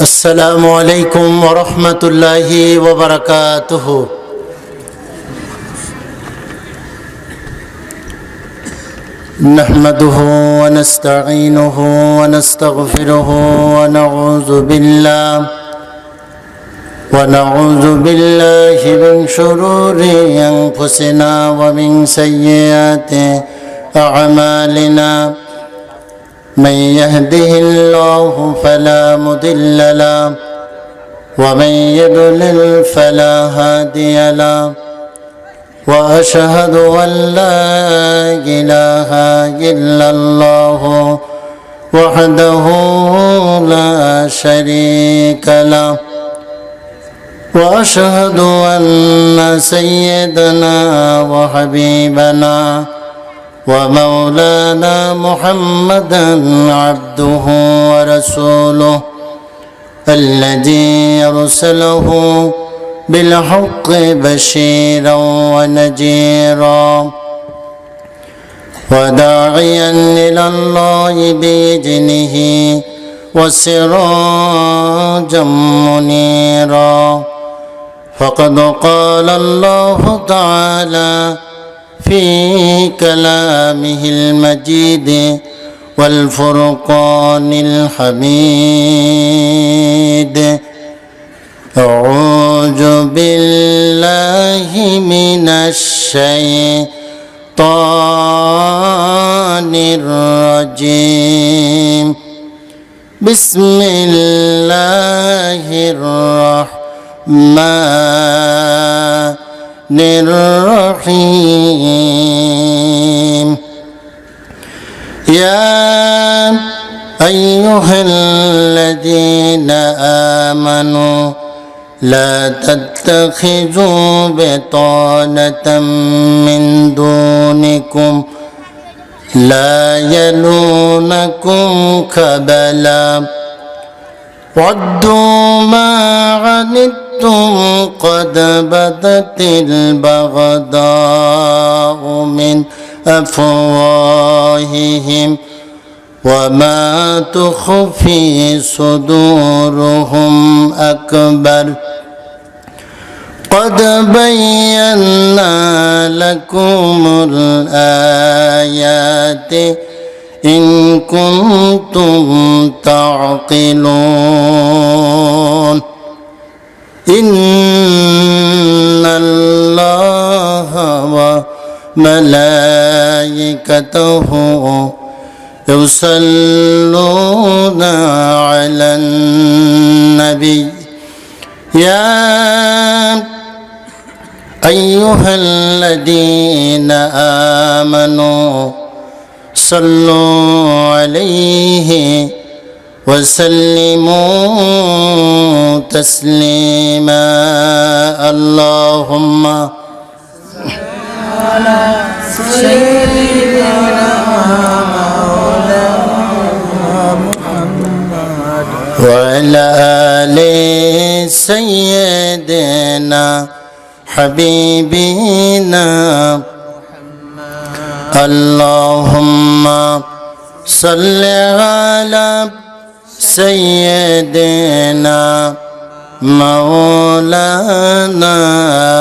السلام عليكم ورحمة الله وبركاته نحمده ونستعينه ونستغفره ونعوذ بالله من شرور أنفسنا ومن سيئات أعمالنا من يهده الله فلا مضل له ومن يضلل فلا هادي له وأشهد أن لا إله إلا الله وحده لا شريك له وأشهد أن سيدنا وحبيبنا ومولانا محمدا عبده ورسوله الذي أرسله بالحق بشيرا ونذيرا وداعيا إلى الله بإذنه وسراجا منيرا فقد قال الله تعالى في كلامه المجيد والفرقان الحميد أعوذ بالله من الشيطان الرجيم بسم الله الرحمن الرحيم يا أيها الذين آمنوا لا تتخذوا بطانة من دونكم لا يلونكم خبالا ودوا ما عنتم قد بدت البغضاء من أفواههم وما تخفي صدورهم أكبر قد بينا لكم الآيات إن كنتم تعقلون إن الله وملائكته يصلون على النبي يا أيها الذين آمنوا صلوا عليه وسلموا تسليما اللهم على سيدنا وعلى آل سيدنا حبيبنا اللهم صل على سيدنا مولانا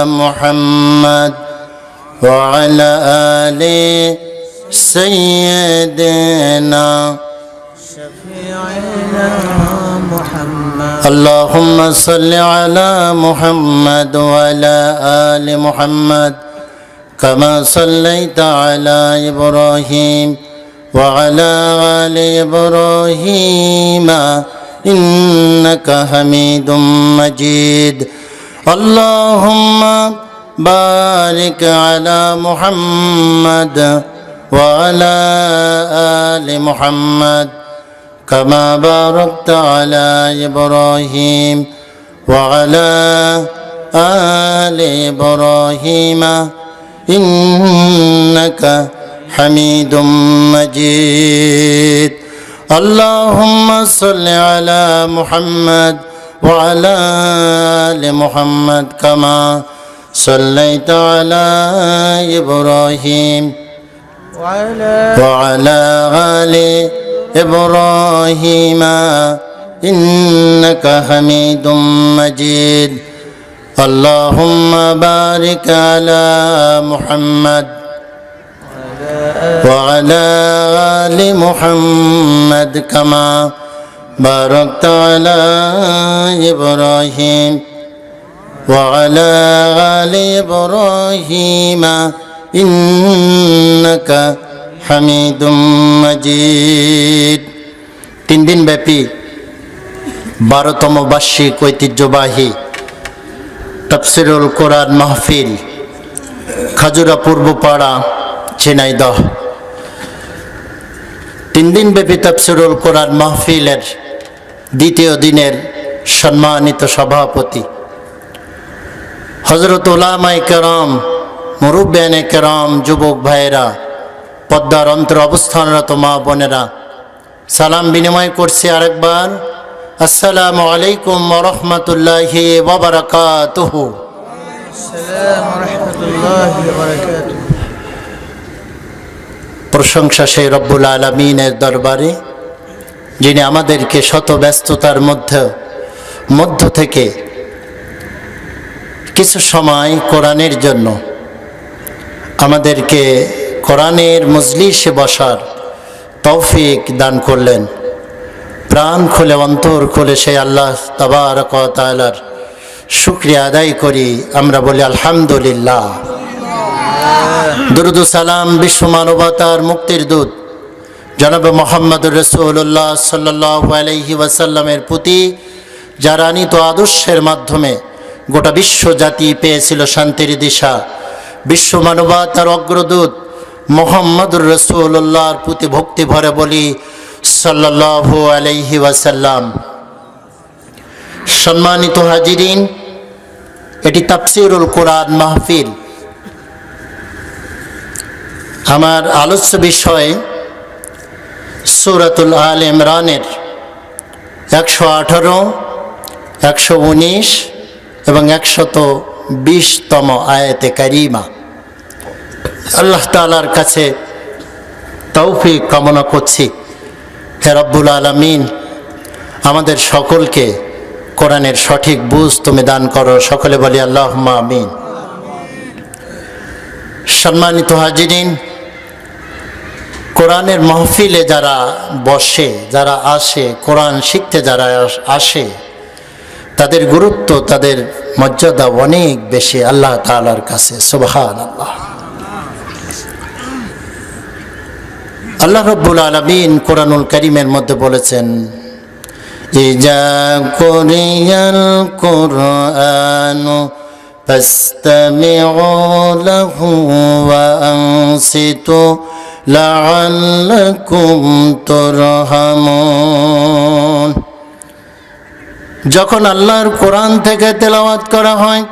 محمد وعلى آل سيدنا شفيعنا محمد اللهم صل على محمد وعلى آل محمد كما صليت على إبراهيم وعلى آل إبراهيم إنك حميد مجيد اللهم بارك على محمد وعلى آل محمد كما باركت على إبراهيم وعلى آل إبراهيم إنك حميد مجيد اللهم صل على محمد وعلى آل محمد كما صليت على إبراهيم وعلى آل إبراهيم إنك حميد مجيد اللهم بارك على محمد وعلى آل محمد كما باركت على إبراهيم وعلى آل إبراهيم إنك حميد مجيد 3 দিন ব্যাপী 12তম বার্ষিক ঐতিহ্যবাহী তাফসীরুল কোরআন মাহফিল খাজুরা পূর্বপাড়া ঝিনাইদহ 3 দিন ব্যাপী তাফসীরুল কোরআন মাহফিলের দ্বিতীয় দিনের সম্মানিত সভাপতি হযরত উলামায়ে কেরাম, মুরব্বিয়ানে কেরাম, যুবক ভাইয়েরা, পদ্মার অন্তরে অবস্থানরত মা বোনেরা, সালাম বিনিময় করছি আরেকবার। আসসালামু আলাইকুম ওয়া রাহমাতুল্লাহি ওয়া বারাকাতুহু। আসসালামু রাহমাতুল্লাহি ওয়া বারাকাতুহু। প্রশংসা সেই রব্বুল আলামিনের দরবারে, যিনি আমাদেরকে শত ব্যস্ততার মধ্য থেকে কিছু সময় কোরআনের জন্য আমাদেরকে কোরআনের মজলিসে বসার তৌফিক দান করলেন। প্রাণ খুলে অন্তর খুলে সেই আল্লাহ তাবারক ওয়া তাআলার শুকরিয়া আদায় করি। আমরা বলি আলহামদুলিল্লাহ। দুরূদ ও সালাম বিশ্ব মানবতার মুক্তির দূত জনাব মুহাম্মদুর রাসূলুল্লাহ সাল্লাল্লাহু আলাইহি ওয়াসাল্লামের প্রতি যার আনিত আদর্শের মাধ্যমে গোটা বিশ্ব জাতি পেয়েছিল শান্তির দিশা, বিশ্ব মানবতার অগ্রদূত মুহাম্মদুর রাসূলুল্লাহর প্রতি ভক্তি ভরে বলি সাল্লাল্লাহু আলাইহি ওয়াসাল্লাম। সম্মানিত হাজিরিন, এটি তাফসীরুল কোরআন মাহফিল। আমার আলোচ্য বিষয় সূরাতুল আল ইমরানের 118, 119 এবং 120তম আয়াতে কারিমা। আল্লাহ তাআলার কাছে তৌফিক কামনা করছি, হে রব্বুল আলামিন আমাদের সকলকে কোরআনের সঠিক বুঝ তুমি দান করো। সকলে বলি আল্লাহুম্মা আমিন। সম্মানিত হাজিরিন, কোরআনের মাহফিলে যারা বসে, যারা আসে, কোরআন শিখতে যারা আসে, তাদের গুরুত্ব, তাদের মর্যাদা অনেক বেশি আল্লাহ তাআলার কাছে। সুবহানাল্লাহ। আল্লাহ রাব্বুল আলামিন কোরআনুল কারীমের মধ্যে বলেছেন, ইজা কুরিয়াল কুরআনু ফাসতামিউ লাহু ওয়া আনসিতু লাআল্লাকুম তুরহামুন। যখন আল্লাহর কোরআন থেকে তেলাওয়াত করা হয়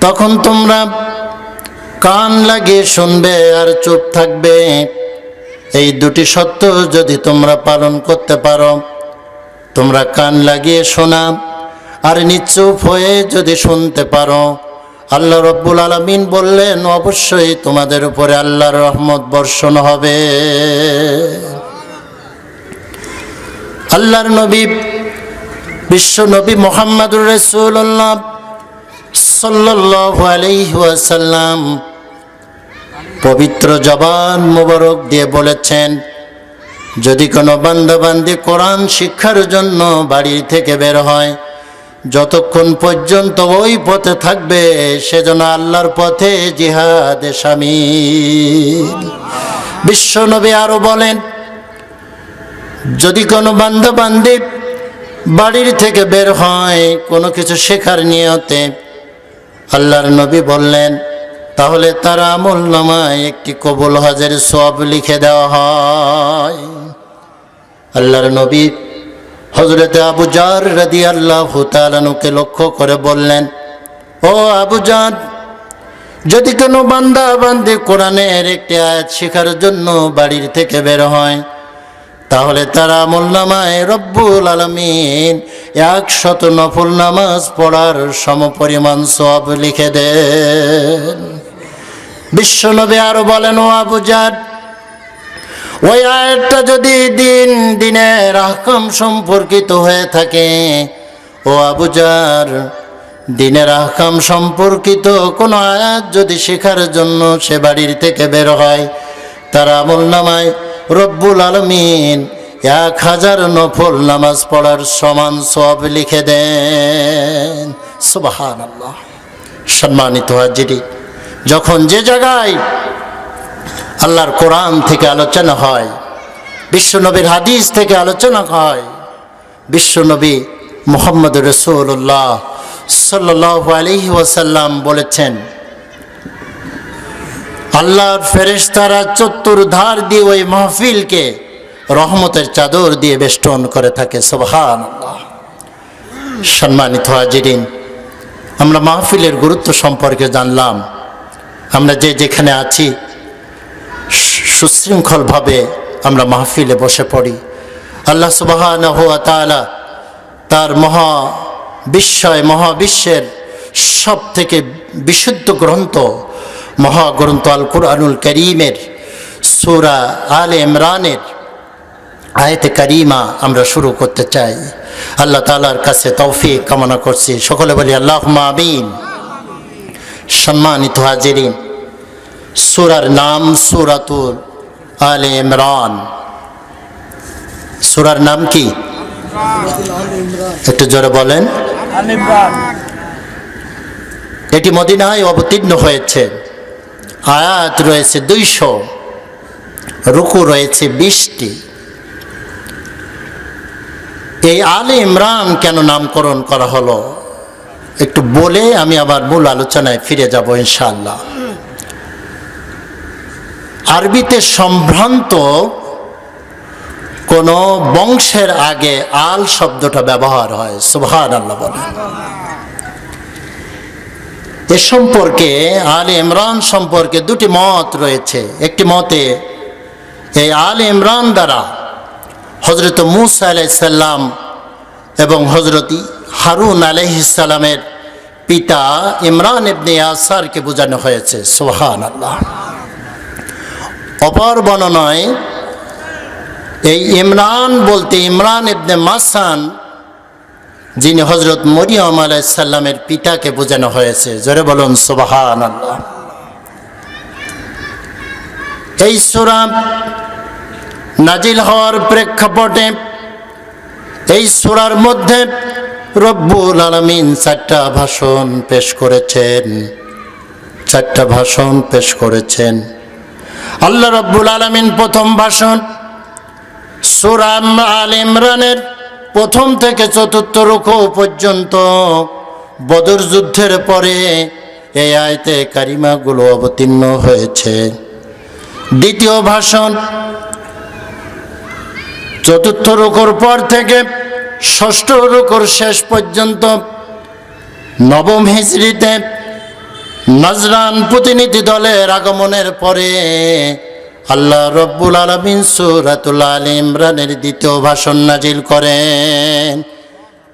তখন তোমরা কান লাগিয়ে শুনবে আর চুপ থাকবে। এই দুটি সত্য যদি তোমরা পালন করতে পারো, তোমরা কান লাগিয়ে শোনা আর নিশ্চুপ হয়ে যদি শুনতে পারো, আল্লাহ রব্বুল আলামিন বললেন অবশ্যই তোমাদের উপরে আল্লাহর রহমত বর্ষণ হবে। আল্লাহর নবী বিশ্ব নবী মুহাম্মদুর রাসূলুল্লাহ সাল্লাল্লাহু আলাইহি ওয়াসাল্লাম পবিত্র জবান মোবারক দিয়ে বলেছেন, যদি কোনো বান্দা বান্দি কোরআন শিক্ষার জন্য বাড়ি থেকে বের হয়, যতক্ষণ পর্যন্ত ওই পথে থাকবে সেজন্য আল্লাহর পথে জিহাদে শামিল। বিশ্ব নবী আরো বলেন, যদি কোনো বান্দা বান্দি বাড়ির থেকে বের হয় কোনো কিছু শেখার নিয়তে, আল্লাহর নবী বললেন তাহলে তার আমল নামায় একটি কবুল হজের সওয়াব লিখে দেওয়া হয়। আল্লাহর নবী হযরত আবু জার রাদিয়াল্লাহু তাআলা আনহুকে লক্ষ্য করে বললেন, ও আবু জার, যদি কোনো বান্দা বান্দি কোরআনের একটি আয়াত শেখার জন্য বাড়ির থেকে বের হয়, তাহলে তার আমলনামায় রব্বুল আলামিন 100 নফল নামাজ পড়ার সমপরিমাণ সওয়াব লিখে দেন। বিশ্বনবী আরো বলেন, ও আবু জার, ওই আয়াতটা যদি দিনের আহকাম সম্পর্কিত হয়ে থাকে, ও আবু জার, দিনের আহকাম সম্পর্কিত কোনো আয়াত যদি শেখার জন্য সে বাড়ির থেকে বের হয়, তার আমলনামায় রব্বুল আলামিন 1000 নফল নামাজ পড়ার সমান সওয়াব লিখে দেন। সুবহানাল্লাহ। সম্মানিত হাজিরিন, যখন যে জায়গায় আল্লাহর কোরআন থেকে আলোচনা হয়, বিশ্বনবীর হাদিস থেকে আলোচনা হয়, বিশ্বনবী মুহাম্মদ রাসূলুল্লাহ সাল্লাল্লাহু আলাইহি ওয়াসাল্লাম বলেছেন, আল্লাহর ফেরেশতারা চতুর্ধার দিয়ে ওই মাহফিলকে রহমতের চাদর দিয়ে বেষ্টন করে থাকে। সুবহানাল্লাহ। সম্মানিত হাজিরিন, আমরা মাহফিলের গুরুত্ব সম্পর্কে জানলাম। আমরা যে যেখানে আছি সুশৃঙ্খলভাবে আমরা মাহফিলে বসে পড়ি। আল্লাহ সুবহানাহু ওয়া তাআলা তার মহাবিশ্বের সব থেকে বিশুদ্ধ গ্রন্থ, মহাগ্রন্থ আল কুরআনুল কারীমের সূরা আলে ইমরানের আয়াতে কারিমা আমরা শুরু করতে চাই। আল্লাহ তাআলার কাছে তৌফিক কামনা করছি, সকলে বলি আল্লাহুম্মা আমিন। সম্মানিত হাজিরিন, সূরার নাম সূরাতুল আলে ইমরান। সূরার নাম কি? একটু জোরে বলেন। এটি মদিনায় অবতীর্ণ হয়েছে। আয়াত রয়েছে 200, রুকু রয়েছে 20টি। এই আলে ইমরান কেন নামকরণ করা হলো একটু বলে আমি আবার মূল আলোচনায় ফিরে যাব ইনশাআল্লাহ। আরবিতে সম্ভ্রান্ত কোন বংশের আগে আল শব্দটা ব্যবহার হয়। সুবহানাল্লাহ বলেন। এ সম্পর্কে আলে ইমরান সম্পর্কে দুটি মত রয়েছে। একটি মতে এই আলে ইমরান দ্বারা হযরত মূসা আলাইহিস সালাম এবং হযরত হারুন আলাইহিস সালামের পিতা ইমরান ইবনে ইয়াসারকে বোঝানো হয়েছে। সুবহানাল্লাহ। অপর বর্ণনায় এই ইমরান বলতে ইমরান ইবনে মাসান, যিনি হযরত মরিয়ম আলাইহিস সালামের পিতাকে বোঝানো হয়েছে। জোরে বলুন সুবহানাল্লাহ। এই সূরা নাজিল হওয়ার প্রেক্ষাপটে এই সূরার মধ্যে রব্বুল আলামিন 4টা ভাষণ পেশ করেছেন। আল্লাহ রব্বুল আলামিন প্রথম ভাষণ সূরা আলে ইমরানের 1 থেকে 4 রুকু পর্যন্ত বদর যুদ্ধের পরে এই আয়াতে কারিমাগুলো অবতীর্ণ হয়েছে। দ্বিতীয় ভাষণ 4 রুকুর পর থেকে 6ষ্ঠ রুকুর শেষ পর্যন্ত 9ম হিজরিতে নাজরান প্রতিনিধি দলের আগমনের পরে আল্লাহ রব্বুল আলামিন সূরাতুল আলে ইমরানের 2য় ভাষণ নাজিল করেন।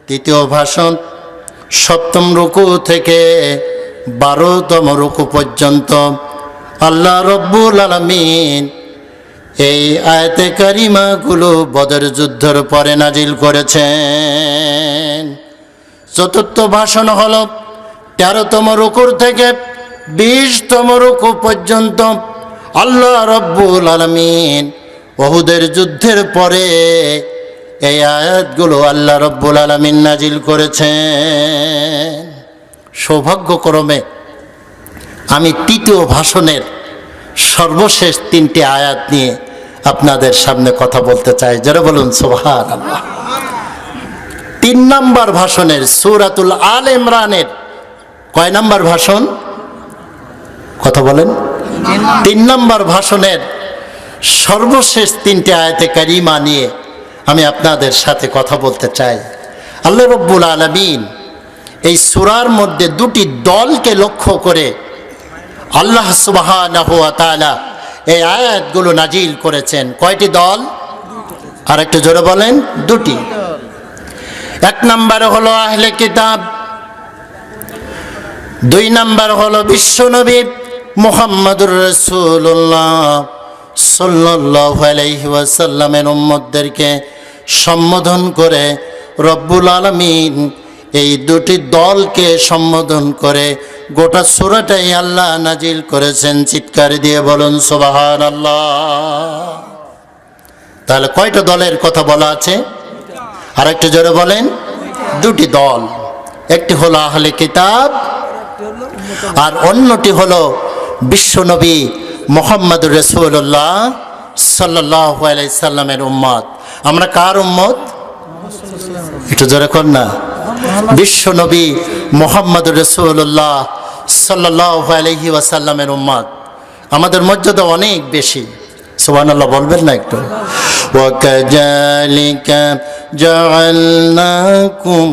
2য় ভাষণ 7ম রুকু থেকে 12তম রুকু পর্যন্ত আল্লাহ রব্বুল আলামিন এই আয়াতে কারিমাগুলো বদর যুদ্ধের পরে নাজিল করেছেন। 4র্থ ভাষণ হলো 13তম রুকুর থেকে 20তম রুকু পর্যন্ত আল্লাহ রব্বুল আলামিন উহুদের যুদ্ধের পরে এই আয়াতগুলো আল্লাহ রব্বুল আলামিন নাজিল করেছেন। সৌভাগ্যক্রমে আমি 3য় ভাষণের সর্বশেষ 3টি আয়াত নিয়ে আপনাদের সামনে কথা বলতে চাই। যারা বলুন সুবহানাল্লাহ। 3 নম্বর ভাষণের সূরাতুল আলে ইমরানের কয় নম্বর ভাষণ? কথা বলেন। 3 নম্বর ভাষণের সর্বশেষ 3টি আয়াতে কারিমা নিয়ে আমি আপনাদের সাথে কথা বলতে চাই। আল্লাহ রব্বুল আলামিন এই সূরার মধ্যে 2টি দলকে লক্ষ্য করে আল্লাহ সুবহানাহু ওয়া তাআলা এই আয়াতগুলো নাজিল করেছেন। কয়টি দল? আর একটু জোরে বলেন। 2টি। 1 নম্বরে হলো আহলে কিতাব, 2 নম্বর হলো বিশ্বনবী মুহাম্মদুর রাসূলুল্লাহ সাল্লাল্লাহু আলাইহি ওয়াসাল্লামের উম্মতদেরকে সম্বোধন করে রব্বুল আলামিন এই দুটি দলকে সম্বোধন করে গোটা সূরাটাই আল্লাহ নাজিল করেছেন। চিৎকার দিয়ে বলুন সুবহানাল্লাহ। তাহলে কয়টা দলের কথা বলা আছে? আর একটু জোরে বলেন। দুটি দল, একটি হলো আহলে কিতাব আর অন্যটি হলো বিশ্বনবী মুহাম্মদুর রাসূলুল্লাহ সাল্লাল্লাহু আলাইহি সাল্লামের উম্মত। আমরা কার উম্মত? একটু জোরে কর না। বিশ্বনবী মুহাম্মদুর রাসূলুল্লাহ সাল্লাল্লাহু আলাইহি ওয়াসাল্লামের উম্মত। আমাদের মর্যাদা অনেক বেশি, সুবহানাল্লাহ বলবেন না একটু? ওয়াকাযালিকা জাআলনাকুম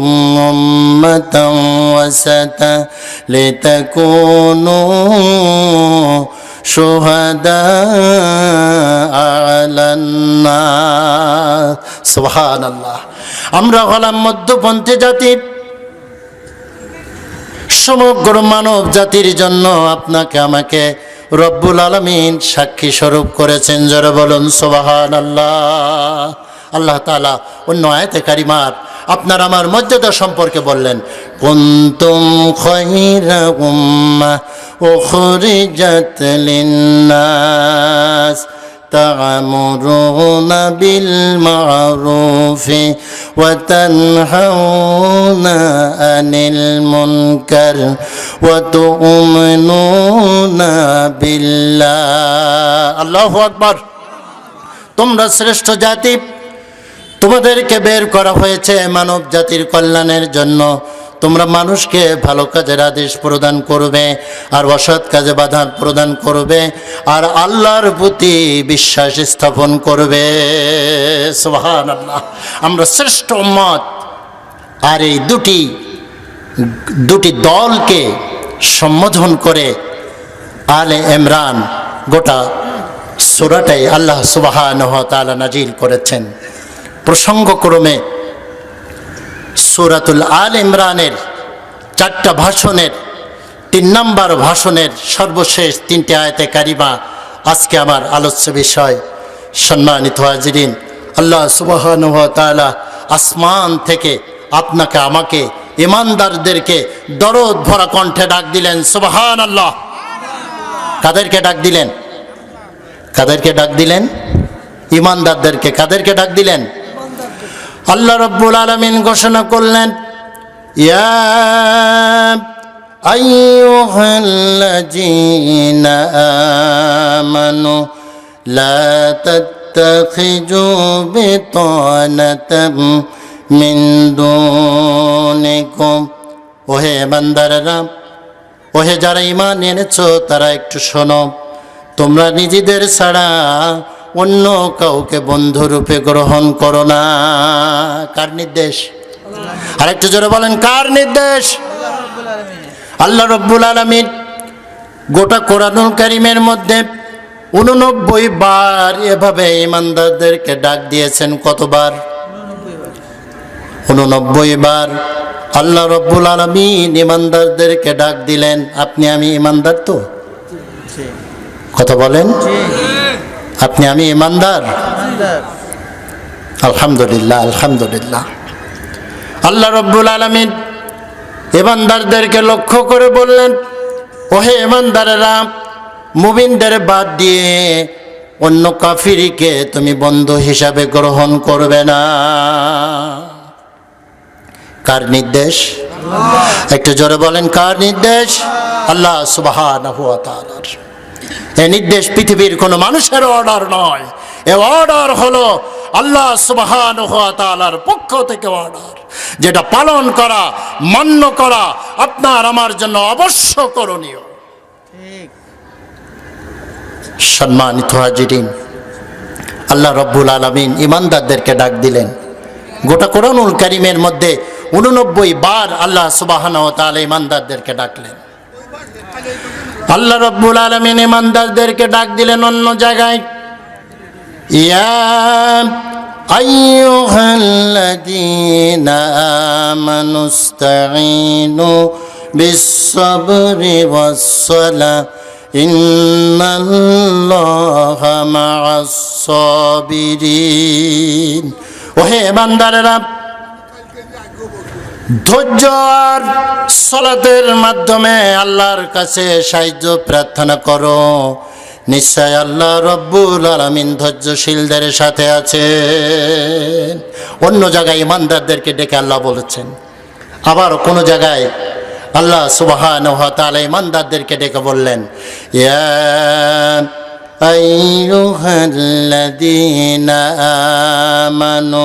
উম্মাতান ওয়াসাতা লিতাকুনু শুহাদা আলান নাস। সুবহানাল্লাহ। আমরা হলাম মধ্যপন্থী জাতি, সমগ্র মানব জাতির জন্য আপনাকে আমাকে রব্বুল আলামিন সাক্ষী স্বরূপ করেছেন। যারা বলুন সুবহানাল্লাহ। আল্লাহ তাআলা অন্য আয়াতে কারিমার আপনার আমার মর্যাদা সম্পর্কে বললেন, কুনতুম খায়রা উম্মাহ উখরিজাত লিন্নাস তা'মুরুনা বিল মা'রুফি ওয়া তানহাউনা আনিল মুনকার ওয়া তু'মিনুনা বিল্লাহ। আল্লাহু আকবার। তোমরা শ্রেষ্ঠ জাতি, তোমাদেরকে বের করা হয়েছে মানব জাতির কল্যাণের জন্য। তোমরা মানুষকে ভালো কাজের আদেশ প্রদান করবে আর অসৎ কাজে বাধা প্রদান করবে আর আল্লাহর প্রতি বিশ্বাস স্থাপন করবে। সুবহানাল্লাহ। আমরা শ্রেষ্ঠ উম্মত। আর এই দুটি দলকে সম্বোধন করে আলে ইমরান গোটা সূরাটাই আল্লাহ সুবহানাহু ওয়া তাআলা নাজিল করেছেন। প্রসঙ্গক্রমে সূরাতুল আল ইমরানের 4টা ভাষণের 3 নম্বর ভাষণের সর্বশেষ 3টে আয়াতে কারিমা আজকে আমার আলোচ্য বিষয়। সম্মানিত হাজিরিন, আল্লাহ সুবহানাহু ওয়া তাআলা আসমান থেকে আপনাকে আমাকে ঈমানদারদেরকে দরদ ভরা কণ্ঠে ডাক দিলেন। সুবহানাল্লাহ। কাদেরকে ডাক দিলেন? কাদেরকে ডাক দিলেন? ঈমানদারদেরকে। কাদেরকে ডাক দিলেন? আল্লাহ রাব্বুল আলামিন ঘোষণা করলেন, ইয়া আইয়ুহাল্লাযীনা আমানু লা তাত্তাখিযু বিতানাতাম মিন দুনিকুম। ওহে বান্দারা, ওহে যারা ঈমান এনেছো তারা একটু শোনো, তোমরা নিজেদের ছাড়া অন্য কাউকে বন্ধুরূপে গ্রহণ করো না। কার নির্দেশ? আরেকটু জোরে বলেন, কার নির্দেশ? আল্লাহ রাব্বুল আলামিন গোটা কোরআনুল কারীমের মধ্যে 89 বার এভাবে ঈমানদারদেরকে ডাক দিয়েছেন। কতবার? 89 বার আল্লাহ রাব্বুল আলামিন ঈমানদারদেরকে ডাক দিলেন। আপনি আমি ঈমানদার তো? কথা বলেন। আপনি আমি ঈমানদার? আলহামদুলিল্লাহ, আলহামদুলিল্লাহ। আল্লাহ রাব্বুল আলামিন ঈমানদারদেরকে লক্ষ্য করে বললেন, ওহে ঈমানদারেরা, মুমিনদের বাদ দিয়ে অন্য কাফিরকে তুমি বন্ধু হিসাবে গ্রহণ করবে না। কার নির্দেশ? একটু জোরে বলেন, কার নির্দেশ? আল্লাহ সুবহানাহু ওয়া তাআলার। এই নির্দেশ পৃথিবীর কোনো মানুষের অর্ডার নয়, এ অর্ডার হলো আল্লাহ সুবহানাহু ওয়া তাআলার পক্ষ থেকে অর্ডার, যেটা পালন করা, মান্য করা আপনার আমার জন্য অবশ্য করণীয়। সম্মানিত হাজিরিন, আল্লাহ রাব্বুল আলামিন ঈমানদারদেরকে ডাক দিলেন। গোটা কোরআনুল কারীমের মধ্যে 89 বার আল্লাহ সুবহানাহু ওয়া তাআলা ঈমানদারদেরকে ডাকলেন। আল্লাহ রাব্বুল আলামিন ঈমানদারদেরকে ডাক দিলেন অন্য জায়গায়, ইয়া আইয়ুহাল্লাযীনা আমানুস্তাঈনু বিস-সাবরি ওয়াস-সালাহ ইন্নাল্লাহা মা'আস সাবিরিন। ওহে বান্দারেরা, ধৈর্য আর সালাতের মাধ্যমে আল্লাহর কাছে সাহায্য প্রার্থনা করো, নিশ্চয় আল্লাহ রব্বুল আলামিন ধৈর্যশীলদের সাথে আছেন। অন্য জায়গায় ইমানদারদেরকে ডেকে আল্লাহ বলেছেন, আবার কোন জায়গায় আল্লাহ সুবহানাহু ওয়া তাআলা ইমানদারদেরকে ডেকে বললেন, ইয়া আইয়ুহাল্লাযীনা আমানু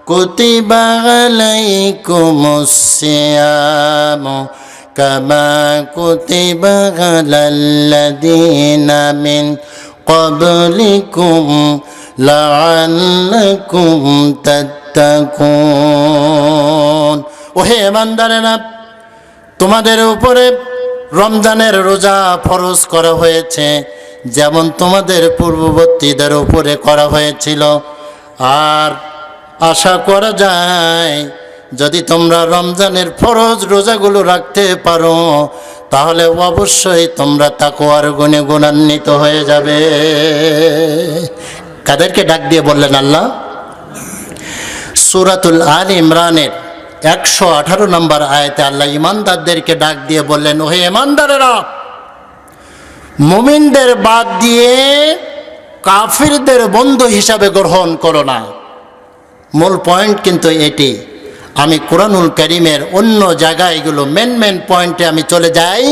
কুতিবা আলাইকুমুস সিয়ামু কামা কুতিবা আলাল্লাযীনা মিন ক্বাবলিকুম লাআল্লাকুম তাত্তাকুন। ওহে ইমানদারেরা, তোমাদের উপরে রমজানের রোজা ফরজ করা হয়েছে, যেমন তোমাদের পূর্ববর্তীদের উপরে করা হয়েছিল। আর আশা করা যায় যদি তোমরা রমজানের ফরজ রোজাগুলো রাখতে পারো, তাহলে অবশ্যই তোমরা তাকওয়ার গুণে গুণান্বিত হয়ে যাবে। কাদেরকে ডাক দিয়ে বললেন আল্লাহ? সূরাতুল আল ইমরানের 118 নম্বর আয়াতে আল্লাহ ইমানদারদেরকে ডাক দিয়ে বললেন, ওহে ইমানদারেরা, মুমিনদের বাদ দিয়ে কাফিরদের বন্ধু হিসাবে গ্রহণ করো না। মূল পয়েন্ট কিন্তু এটি। আমি কোরআনুল কারীমের অন্য জায়গায় এগুলো মেন পয়েন্টে আমি চলে যাই,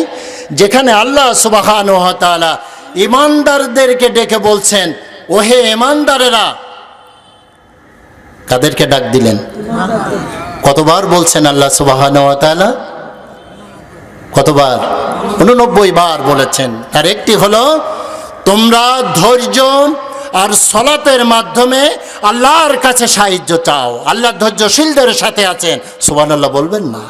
যেখানে আল্লাহ সুবহানাহু ওয়া তাআলা ইমানদারদেরকে ডেকে বলছেন, ওহে ইমানদারেরা। কাদেরকে ডাক দিলেন? কতবার বলছেন আল্লাহ সুবহানাহু ওয়া তাআলা? কতবার? 89 বার বলেছেন। তার একটি হলো, তোমরা ধৈর্য আর সালাতের মাধ্যমে আল্লাহর কাছে সাহায্য চাও। আল্লাহ ধৈর্যশীলদের সাথে আছেন। সুবহানাল্লাহ বলবেন না?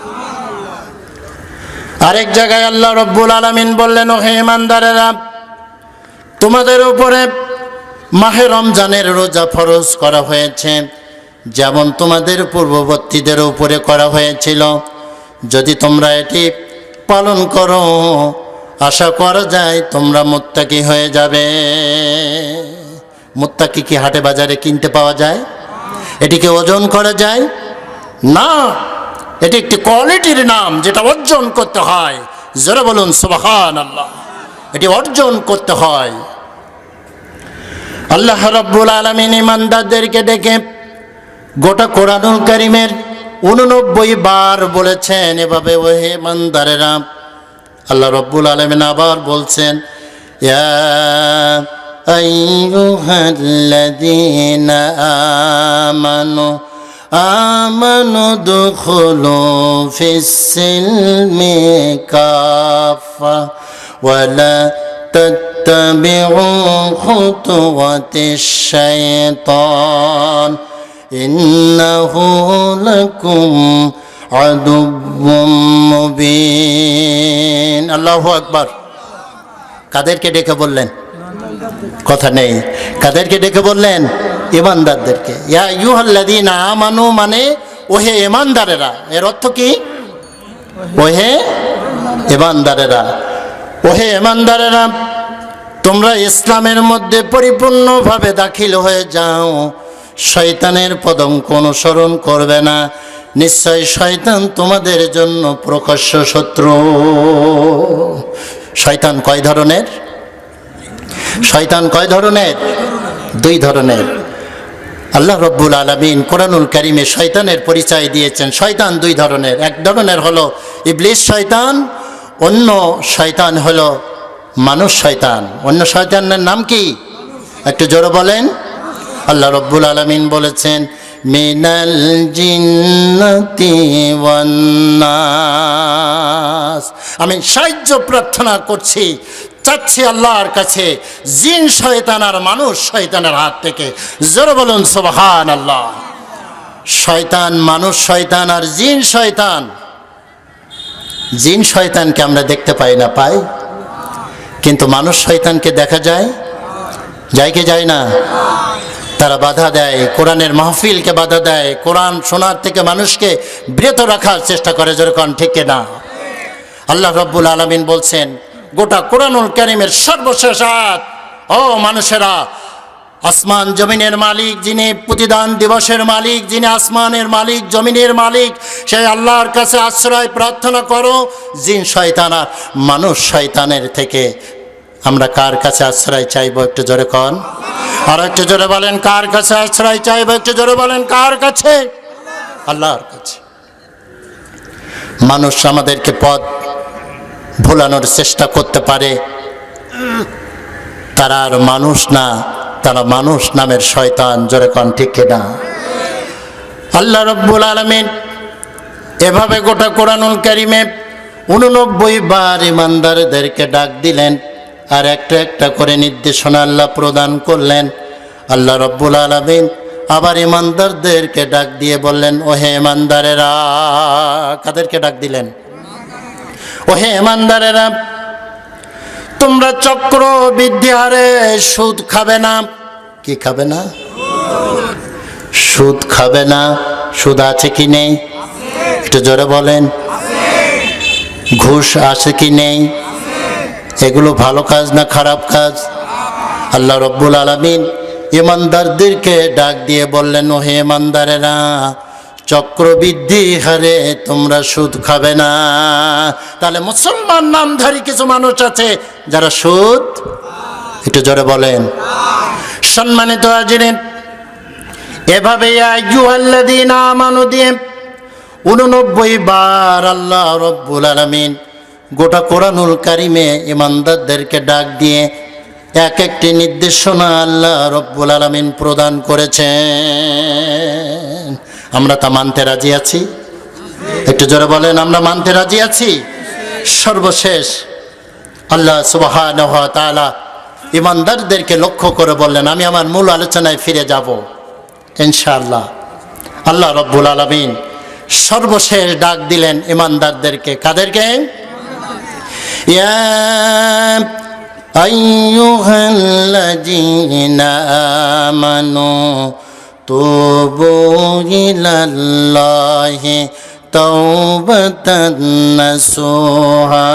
আরেক জায়গায় আল্লাহ রব্বুল আলামিন বললেন, ওহে ইমানদারেরা, তোমাদের উপরে মাহে রমজানের রোজা ফরজ করা হয়েছে, যেমন তোমাদের পূর্ববর্তীদের উপরে করা হয়েছিল। যদি তোমরা এটি পালন করো, আশা করা যায় তোমরা মুত্তাকি হয়ে যাবে। মুত্তাকি কি হাটে বাজারে কিনতে পাওয়া যায়? এটিকে ওজন করা যায় না। এটি একটি কোয়ালিটির নাম, যেটা অর্জন করতে হয়। জোরে বলুন সুবহানাল্লাহ। এটি অর্জন করতে হয়। আল্লাহ রাব্বুল আলামিন ইমানদারদেরকে ডেকে গোটা কোরআনুল কারীমের 89 বার বলেছেন এভাবে, ওহে ইমানদারেরা। আল্লাহ রাব্বুল আলামিন আবার বলছেন, ইয়া আইয়ুহাল্লাযীনা আমানু দুখুলু ফিস-সিলমি কাফা ওয়া লা তাত্তাবিউ খুতুওয়াতিশ শাইতান ইন্নাহু লাকুম আদুউম মুবিন। আল্লাহু আকবার। কাদেরকে ডেকে বললেন? কথা নেই। কাদেরকে ডেকে বললেন? ইমানদারদেরকে। ইয়া আইয়ুহাল্লাযীনা আমানু মানে ওহে ইমানদারেরা। এর অর্থ কি? ওহে ইমানদারেরা। ওহে ইমানদারেরা, তোমরা ইসলামের মধ্যে পরিপূর্ণভাবে দাখিল হয়ে যাও। শয়তানের পদঙ্ক অনুসরণ করবে না। নিশ্চয় শয়তান তোমাদের জন্য প্রকাশ্য শত্রু। শয়তান কয় ধরনের? শয়তান কয় ধরনের? 2 ধরনের। আল্লাহ রব্বুল আলামিন কোরআনুল কারীমে শয়তানের পরিচয় দিয়েছেন। শয়তান 2 ধরনের। এক ধরনের হলো ইবলিস শয়তান, অন্য শয়তান হলো মানুষ শয়তান। অন্য শয়তানের নাম কি? একটু জোরে বলেন। আল্লাহ রব্বুল আলামিন বলেছেন, মিনাল জিন্নাতি ওয়ান নাস। আমি সাহায্য প্রার্থনা করছি, চাচ্ছি আল্লাহর কাছে জিন শয়তান আর মানুষ শয়তানের হাত থেকে। জোরে বলুন সুবহানাল্লাহ। শয়তান, মানুষ শয়তান আর জিন শয়তান। জিন শয়তানকে আমরা দেখতে পাই না? পাই। কিন্তু মানুষ শয়তানকে দেখা যায়? যায় কি যায় না? তারা বাধা দেয়, কোরআনের মাহফিলকে বাধা দেয়, কোরআন শোনার থেকে মানুষকে বিরত রাখার চেষ্টা করে। যেরকম ঠিক না? আল্লাহ রব্বুল আলামিন বলছেন, গোটা কোরআনুল কারীমের সর্বশেষ আয়াত। ও মানুষেরা, আসমান জমিনের মালিক যিনি, প্রতিদান দিবসের মালিক যিনি, আসমানের মালিক জমিনের মালিক, সেই আল্লাহর কাছে আশ্রয় প্রার্থনা করো জিন শয়তান আর মানুষ শয়তানের থেকে। আমরা কার কাছে আশ্রয় চাইবো একটু জোরে কন, আর একটু জোরে বলেন কার কাছে আশ্রয় চাইবো একটু জোরে বলেন কার কাছে? আল্লাহর কাছে। মানুষ আমাদেরকে পথ ভোলানোর চেষ্টা করতে পারে, তারা আর মানুষ না, তারা মানুষ নামের শয়তান। জোরে কন ঠিক কিনা? আল্লাহ রাব্বুল আলামিন এভাবে গোটা কোরআনুল কারীমে 89 বার ইমানদারদেরকে ডাক দিলেন, আর একটা একটা করে নির্দেশনা আল্লাহ প্রদান করলেন। আল্লাহ রাব্বুল আলামিন আবার ইমানদারদেরকে ডাক দিয়ে বললেন, ওহে ইমানদারেরা। কাদেরকে ডাক দিলেন? ওহে ইমানদারেরা, তোমরা চক্র বৃদ্ধি হারে সুদ খাবে না। কি খাবে না? সুদ খাবে না। সুদ আছে কি নেই? একটু জোরে বলেন। ঘুষ আছে কি নেই? এগুলো ভালো কাজ না খারাপ কাজ? আল্লাহ রাব্বুল আলামিন ইমানদারদেরকে ডাক দিয়ে বললেন, ওহে ইমানদারেরা, চক্রবৃদ্ধি হারে তোমরা সুদ খাবে না। তাহলে মুসলমান নামধারী কিছু মানুষ আছে যারা সুদ, একটু জোরে বলেন। সম্মানিত হাজিরিন, এভাবে আইয়ুহাল্লাযীনা আমানু দিয়ে 89 বার আল্লাহ রাব্বুল আলামিন গোটা কোরআনুল কারীমে ইমানদারদেরকে ডাক দিয়ে এক একটি নির্দেশনা আল্লাহ রাব্বুল আলামিন প্রদান করেছেন। আমরা তা মানতে রাজি আছি? একটু জোরে বলেন, আমরা মানতে রাজি আছি? সর্বশেষ আল্লাহ সুবহানাহু ওয়া তাআলা ইমানদারদেরকে লক্ষ্য করে বললেন, আমি আমার মূল আলোচনায় ফিরে যাব ইনশাআল্লাহ। আল্লাহ রাব্বুল আলামিন সর্বশেষ ডাক দিলেন ইমানদারদেরকে। কাদেরকে? ইয়া আইয়ুহাল্লাযীনা আমানু তুবু ইলাল্লাহি তাওবাতান নাসুহা।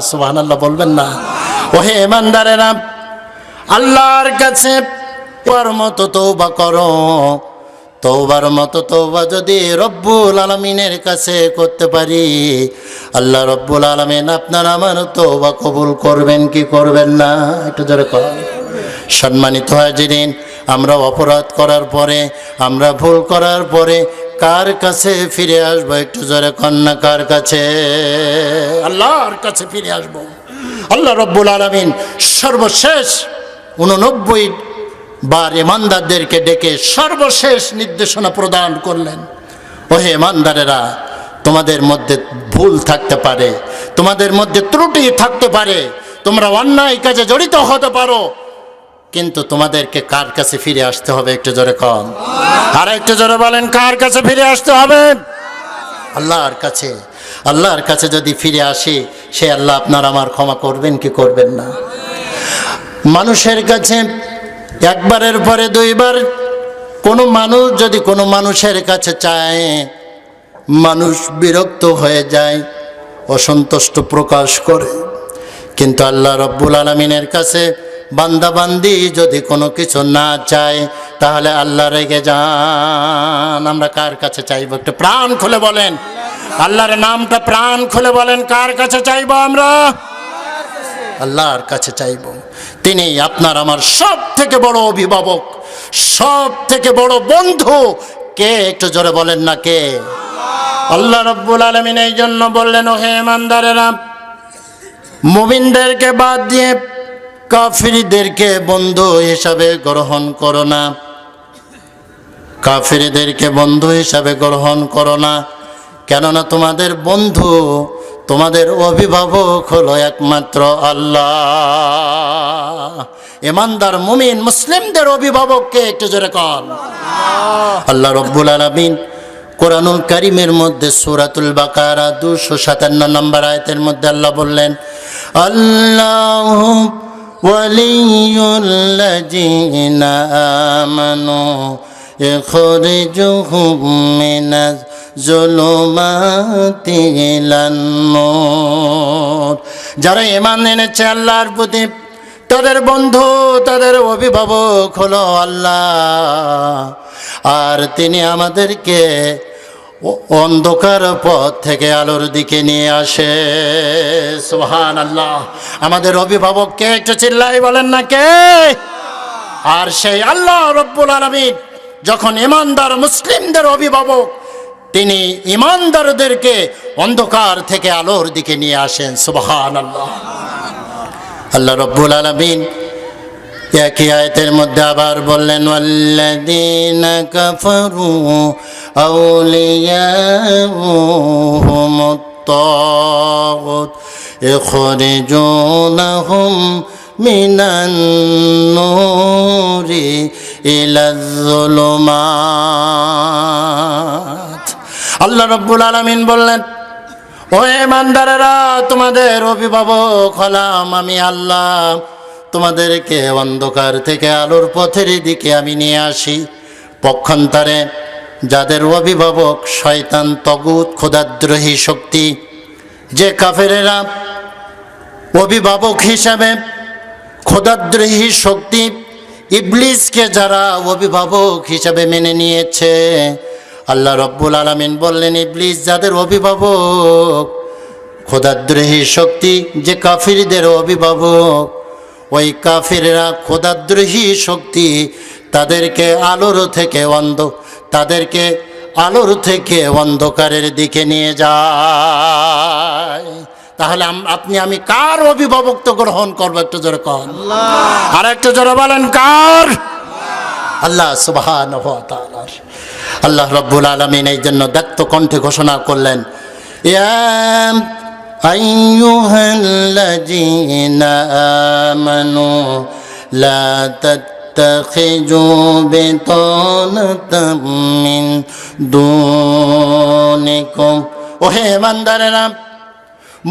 সুবহানাল্লাহ বলবেন না? ওহে ইমানদারেরা, আল্লাহর কাছে তোবার মতো তওবা করো। তওবার মতো তওবা যদি রব্বুল আলামিনের কাছে করতে পারি, আল্লাহ রব্বুল আলামিন আপনার আমার তওবা কবুল করবেন কি করবেন না? একটু জোরে করুন। সম্মানিত হাজিরিন, আমরা অপরাধ করার পরে, আমরা ভুল করার পরে কার কাছে ফিরে আসবো? একটু জোরে কন্যা, কার কাছে? আল্লাহর কাছে ফিরে আসবো। আল্লাহ রব্বুল আলামিন সর্বশেষ 89 বার ইমানদারদেরকে ডেকে সর্বশেষ নির্দেশনা প্রদান করলেন। ওহে ইমানদারেরা, তোমাদের মধ্যে ভুল থাকতে পারে, তোমাদের মধ্যে ত্রুটি থাকতে পারে, তোমরা অন্যায় কাজে জড়িত হতে পারো, কিন্তু তোমাদেরকে কার কাছে ফিরে আসতে হবে? একটু জোরে কম, আর একটু জোরে বলেন, কার কাছে ফিরে আসতে হবে? আল্লাহর কাছে। আল্লাহর কাছে যদি ফিরে আসি, সে আল্লাহ আপনার আমার ক্ষমা করবেন কি করবেন না? মানুষের কাছে একবারের পরে 2 বার কোনো মানুষ যদি কোনো মানুষের কাছে চায়, মানুষ বিরক্ত হয়ে যায়, অসন্তুষ্ট প্রকাশ করে। কিন্তু আল্লাহ রব্বুল আলামিনের কাছে বান্দা বান্দি যদি কোনো কিছু না চায়, তাহলে আল্লাহ রেগে যান। আমরা কার কাছে চাইবো? একটু প্রাণ খুলে বলেন, আল্লাহর নামটা প্রাণ খুলে বলেন, কার কাছে চাইবো? আমরা আল্লাহর কাছে চাইব। তিনি আপনার আমার সব থেকে বড় অভিভাবক, সব থেকে বড় বন্ধু। কে? একটু জোরে বলেন না কে? আল্লাহ রাব্বুল আলামিন এই জন্য বললেন, ওহে ইমানদারেরা, মুমিনদেরকে বাদ দিয়ে কাফিরদেরকে বন্ধু হিসাবে গ্রহণ করো না। কাফিরদেরকে বন্ধু হিসাবে গ্রহণ করো না, কেননা তোমাদের বন্ধু, তোমাদের অভিভাবক হলো একমাত্র আল্লাহ। ইমানদার মুমিন মুসলিমদের অভিভাবককে একটু জোরে কর। আল্লাহ রাব্বুল আলামিন কোরআনুল কারীমের মধ্যে সূরাতুল বাকারা 257 নম্বর আয়াতের মধ্যে আল্লাহ বললেন, আল্লাহু ওয়ালিয়ুল্লাযীনা আমানু ইখরিজুহুম মিনাজ জুলুমাতি ইলান নূর। যারা ঈমান এনেছে আল্লাহর প্রতি, তাদের বন্ধু, তাদের অভিভাবক হলো আল্লাহ। আর তিনি আমাদেরকে অন্ধকার পথ থেকে আলোর দিকে নিয়ে আসে। সুবহানাল্লাহ। আমাদের অভিভাবক কে? একটু চিল্লাই বলেন না কে? আর সেই আল্লাহ রব্বুল আলামিন যখন ঈমানদার মুসলিমদের অভিভাবক, তিনি ঈমানদারদেরকে অন্ধকার থেকে আলোর দিকে নিয়ে আসেন। সুবহানাল্লাহ। আল্লাহ রব্বুল আলামিন একই আয়াতের মধ্যে আবার বললেন, ওয়াল্লাযীনা কাফারু আউলিয়াহুমুত তাগুত ইখরিজুনাহুম মিনান নূরি ইলাজ যুলুমাত। আল্লাহ রব্বুল আলামিন বললেন, ও ঈমানদারেরা, তোমাদের অভিভাবক হলাম আমি আল্লাহ। তোমাদেরকে অন্ধকার থেকে আলোর পথের দিকে আমি নিয়ে আসি। পক্ষান্তরে যাদের অভিভাবক শয়তান, তগুত, খোদাদ্রোহী শক্তি, যে কাফেরেরা অভিভাবক হিসাবে খোদাদ্রোহী শক্তি ইবলিসকে যারা অভিভাবক হিসাবে মেনে নিয়েছে, আল্লাহ রব্বুল আলামিন বললেন, ইবলিস যাদের অভিভাবক, খোদাদ্রোহী শক্তি যে কাফিরদের অভিভাবক, ওই কাফিররা খোদাদ্রোহী শক্তি তাদেরকে আলোর থেকে অন্ধকারের দিকে নিয়ে যায়। তাহলে আপনি আমি কার অভিভাবকত্ব গ্রহণ করবো? একটু জোরে কন। আর একটু জোরে বলেন, কার? আল্লাহ সুবহানাহু ওয়া তাআলা। আল্লাহ রব্বুল আলামিন এই জন্য ব্যক্ত কণ্ঠে ঘোষণা করলেন, ইয়া আইয়ুহাল্লাযীনা আমানু লা তাত্তাখিযু বিতানাতাম মিন দুনিকুম। ওহে ঈমানদারেরা,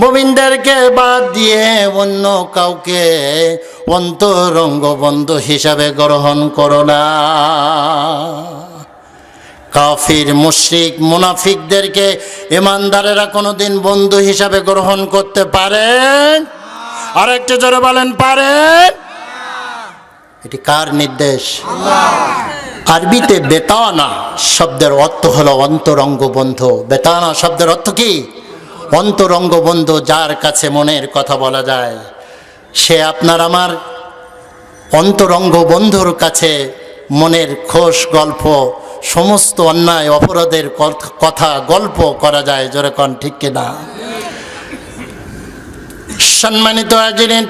মুমিনদেরকে বাদ দিয়ে অন্য কাউকে অন্তরঙ্গ বন্ধু হিসাবে গ্রহণ করো না। কাফির, মুশরিক, মুনাফিকদেরকে ঈমানদারেরা কোনোদিন বন্ধু হিসাবে গ্রহণ করতে পারে? আর একটু জোরে বলেন, পারে? এটি কার নির্দেশ? আরবিতে বেতানা শব্দের অর্থ হলো অন্তরঙ্গ বন্ধু। বেতানা শব্দের অর্থ কি? অন্তরঙ্গ বন্ধু, যার কাছে মনের কথা বলা যায়। সে আপনার আমার অন্তরঙ্গ বন্ধুর কাছে মনের খোশ গল্প, সমস্ত অন্যায় অপরাধের কথা গল্প করা যায়। জোরে কোন ঠিক কিনা? সম্মানিত হাজিরিন,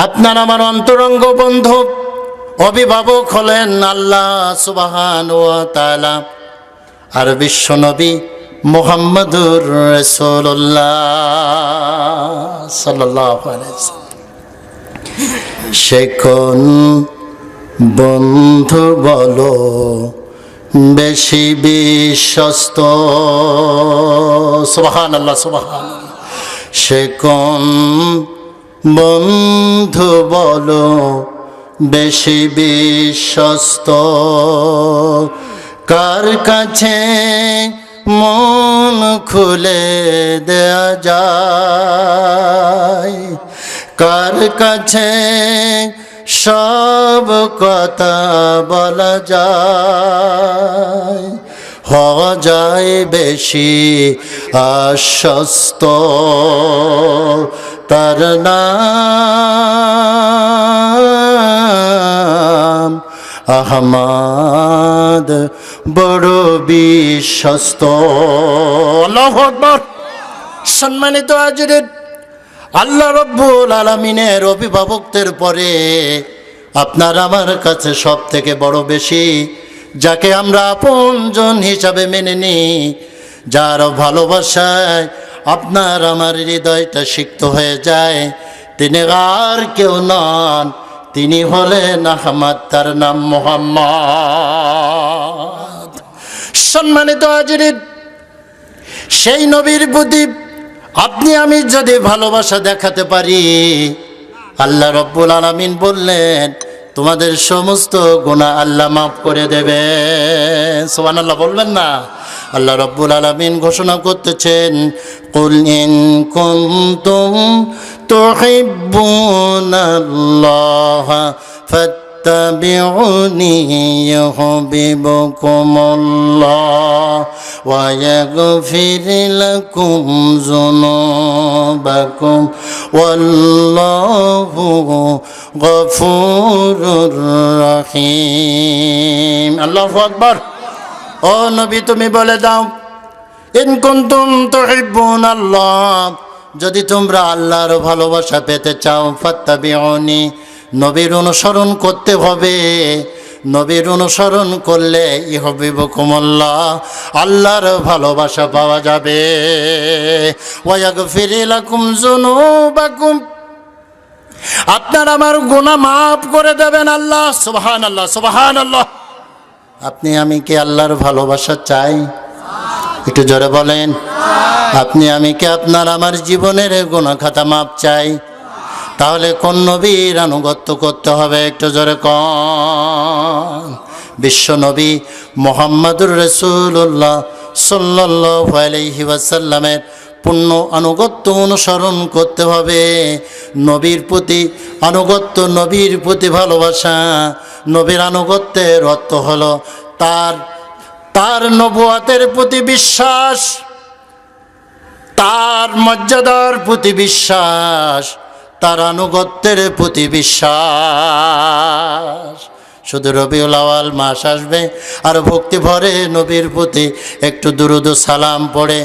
আপনার আমার অন্তরঙ্গ বন্ধু অভিভাবক হলেন আল্লাহ সুবহানাহু ওয়া তাআলা আর বিশ্বনবী মুহাম্মদুর রাসূলুল্লাহ সাল্লাল্লাহু আলাইহি ওয়াসাল্লাম। সে কোন বন্ধু বলো বেশি বিশ্বস্ত? সুবহানাল্লাহ, সুবহানাল্লাহ। সে কোন বন্ধু বলো বেশি বিশ্বস্ত? কার কাছে মন খুলে দেয়া যায়? কার কাছে সব কথা বলা যায়? হওয়া যায় বেশি আশ্বস্ত? তার নাম আহমদ, বড় বিশ্বস্ত। আল্লাহু আকবার। সম্মানিত হাজিরিন, আল্লাহ রব্বুল আলামিনের অভিভাবকদের পরে আপনার আমার কাছে সব থেকে বড় বেশি যাকে আমরা আপনজন হিসাবে মেনে নিই, যার ভালোবাসায় আপনার আমার হৃদয়টা সিক্ত হয়ে যায়, তিনি আর কেউ নন, তিনি হলেন আহমদ, তার নাম মুহাম্মদ। সম্মানিত হাজিরিন, সেই নবীর প্রতি আপনি আমি যদি ভালোবাসা দেখাতে পারি, আল্লাহ রব্বুল আলামিন বললেন, তোমাদের সমস্ত গুনাহ আল্লাহ মাফ করে দেবে। সুবহানাল্লাহ বলবেন না? আল্লাহ রাব্বুল আলামিন ঘোষণা করতেছেন, কুল ইন কুনতুম তুহিব্বুনাল্লাহ ফাত্তাবিউনি ইউহিব্বুকুমুল্লাহ ওয়া ইয়াগফির লাকুম যুনুবাকুম ওয়াল্লাহু গফুরুর রহিম। আল্লাহু আকবার। ও নবী, তুমি বলে দাও, ইন কুনতুম তুহিব্বুনাল্লাহ, যদি তোমরা আল্লাহর ভালোবাসা পেতে চাও, ফাত্তাবিউনি, নবীর অনুসরণ করতে হবে। নবীর অনুসরণ করলে ইউহিব্বুকুমুল্লাহ, আল্লাহর ভালোবাসা পাওয়া যাবে। ওয়া ইয়াগফির লাকুম যুনুবাকুম, আপনার আমার গুনাহ মাফ করে দেবেন আল্লাহ। সুবহানাল্লাহ, সুবহানাল্লাহ। আপনি আমি কি আল্লাহর ভালোবাসা চাই? একটু জোরে বলেন। আপনি আমি কি আপনার আমার জীবনের গুনাহ খাতা মাপ চাই? তাহলে কোন নবীর আনুগত্য করতে হবে? একটু জোরে কোন? বিশ্ব নবী মুহাম্মদুর রাসূলুল্লাহ সাল্লাল্লাহু আলাইহি ওয়াসাল্লামের পূর্ণ আনুগত্য অনুসরণ করতে হবে। নবীর প্রতি আনুগত্য, নবীর প্রতি ভালোবাসা। নবীর আনুগত্যের অর্থ হলো তার নবুয়াতের প্রতি বিশ্বাস, তার মর্যাদার প্রতি বিশ্বাস, তার আনুগত্যের প্রতি বিশ্বাস। শুধু রবিউল আউয়াল মাস আসবে আর ভক্তি ভরে নবীর প্রতি একটু দুরুদ সালাম পড়ে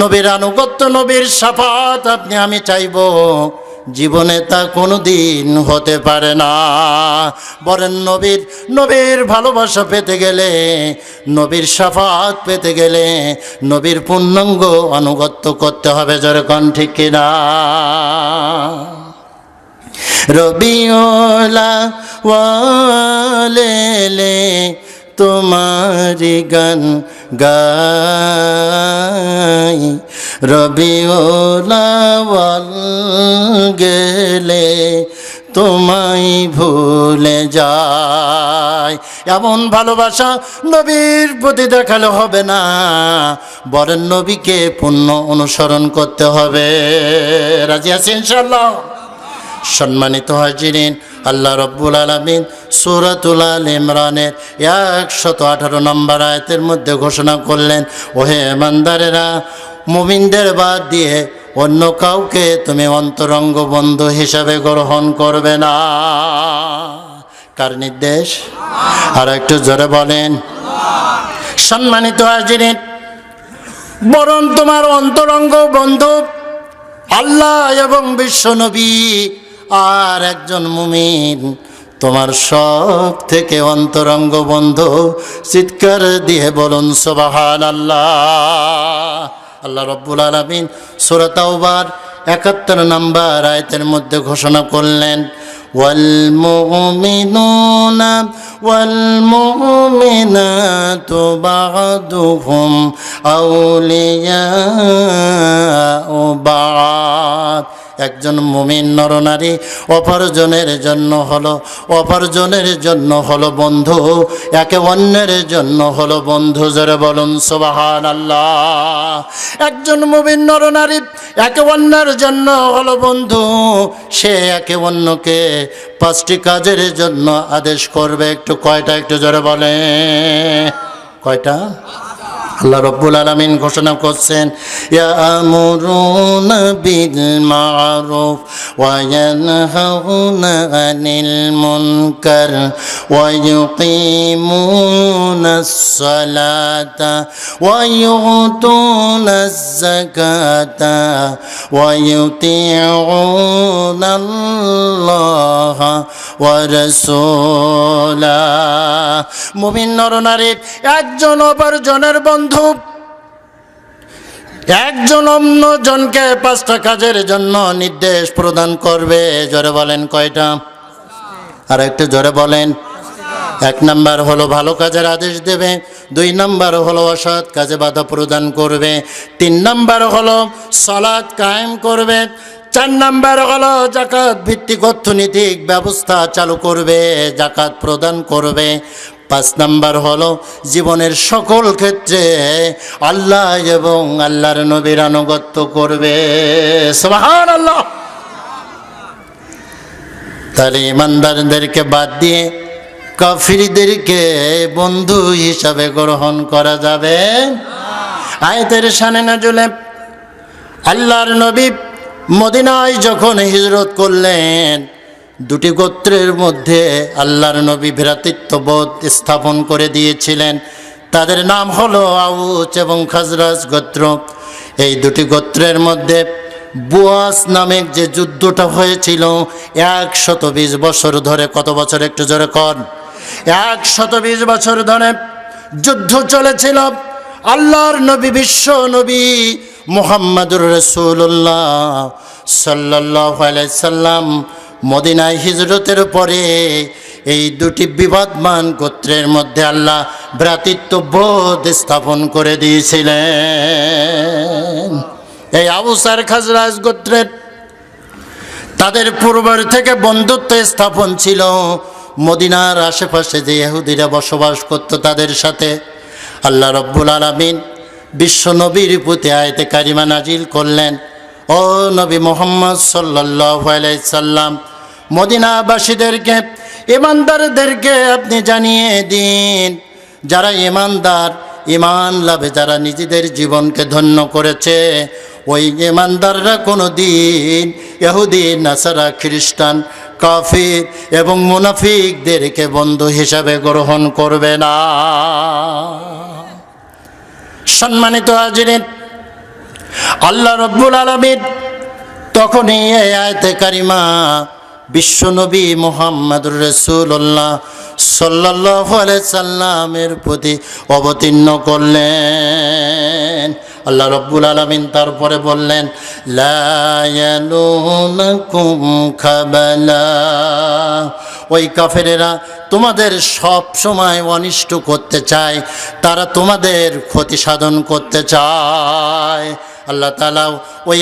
নবীর আনুগত্য, নবীর শাফাত আপনি আমি চাইব, জীবনে তা কোনোদিন হতে পারে না। বলেন, নবীর ভালোবাসা পেতে গেলে, নবীর শাফাত পেতে গেলে নবীর পূর্ণাঙ্গ আনুগত্য করতে হবে। যেরকম ঠিক কিনা? রবিউল আউয়ালে তোমারি গান গাই, রবিউল আউয়াল গেলে তোমায় ভুলে যায়। এমন ভালোবাসা নবীর প্রতি দেখালে হবে না, বরেন নবীকে পূর্ণ অনুসরণ করতে হবে। রাজি আছেন ইনশাআল্লাহ? সম্মানিত হাজিরিন, আল্লাহ রাব্বুল আলামিন সূরাতুল আল ইমরানের 118 নম্বর আয়াতের মধ্যে ঘোষণা করলেন, ওহে ইমানদারেরা, মুমিনদের বাদ দিয়ে অন্য কাউকে তুমি অন্তরঙ্গ বন্ধু হিসাবে গ্রহণ করবে না। কার নির্দেশ? আর একটু জোরে বলেন। সম্মানিত হাজিরিন, বরং তোমার অন্তরঙ্গ বন্ধু আল্লাহ এবং বিশ্বনবী আর একজন মুমিন, তোমার সব থেকে অন্তরঙ্গ বন্ধু। চিৎকার দিয়ে বলুন সুবহানাল্লাহ। আল্লাহ রাব্বুল আলামিন সূরা তাওবার 71 নম্বর আয়াতের মধ্যে ঘোষণা করলেন, ওয়াল মুমিনুনা ওয়াল মুমিনাতু বা'দুহুম আউলিয়াউ বা'দ। একজন মুমিন নরনারী অপরজনের জন্য হলো বন্ধু, একে অন্যের জন্য হলো বন্ধু। জোরে বলুন সুবহানাল্লাহ। একজন মুমিন নরনারী একে অন্যের জন্য হলো বন্ধু, সে একে অন্যকে 5টি কাজের জন্য আদেশ করবে। একটু কয়টা? একটু জোরে বলে। কয়টা? আল্লাহ রাব্বুল আলামিন ঘোষণা করছেন, ইয়ামুরুনা বিল মা'রুফ ওয়া ইয়ানহাউনা আনিল মুনকার ওয়া ইউকিমুনাস সালাতা ওয়া ইউতুনাজ যাকাতা ওয়া ইউতিউনাল্লাহা ওয়া রাসূলাহ। মুমিন নরনারী একজন অপরজনের বন্ধু, একজন অন্যজনকে 5টা কাজের জন্য নির্দেশ প্রদান করবে। জোরে বলেন কয়টা? আর একটু জোরে বলেন। 1 নাম্বার হলো ভালো কাজের আদেশ দেবে, 2 নাম্বার হলো অসৎ কাজে বাধা প্রদান করবে, 3 নাম্বার হলো সালাত কায়েম করবে, 4 নাম্বার হলো যাকাত ভিত্তিক অর্থনৈতিক ব্যবস্থা চালু করবে, যাকাত প্রদান করবে। 5 নাম্বার হলো জীবনের সকল ক্ষেত্রে আল্লাহ এবং আল্লাহর নবীর আনুগত্য করবে। সুবহানাল্লাহ। তাহলে ইমানদারদেরকে বাদ দিয়ে কাফিরদেরকে বন্ধু হিসাবে গ্রহণ করা যাবে। আয়াতের শানে নজুলে আল্লাহর নবী মদিনায় যখন হিজরত করলেন, 2টি গোত্রের মধ্যে আল্লাহর নবী ভ্রাতৃত্ববোধ স্থাপন করে দিয়েছিলেন। তাদের নাম হলো আউস এবং খাজরাজ গোত্র। এই 2টি গোত্রের মধ্যে বুয়াস নামক যে যুদ্ধটা হয়েছিল 120 বছর ধরে, কত বছর একটু জোরে কর, 120 বছর ধরে যুদ্ধ চলেছিল। আল্লাহর নবী বিশ্ব নবী মুহাম্মদুর রাসূলুল্লাহ সাল্লাল্লাহু আলাইহি সাল্লাম মদিনায় হিজরতের পরে এই 2টি বিবাদমান গোত্রের মধ্যে আল্লাহ ভ্রাতৃত্ববোধ স্থাপন করে দিয়েছিলেন। এই আউস আর খাজরাজ গোত্রের তাদের পূর্বের থেকে বন্ধুত্ব স্থাপন ছিল। মদিনার আশেপাশে যে ইহুদিরা বসবাস করত তাদের সাথে আল্লাহ রব্বুল আলামিন বিশ্ব নবীর প্রতি আয়াতে কারিমা নাজিল করলেন, ও নবী মুহাম্মদ সাল্লাল্লাহু আলাইহি সাল্লাম, মদিনাবাসীদেরকে, ইমানদারদেরকে আপনি জানিয়ে দিন, যারা ইমানদার, ইমান লাভে যারা নিজেদের জীবনকে ধন্য করেছে, ওই ইমানদাররা কোনো দিন ইহুদি, নাসারা, খ্রিস্টান, কাফির এবং মুনাফিকদেরকে বন্ধু হিসাবে গ্রহণ করবে না। সম্মানিত হাজিরিন, আল্লাহ রব্বুল আলামিন তখনই এই আয়াতে কারিমা বিশ্বনবী মুহাম্মদুর রাসূলুল্লাহ সাল্লাল্লাহু আলাইহি সাল্লামের প্রতি অবতীর্ণ করলেন। আল্লাহ রব্বুল আলামিন তারপরে বললেন, লা ইয়ালুনাকুম খাবালা, ওই কাফেরেরা তোমাদের সব সময় অনিষ্ট করতে চায়, তারা তোমাদের ক্ষতি সাধন করতে চায়। আল্লাহ তাআলা ওই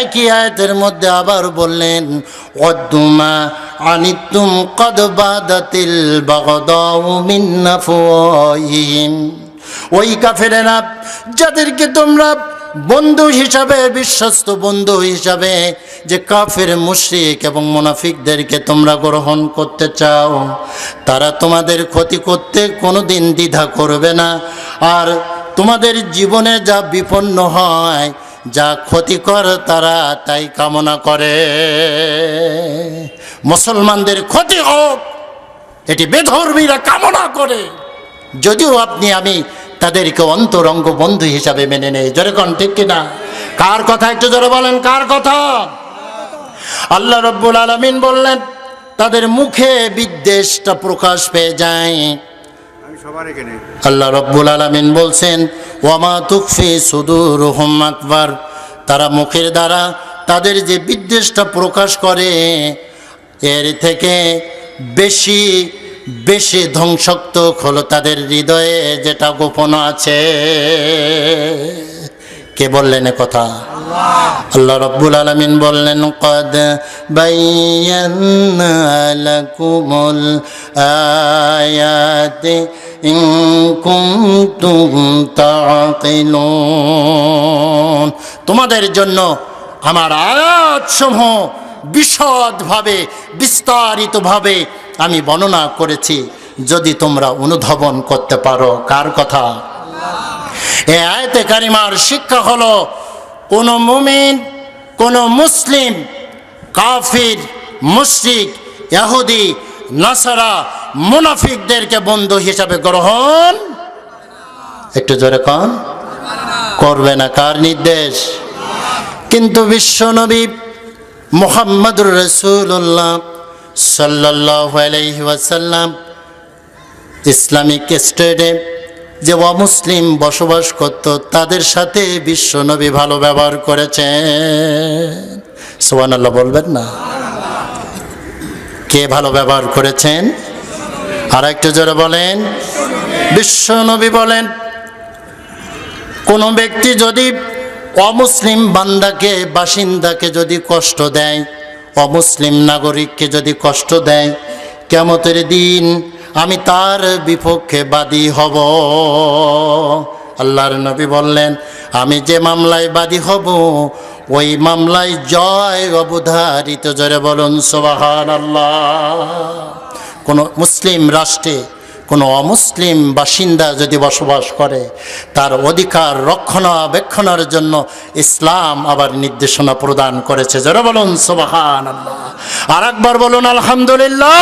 একই আয়াতের মধ্যে আবার বললেন, ওয়াদ্দুমা আনিতুম কদ বাদাতিল বাগদাউ মিন আফওয়াহিহিম, ওই কাফেরেরা যাদেরকে তোমরা বন্ধু হিসাবে, বিশ্বস্ত বন্ধু হিসাবে যে কাফের, মুশরিক এবং মুনাফিকদেরকে তোমরা গ্রহণ করতে চাও, তারা তোমাদের ক্ষতি করতে কোনোদিন দ্বিধা করবে না। আর তোমাদের জীবনে যা বিপন্ন হয়, যা ক্ষতিকর, তারা তাই কামনা করে। মুসলমানদের ক্ষতি হোক, এটি বেধর্মীরা কামনা করে। যদিও আপনি আমি তাদেরকে অন্তরঙ্গ বন্ধু হিসাবে মেনে নেই। জোরে কোন ঠিক কিনা? কার কথা একটু জোরে বলেন, কার কথা? আল্লাহ রব্বুল আলামিন বললেন, তাদের মুখে বিদ্বেষটা প্রকাশ পেয়ে যায়। আল্লাহ রব্বুল আলামিন বলছেন, ওয়ামা তুখফি সুদুরুহুম আকবার, তারা মুখের দ্বারা তাদের যে বিদ্বেষটা প্রকাশ করে, এর থেকে বেশি বেশি ধ্বংসাত্মক হলো তাদের হৃদয়ে যেটা গোপন আছে। কে বললেন কথা? আল্লাহ রব্বুল আলামিন বললেন, কদ বায়্যানা লাকুমুল আয়াতি ইন কুনতুম তাকিলুন, তোমাদের জন্য আমার আয়াতসমূহ বিশদভাবে, বিস্তারিতভাবে আমি বর্ণনা করেছি, যদি তোমরা অনুধাবন করতে পারো। কার কথা? এই আয়াতে কারিমার শিক্ষা হলো, কোন মুমিন, কোন মুসলিম কাফির, মুশরিক, ইহুদি, নাসারা, মুনাফিকদেরকে বন্ধু হিসাবে গ্রহণ, একটু জোরে কোন, করবে না। কার নির্দেশ? কিন্তু বিশ্বনবী মুহাম্মদুর রাসূলুল্লাহ সাল্লাল্লাহু আলাইহি ওয়াসাল্লাম ইসলামিক স্টেটে যে অমুসলিম বসবাস করত, তাদের সাথে বিশ্বনবী ভালো ব্যবহার করেছেন। সুবহানাল্লাহ বলবেন না? কে ভালো ব্যবহার করেছেন? আর একটু জোরে বলেন। বিশ্বনবী বলেন, কোনো ব্যক্তি যদি অমুসলিম বান্দাকে বাসিন্দাকে যদি কষ্ট দেয়, অমুসলিম নাগরিককে যদি কষ্ট দেয়, কিয়ামতের দিন আমি তার বিপক্ষে বাদী হব। আল্লাহর নবী বললেন, আমি যে মামলায় বাদী হব ওই মামলায় জয় অবধারিত। জোরে বলুন সুবহানাল্লাহ। কোন মুসলিম রাষ্ট্রে কোনো অমুসলিম বাসিন্দা যদি বসবাস করে, তার অধিকার রক্ষণাবেক্ষণের জন্য ইসলাম আবার নির্দেশনা প্রদান করেছে। যারা বলুন সুবহানাল্লাহ, আর একবার বলুন আলহামদুলিল্লাহ।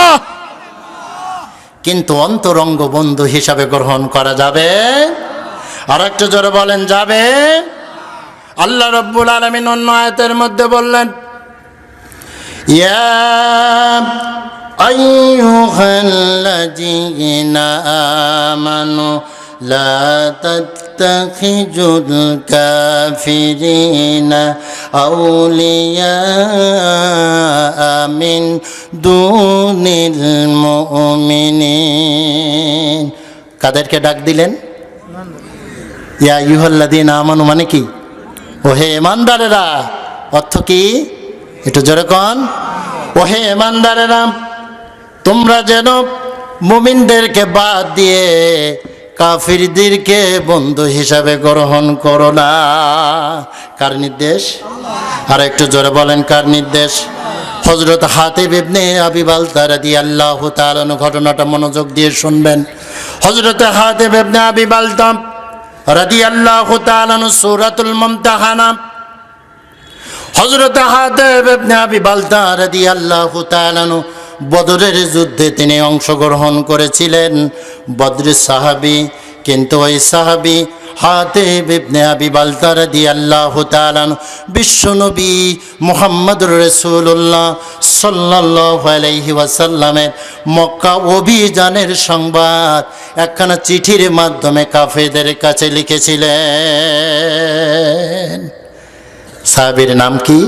কিন্তু অন্তরঙ্গ বন্ধু হিসাবে গ্রহণ করা যাবে, আর একটু জোরে বলেন যাবে। আল্লাহ রাব্বুল আলামিন অন্য আয়াতের মধ্যে বললেন, ইয়া আইয়ুহাল্লাযীনা আমানু লা তাত্তাখিযুল কাফিরিনা আউলিয়া মিন দুনিল মুমিনিন। কাদেরকে ডাক দিলেন? ইয়া আইয়ুহাল্লাযীনা আমানু মানে কি? ওহে ইমানদারেরা। অর্থ কি? একটু জোরে কন। ওহে ইমানদারেরা, তোমরা যেন মুমিনদেরকে বাদ দিয়ে কাফিরদেরকে বন্ধু হিসাবে গ্রহণ করো না। কার নির্দেশ? আর একটু জোরে বলেন কার নির্দেশ? হযরত হাতিব ইবনে আবি বালতা রাদিয়াল্লাহু তাআলা আনহু, ঘটনাটা মনোযোগ দিয়ে শুনবেন। হযরত হাতিব ইবনে আবি বালতা রাদিয়াল্লাহু তাআলা আনহু সূরাতুল মুমতাহানা, হযরত হাতিব ইবনে আবি বালতা রাদিয়াল্লাহু তাআলা আনহু বদরের যুদ্ধে তিনি অংশগ্রহণ করেছিলেন, বদরের সাহাবী। কিন্তু ওই সাহাবী হাতিব ইবনে আবি বালতা রাদিয়াল্লাহু তাআলা আনহু বিশ্বনবী মুহাম্মদুর রাসূলুল্লাহ সাল্লাল্লাহু আলাইহি ওয়াসাল্লামের মক্কা অভিযানের সংবাদ একখানা চিঠির মাধ্যমে কাফেরদের কাছে লিখেছিলেন। সাহাবীর নাম কি?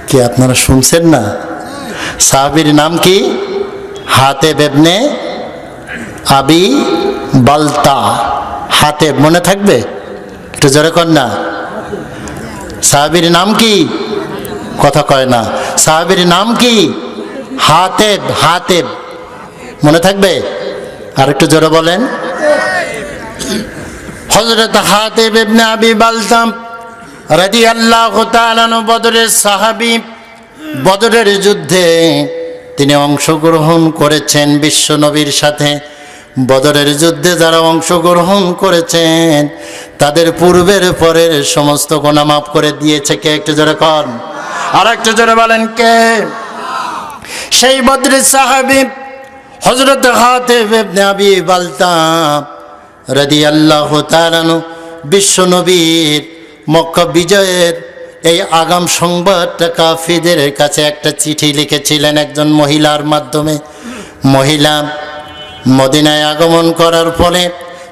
কি আপনারা শুনছেন না? সাহাবীর নাম কি? হাতিব ইবনে আবি বালতা। হাতিব মনে থাকবে? একটু জোরে কর না। সাহাবীর নাম কি? কথা কয় না। সাহাবীর নাম কি? হাতিব। হাতিব মনে থাকবে? আর একটু জোরে বলেন। হযরত হাতিব ইবনে আবি বালতা রাদিয়াল্লাহু তাআলা আনহু বদরের সাহাবী। বদরের যুদ্ধে তিনি অংশগ্রহণ করেছেন বিশ্ব নবীর সাথে। বদরের যুদ্ধে যারা অংশগ্রহণ করেছেন তাদের পূর্বের পরের সমস্ত গুনাহ মাফ করে দিয়েছে কে? একটু জোরে কন। আর একটু জোরে বলেন কে? সেই বদরের সাহাবী হযরত হাতিব ইবনে আবি বালতা রাদিয়াল্লাহু তাআলা আনহু বিশ্ব নবীর মক্কা বিজয়ের এই আগাম সংবাদটা কাফিরদের কাছে একটা চিঠি লিখেছিলেন একজন মহিলার মাধ্যমে। মহিলা মদিনায় আগমন করার ফলে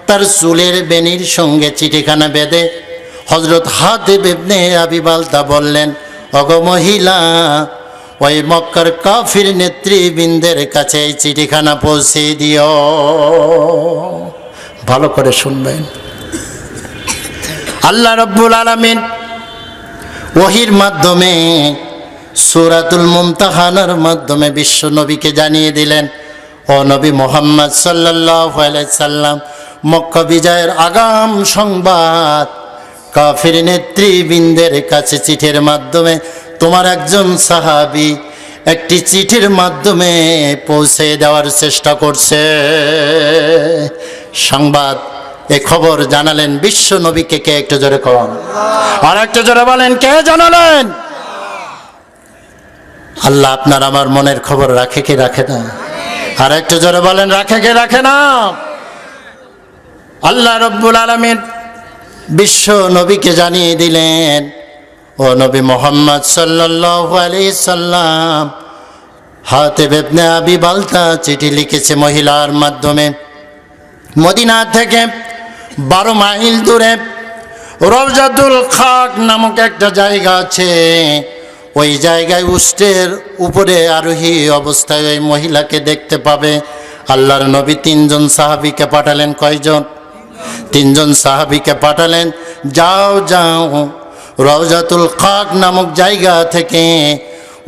তার চুলের বেনির সঙ্গে চিঠিখানা বেঁধে হযরত হাতিব ইবনে আবি বালতা বললেন, ওগো মহিলা, ওই মক্কার কাফির নেতৃবৃন্দের কাছে এই চিঠিখানা পৌঁছে দিও। ভালো করে শুনবেন। আল্লাহ রাব্বুল আলামিন ওহীর মাধ্যমে সূরাতুল মুমতাহানার মাধ্যমে বিশ্ব নবীকে জানিয়ে দিলেন, ও নবী মুহাম্মদ সাল্লাল্লাহু আলাইহি সাল্লাম, মক্কা বিজয়ের আগাম সংবাদ কাফির নেতৃবৃন্দের কাছে চিঠির মাধ্যমে তোমার একজন সাহাবী একটি চিঠির মাধ্যমে পৌঁছে দেওয়ার চেষ্টা করছে। সংবাদ এই খবর জানালেন বিশ্ব নবীকে কে? একটু জোরে কন। আর একটু জোরে বলেন কে জানালেন? আল্লাহ আপনার আমার মনের খবর রাখে কি রাখে না? আর একটু জোরে বলেন রাখে কি রাখে না? আল্লাহ রাব্বুল আলামিন বিশ্ব নবীকে জানিয়ে দিলেন, ও নবী মুহাম্মদ সাল্লাল্লাহু আলাইহি সাল্লাম, হাতিব ইবনে আবি বালতা চিঠি লিখেছে মহিলার মাধ্যমে। মদিনা থেকে 12 মাইল দূরে রওজাতুল খাক নামক একটা জায়গা আছে। ওই জায়গায় উষ্টের উপরে আরোহী অবস্থায় ওই মহিলাকে দেখতে পাবে। আল্লাহর নবী 3 জন সাহাবীকে পাঠালেন। কয়জন? তিনজন সাহাবীকে পাঠালেন, যাও যাও রওজাতুল খাক নামক জায়গা থেকে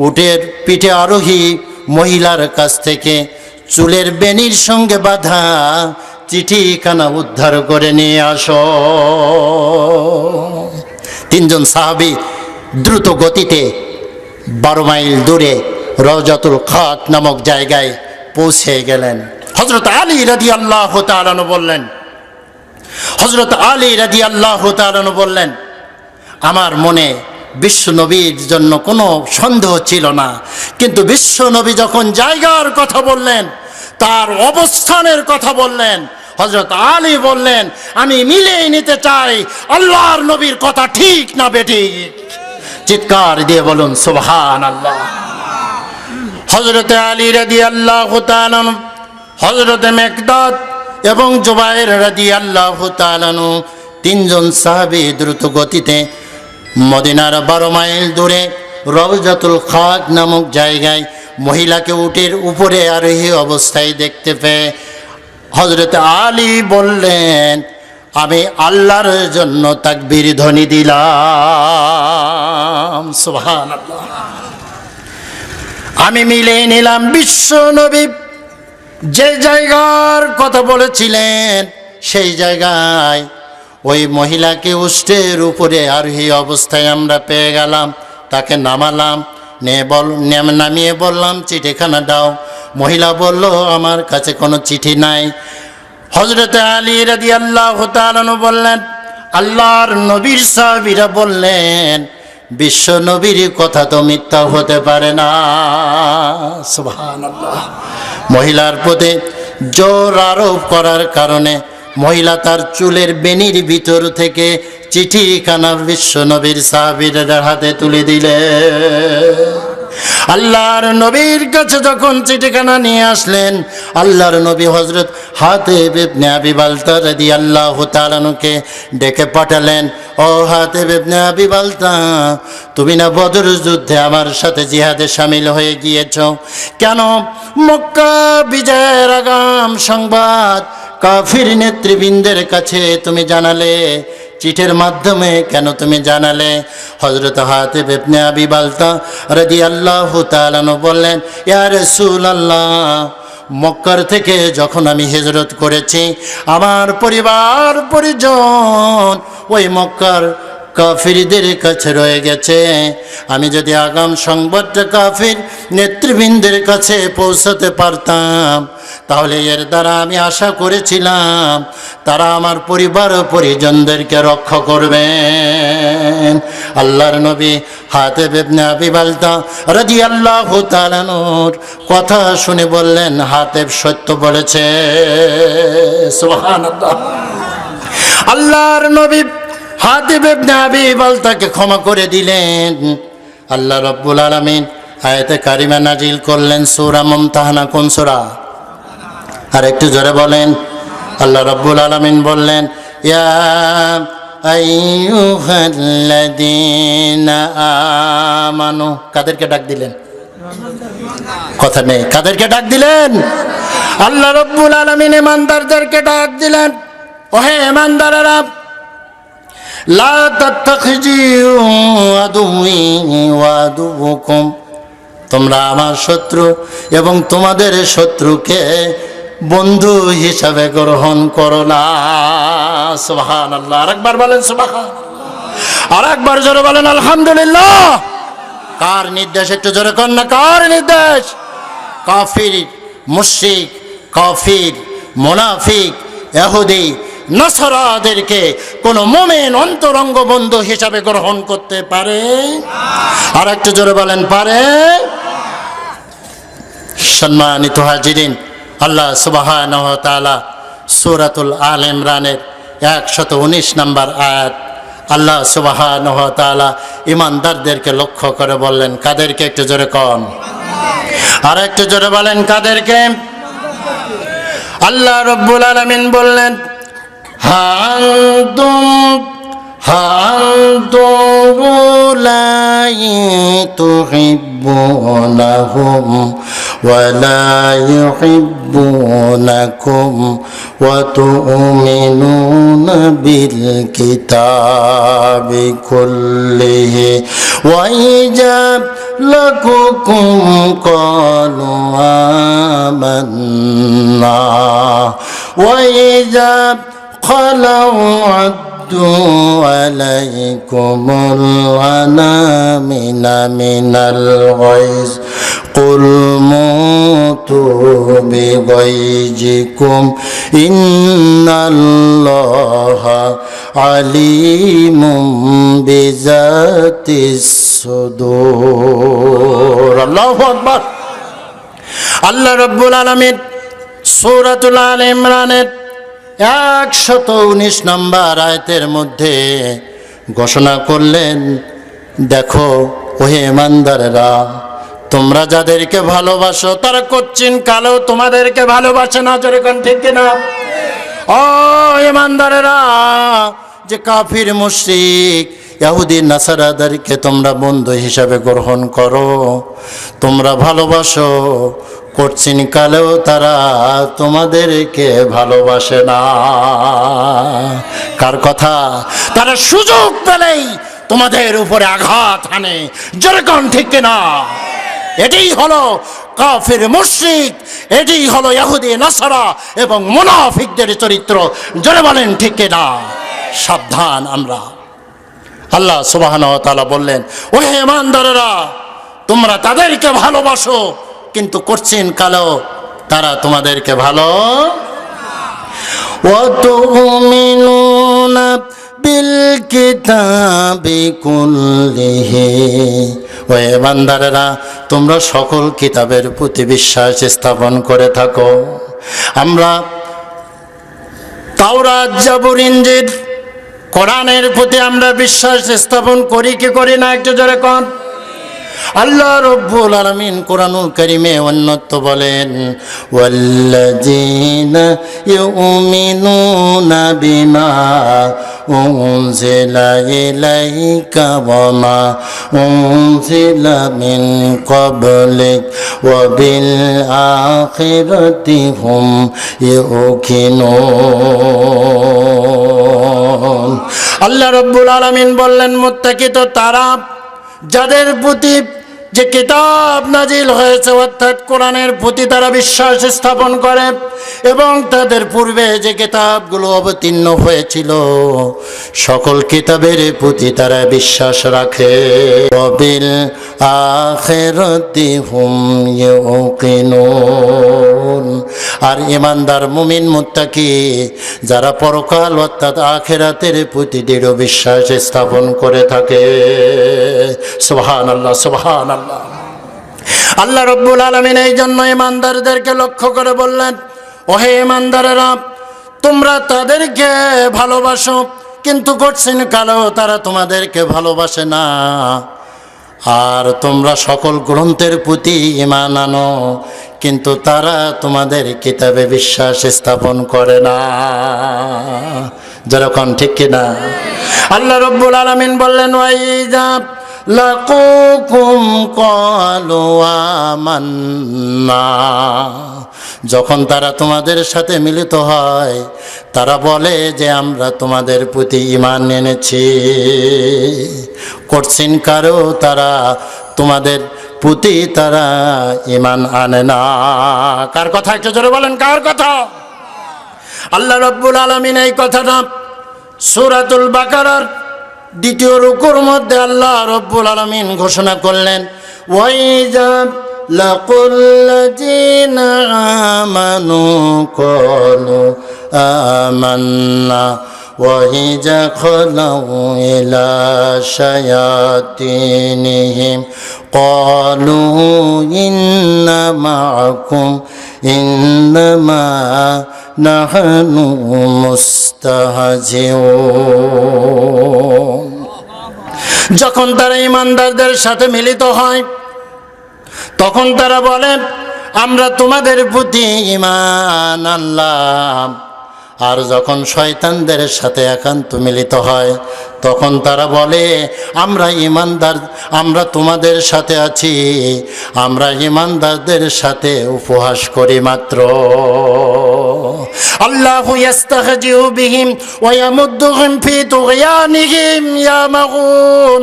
উটের পিঠে আরোহী মহিলার কাছ থেকে চুলের বেনির সঙ্গে বাঁধা চিঠিখানা উদ্ধার করে নিয়ে আসো। তিনজন সাহাবী দ্রুত গতিতে 12 মাইল দূরে রওজাতুল খাক নামক জায়গায় পৌঁছে গেলেন। হযরত আলী রাদিয়াল্লাহু তাআলা আনহু বললেন, হযরত আলী রাদিয়াল্লাহু তাআলা আনহু বললেন, আমার মনে বিশ্ব নবীর জন্য কোনো সন্দেহ ছিল না, কিন্তু বিশ্ব নবী যখন জায়গার কথা বললেন, তার অবস্থানের কথা বললেন, হযরত আলী বললেন, আমি মিলিয়ে নিতে চাই আল্লাহর নবীর কথা ঠিক না বেঠিক। চিৎকার দিয়ে বলুন সুবহানাল্লাহ। হযরত আলী রাদিয়াল্লাহু তাআলা আনহু, হযরত মিকদাদ এবং জুবায়ের রাদিয়াল্লাহু তাআলা আনহু তিনজন সাহাবী দ্রুত গতিতে মদিনার 12 মাইল দূরে রওজাতুল খাক নামক জায়গায় মহিলাকে উটের উপরে আরোহী অবস্থায় দেখতে পেয়ে হযরত আলী বললেন, আমি আল্লাহর জন্য তাকবীর ধ্বনি দিলাম। সুবহানাল্লাহ। আমি মিলিয়ে নিলাম বিশ্ব নবী যে জায়গার কথা বলেছিলেন সেই জায়গায় ওই মহিলাকে উষ্টের উপরে আরোহী অবস্থায় আমরা পেয়ে গেলাম। তাকে নামালাম, নামিয়ে বললাম, চিঠিখানা দাও। মহিলা বলল, আমার কাছে কোনো চিঠি নাই। হযরত আলী রাদিয়াল্লাহু তাআলা আনহু বললেন, আল্লাহর নবীর সাহাবীরা বললেন, বিশ্ব নবীর কথা তো মিথ্যা হতে পারে না। সুবহানাল্লাহ। মহিলার প্রতি জোর আরোপ করার কারণে মহিলা তার চুলের বেনির ভিতর থেকে চিঠিখানা বিশ্ব নবীর সাহাবীদের হাতে তুলে দিলে। আল্লাহর নবীর কাছে যখন চিঠিখানা নিয়ে আসলেন, আল্লাহর নবী হযরত হাতিব ইবনে আবি বালতা রাদিয়াল্লাহু তাআলা আনহুকে ডেকে পাঠালেন, ও হাতিব ইবনে আবি বালতা, তুমি না বদর যুদ্ধে আমার সাথে জিহাদে শামিল হয়ে গিয়েছো, কেন মক্কা বিজয়ের আগাম সংবাদ কাফির নেতৃবৃন্দের কাছে তুমি জানালে? চিঠির মাধ্যমে কেন তুমি জানালে? হযরত হাতিব ইবনে আবি বালতা রাদিয়াল্লাহু তাআলা আনহু বললেন, ইয়া রাসূলুল্লাহ, মক্কার থেকে যখন আমি হিজরত করেছি, আমার পরিবার পরিজন ওই মক্কার কাফিরদের কাছে রয়ে গেছে। আমি যদি আগাম সংবাদটা কাফির নেতৃবৃন্দের কাছে পৌঁছাতে পারতাম, তাহলে এর দ্বারা আমি আশা করেছিলাম তারা আমার পরিবার পরিজনদেরকে রক্ষা করবেন। আল্লাহর নবী হাতিব ইবনে আবি বালতা রাদিয়াল্লাহু তাআলা আনহুর কথা শুনে বললেন, হাতিব সত্য বলেছে। সুবহানাল্লাহ। আল্লাহর নবী হাতিব ইবনে আবি বালতাকে ক্ষমা করে দিলেন। আল্লাহ রাব্বুল আলামিন আয়াতে কারিমা নাজিল করলেন, সূরা মুমতাহানা। কোন সূরা? আর একটু জোরে বলেন। আল্লাহ রাব্বুল আলামিন বললেন, ইয়া আইয়ুহাল্লাযীনা আমানু। কাদেরকে ডাক দিলেন? কথা নেই। কাদেরকে ডাক দিলেন? আল্লাহ রাব্বুল আলামিন ঈমানদারদেরকে ডাক দিলেন, ওহে ঈমানদারেরা, লা তাত্তাখিযু আদুওয়ি ওয়া আদুওয়াকুম, তোমরা আমার শত্রু এবং তোমাদের শত্রুকে বন্ধু হিসাবে গ্রহণ করো না। সুবহানাল্লাহ। আরেকবার বলেন সুবহানাল্লাহ। আরেকবার জোরে বলেন আলহামদুলিল্লাহ। কার নির্দেশ? একটু জোরে কর না, কার নির্দেশ? কাফির, মুশরিক, কাফির, মুনাফিক, ইহুদি, নাসারাদেরকে কোন মুমিন অন্তরঙ্গ বন্ধু হিসাবে গ্রহণ করতে পারে? আর একটু জোরে বলেন, পারে? সম্মানিত হাজিরিন, আল্লাহ সুবহানাহু ওয়া তাআলা সূরাতুল আল ইমরানের 119 নম্বর আয়াত আল্লাহ সুবহানাহু ওয়া তাআলা ঈমানদারদেরকে লক্ষ্য করে বললেন, কাদেরকে? একটু জোরে কোন, আর একটু জোরে বলেন, কাদেরকে? আল্লাহ রাব্বুল আলামিন বললেন, হান্তুম লা তুহিব্বুনাহুম ولا يحبونكم وتؤمنون بالكتاب كله وإذا لقوكم قالوا آمنا وإذا خلوا عدوا عليكم الأنامل من الغيظ قل موتوا بغيظكم إن الله عليم بذات الصدور الله أكبر আল্লাহ রাব্বুল আলামিন সূরাতুল আল ইমরানের 119 নম্বর আয়াতের মধ্যে ঘোষণা করলেন, দেখো ওহে ঈমানদারেরা, তোমরা যাদেরকে ভালোবাসো তারা কচ্ছিন কালেও তোমাদেরকে ভালোবাসে না। যেরকম ঠিক কিনা? ও ঈমানদারেরা, যে কাফির মুশরিক ইহুদি নাসারাদেরকে তোমরা বন্ধু হিসাবে গ্রহণ করো, তোমরা ভালোবাসো, কচ্ছিন কালেও তারা তোমাদেরকে ভালোবাসে না। কার কথা? তারা সুযোগ পেলেই তোমাদের উপরে আঘাত হানে। যেরকম ঠিক কিনা? এটাই হলো কাফির মুশরিক, এটাই হলো ইহুদি নাসারা এবং মুনাফিকদের চরিত্র। যারা বলেন ঠিক কিনা? সাবধান আমরা। আল্লাহ সুবহানাহু ওয়া তাআলা বললেন, ওহে ঈমানদারেরা, তোমরা তাদেরকে ভালোবাসো কিন্তু কঠিন কালেও তারা তোমাদেরকে ভালো। ওয়া তুমিনুনা বিল কিতাবি কুল্লিহি, ওহে ঈমানদারেরা, তোমরা সকল কিতাবের প্রতি বিশ্বাস স্থাপন করে থাকো। আমরা তাওরাত, জাবুর, ইনজিল, কোরআনের প্রতি আমরা বিশ্বাস স্থাপন করি কি করি না? একটু জোরে কোন। আল্লাহ রাব্বুল আলামিন কোরআনুল কারীমে অন্যত্র বলেন, ওয়াল্লাযীনা ইউমিনুনা বিমা উনজিলা ইলাইকা ওয়া মা উনজিলা মিন ক্বাবলিক ওয়া বিল আখিরাতি হুম ইউকিনুন। আল্লাহ রাব্বুল আলামিন বললেন, মুত্তাকি তো তারা যাদের প্রতি যে কিতাব নাজিল হয়েছে অর্থাৎ কোরআনের প্রতি তারা বিশ্বাস স্থাপন করে এবং তাদের পূর্বে যে কিতাবগুলো অবতীর্ণ হয়েছিল সকল কিতাবের প্রতি তারা বিশ্বাস রাখে। ওয়াবিল আখিরাতি হুম ইউকিনুন। আর ঈমানদার মুমিন মুত্তাকি যারা পরকাল অর্থাৎ আখিরাতের প্রতি দৃঢ় বিশ্বাস স্থাপন করে থাকে। সুবহানাল্লাহ, সুবহানাল্লাহ। আল্লাহ রাব্বুল আলামিন এই জন্য ঈমানদারদেরকে লক্ষ্য করে বললেন, ওহে ঈমানদারেরা, তোমরা তাদেরকে ভালোবাসো কিন্তু কঠিন কালেও তারা তোমাদেরকে ভালোবাসে না। আর তোমরা সকল গ্রন্থের প্রতি ঈমান আনো কিন্তু তারা তোমাদের কিতাবে বিশ্বাস স্থাপন করে না। যেরকম ঠিক কিনা? আল্লাহ রাব্বুল আলামিন বললেন, ওয়াইযা লাকুকুম ক্বালু আমান্না, যখন তারা তোমাদের সাথে মিলিত হয় তারা বলে যে আমরা তোমাদের প্রতি ঈমান এনেছি। কঠিন কালেও তারা তোমাদের প্রতি তারা ঈমান আনে না। কার কথা? একটু জোরে বলেন, কার কথা? আল্লাহ রাব্বুল আলামিন এই কথাটা সূরাতুল বাকারার 2 রুকুর মধ্যে আল্লাহ রাব্বুল আলামিন ঘোষণা করলেন, ওয়াইযা লাকুল লাযিনা আমানু ক্বালু আমান্না ওয়াইযা খালাউ ইলা শায়াতিনিহিম ক্বালু ইন্না মাআকুম ইন্নামা নাহনু মুস্তাহজিউন। যখন তারা ঈমানদারদের সাথে মিলিত হয় তখন তারা বলে আমরা তোমাদের প্রতি ঈমান আনলাম আর যখন শয়তানদের সাথে একান্ত মিলিত হয় তখন তারা বলে আমরা ইমানদার, আমরা তোমাদের সাথে আছি, আমরা ইমানদারদের সাথে উপহাস করি মাত্র। আল্লাহু ইস্তাহজিউ বিহিম ওয়া ইয়ামুদ্দুহুম ফি তুগয়ানিহিম ইয়ামাগুন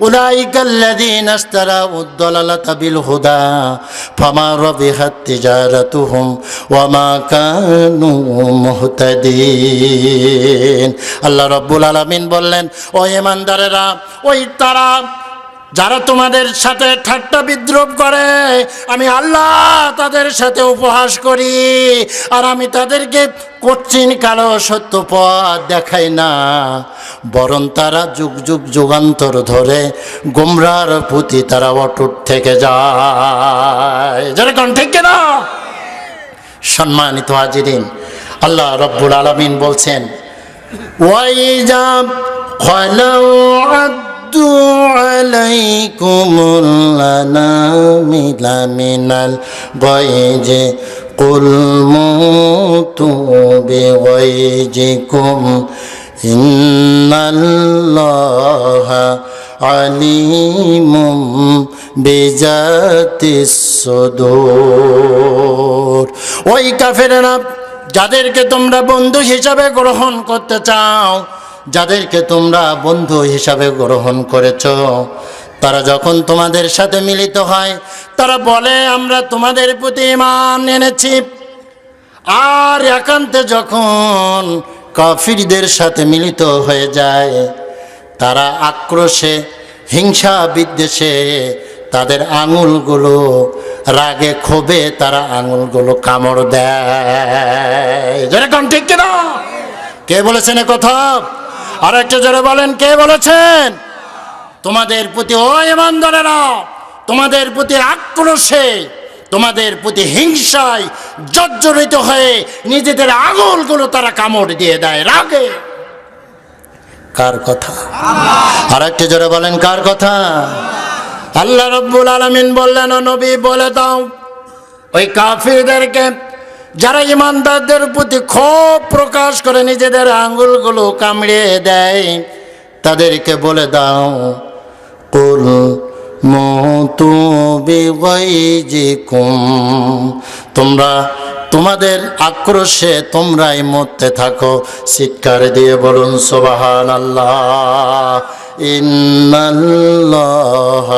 উলাইকাল্লাযীনা ইশতারাউদ দালালাতা বিল হুদা ফামা রাবিহাত তিজারাতুহুম ওয়া মা কানু মুহতাদিন। আল্লাহ রাব্বুল আলামিন বললেন, ও ইমানদারেরা, ওই তারা যারা তোমাদের সাথে ঠাট্টা বিদ্রুপ করে, আমি আল্লাহ তাদের সাথে উপহাস করি, আর আমি তাদেরকে কঠিন কালো সত্য পথ দেখাই না, বরং তারা যুগ যুগ যুগান্তর ধরে গোমরার প্রতি তারা অটুট থেকে যায়। যেরকম ঠিক কিনা? সম্মানিত হাজিরিন, আল্লাহ রব্বুল আলামিন বলছেন, ওয়াইজা খালাউ আদু আলাইকুমুল আনামিলা মিনাল গায়জি কুল মুতু বিগায়জিকুম ইন্নাল্লাহা আলিমুম বিজাতিস সুদূর। ওই কাফেররা যাদেরকে তোমরা বন্ধু হিসাবে গ্রহণ করতে চাও, যাদেরকে তোমরা বন্ধু হিসাবে গ্রহণ করেছ, তারা যখন তোমাদের সাথে মিলিত হয় তারা বলে আমরা তোমাদের প্রতি ঈমান এনেছি, আর একান্তে যখন কাফিরদের সাথে মিলিত হয়ে যায় তারা আক্রোশে হিংসা বিদ্বেষে তাদের আঙুলগুলো রাগে ক্ষোভে তারা আঙুলগুলো কামড় দেয়। যেরকম ঠিক কিনা? কে বলেছেন এ কথা? আর একটু জোরে বলেন, কে বলেছেন? তোমাদের প্রতি ও ইমানদারেরা, তোমাদের প্রতি আক্রোশে তোমাদের প্রতি হিংসায় জর্জরিত হয়ে নিজেদের আঙুলগুলো তারা কামড় দিয়ে দেয় রাগে। কার কথা? আর একটু জোরে বলেন, কার কথা? আল্লাহ রাব্বুল আলামিন বললেন, ও নবী বলে দাও ওই কাফিরদেরকে যারা ইমানদারদের প্রতি ক্ষোভ প্রকাশ করে নিজেদের আঙ্গুলগুলো কামড়িয়ে দেয়, তাদেরকে বলে দাও কুল মুতু বিগায়জিকুম, তোমরা তোমাদের আক্রোশে তোমরাই মরতে থাকো। চিৎকার দিয়ে বলুন সুবহানাল্লাহ। ইন্নাল্লাহ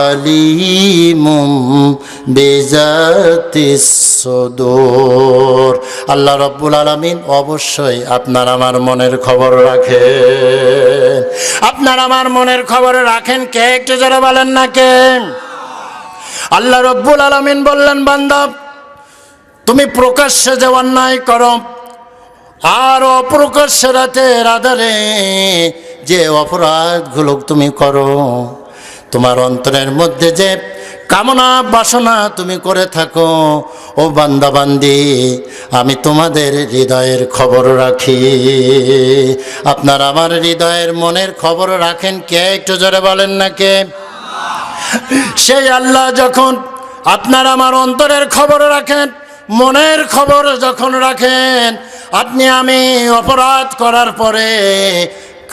আলিমুম বিজাতিস সুদূর। আল্লাহ রাব্বুল আলামিন অবশ্যই আপনার আমার মনের খবর রাখেন। আপনার আমার মনের খবর রাখেন কে? একটু যারা বলেন না কে? আল্লাহ রাব্বুল আলামিন বললেন, বান্দা তুমি প্রকাশ্যে যে অন্যায় করো আর অপ্রকাশ্যে রাতের আধারে যে অপরাধগুলো তুমি করো, তোমার অন্তরের মধ্যে যে কামনা বাসনা তুমি করে থাকো, ও বান্দা বান্দি আমি তোমাদের হৃদয়ের খবর রাখি। আপনার আমার হৃদয়ের মনের খবর রাখেন কে? একটু জোরে বলেন না কে? সেই আল্লাহ যখন আপনার আমার অন্তরের খবর রাখেন, মনের খবর যখন রাখেন, আপনি আমি অপরাধ করার পরে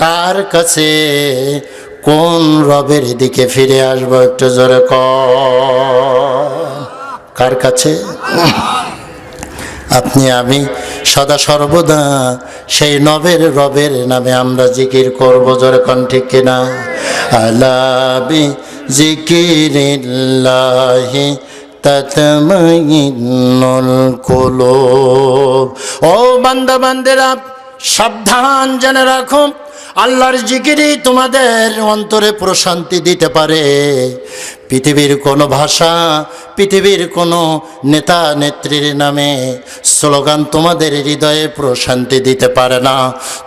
কার কাছে কোন রবের দিকে ফিরে আসবো? একটু জোরে কার কাছে? আপনি আমি সদা সর্বদা সেই রবের নামে আমরা জিকির করব। জোরে কোন ঠিক কিনা? আলা বি জিকিরিল্লাহি তাতমাইন্নুল কুলুব। ও বান্দা বান্দেরা, সাবধান জেনে রাখো, আল্লাহর জিকিরই তোমাদের অন্তরে প্রশান্তি দিতে পারে। পৃথিবীর কোনো ভাষা, পৃথিবীর কোনো নেতা নেত্রীর নামে স্লোগান তোমাদের হৃদয়ে প্রশান্তি দিতে পারে না।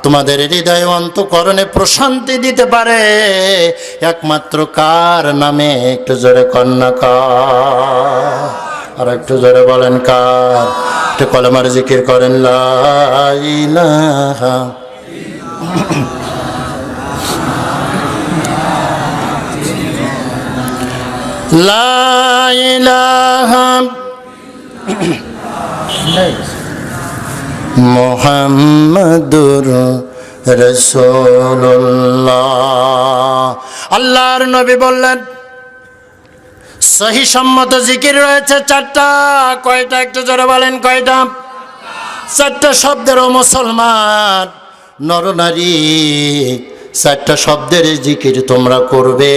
তোমাদের হৃদয়ে অন্তঃকরণে প্রশান্তি দিতে পারে একমাত্র কার নামে? একটু জোরে কন্যা কার? আর একটু জোরে বলেন কার? একটু কলেমার জিকির করেন, লা ইলাহা লা ইলাহা মুহাম্মাদুর রাসূলুল্লাহ। আল্লাহর নবী বললেন সহি সম্মত জিকির রয়েছে চারটা। কয়টা? একটু জোরে বলেন কয়টা? চারটা শব্দের ও মুসলমান নরনারী, চারটা শব্দের জিকির তোমরা করবে।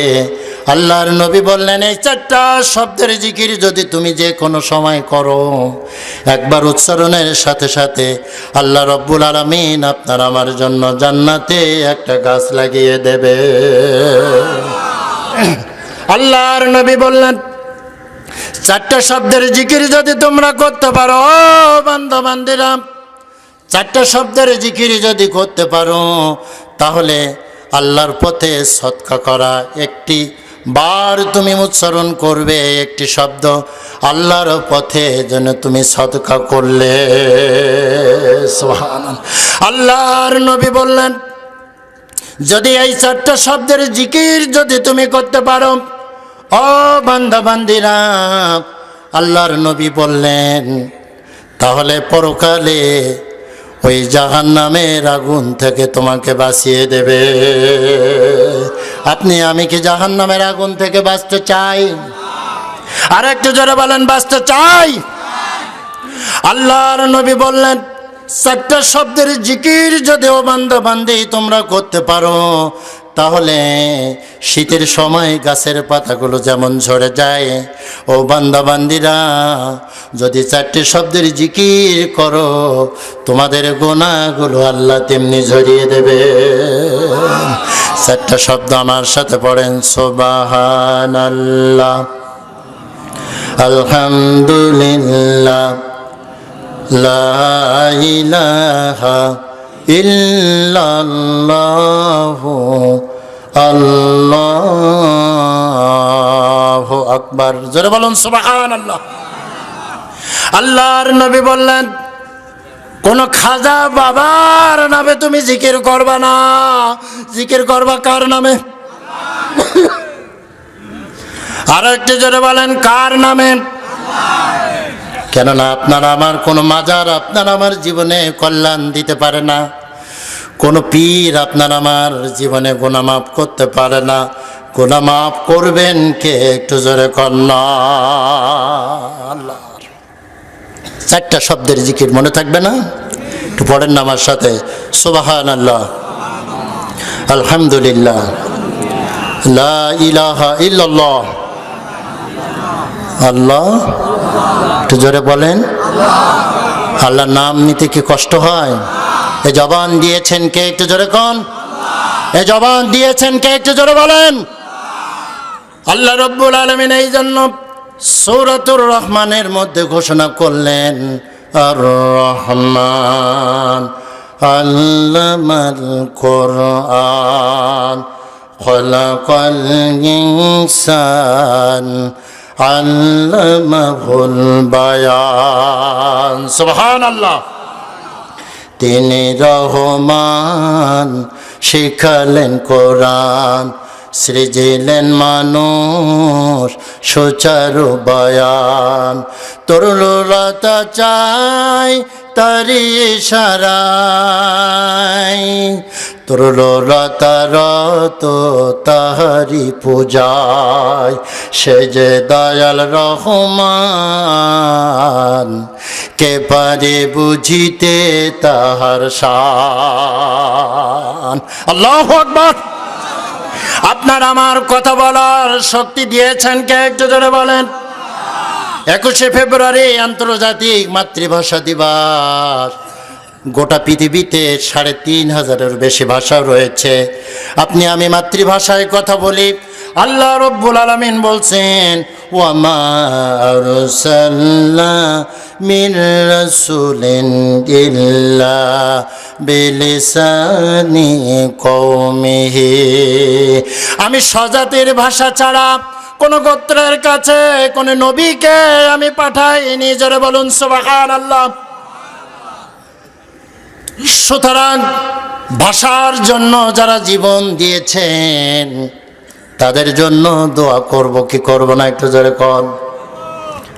আল্লাহর নবী বললেন এই চারটা শব্দের জিকির যদি তুমি যে কোনো সময় করো, একবার উচ্চারণের সাথে সাথে আল্লাহ রব্বুল আলামিন আপনার আমার জন্য জান্নাতে একটা গাছ লাগিয়ে দেবে। আল্লাহর নবী বললেন চারটা শব্দের জিকির যদি তোমরা করতে পারো বান্দা বান্দিরা, চারটা শব্দের জিকির যদি করতে পারো, তাহলে আল্লাহর পথে সদকা করা একটি বার তুমি উচ্চারণ করবে, একটি শব্দ আল্লাহর পথে যেন তুমি সদকা করলে। সুবহানাল্লাহ। আল্লাহর নবী বললেন যদি এই চারটা শব্দের জিকির যদি তুমি করতে পারো ও বান্দা বান্দিরা, আল্লাহর নবী বললেন তাহলে পরকালে ওই জাহান্নামের আগুন থেকে তোমাকে বাঁচিয়ে দেবে। আপনি আমি কি জাহান্নামের আগুন থেকে বাঁচতে চাই? আর একটু জোরে বলেন বাঁচতে চাই। আল্লাহর নবী বললেন চারটা শব্দের জিকির যদি ও বান্দা বান্দি তোমরা করতে পারো, তাহলে শীতের সময় গাছের পাতাগুলো যেমন ঝরে যায়, ও বান্দা বান্দিরা যদি চারটি শব্দের জিকির করো, তোমাদের গুনাহগুলো আল্লাহ তেমনি ঝরিয়ে দেবে। চারটা শব্দ আমার সাথে পড়েন, সুবহানাল্লাহ, আলহামদুলিল্লাহ, লা ইলাহা ইল্লাল্লাহু আল্লাহু আকবার। জোরে বলুন সুবহানাল্লাহ। আল্লাহর নবী বললেন কোন খাজা বাবার নামে তুমি জিকির করবা না, জিকির করবা কার নামে? আর একটু জোরে বলেন কার নামে? কেননা আপনার আমার কোনো মাজার আপনার আমার জীবনে কল্যাণ দিতে পারে না, কোনো পীর আপনার আমার জীবনে গুনাহ মাফ করতে পারে না। গুনাহ মাফ করবেন কে? একটু জোরে কন্যা। আল্লাহর চারটা শব্দের জিকির মনে থাকবে না? একটু পড়েন না আমার সাথে, সুবহানাল্লাহ, আলহামদুলিল্লাহ, লা ইলাহা ইল্লাল্লাহ, আল্লাহ। একটু জোরে বলেন। আল্লাহর নাম নিতে কি কষ্ট হয়? এ জবান দিয়েছেন কে? একটু জোরে কোন? এ জবান দিয়েছেন কে? একটু জোরে বলেন। আল্লাহ রব্বুল আলামিন এই জন্য সূরাতুর রহমানের মধ্যে ঘোষণা করলেন আর রহমান আল্লামাল কোরআন খলাকাল ইনসান আল্লামাহুল বায়ান। সুবহানাল্লাহ। তিনি রহমান, শিখালেন কোরআন, সৃজিলেন মানুষ সুচারু বয়ান। তরুলতা চাই তারি ইশারায়, তরুলতা রত তাহারি পূজায়। সে যে দয়াল রহমান, কে পারে বুঝিতে তাহার শান। আল্লাহু আকবার। আপনার আমার কথা বলার শক্তি দিয়েছেন কে? একটু জোরে বলেন। 21শে ফেব্রুয়ারি আন্তর্জাতিক মাতৃভাষা দিবস। গোটা পৃথিবীতে ৩৫০০০-এর বেশি ভাষা রয়েছে। আপনি আমি মাতৃভাষায় কথা বলি। আল্লাহ রব্বুল আলামিন বলছেন ওয়ামা আরসালনা মিন রাসূলিন ইল্লা বিলিসানি কওমিহি। আমি স্বজাতির ভাষা ছাড়া কোন গোত্রের কাছে কোন নবীকে আমি পাঠাইনি। জোরে বলুন সুবহানাল্লাহ। সুতরাং ভাষার জন্য যারা জীবন দিয়েছেন তাদের জন্য দোয়া করব কি করব না? একটু জোরে কর,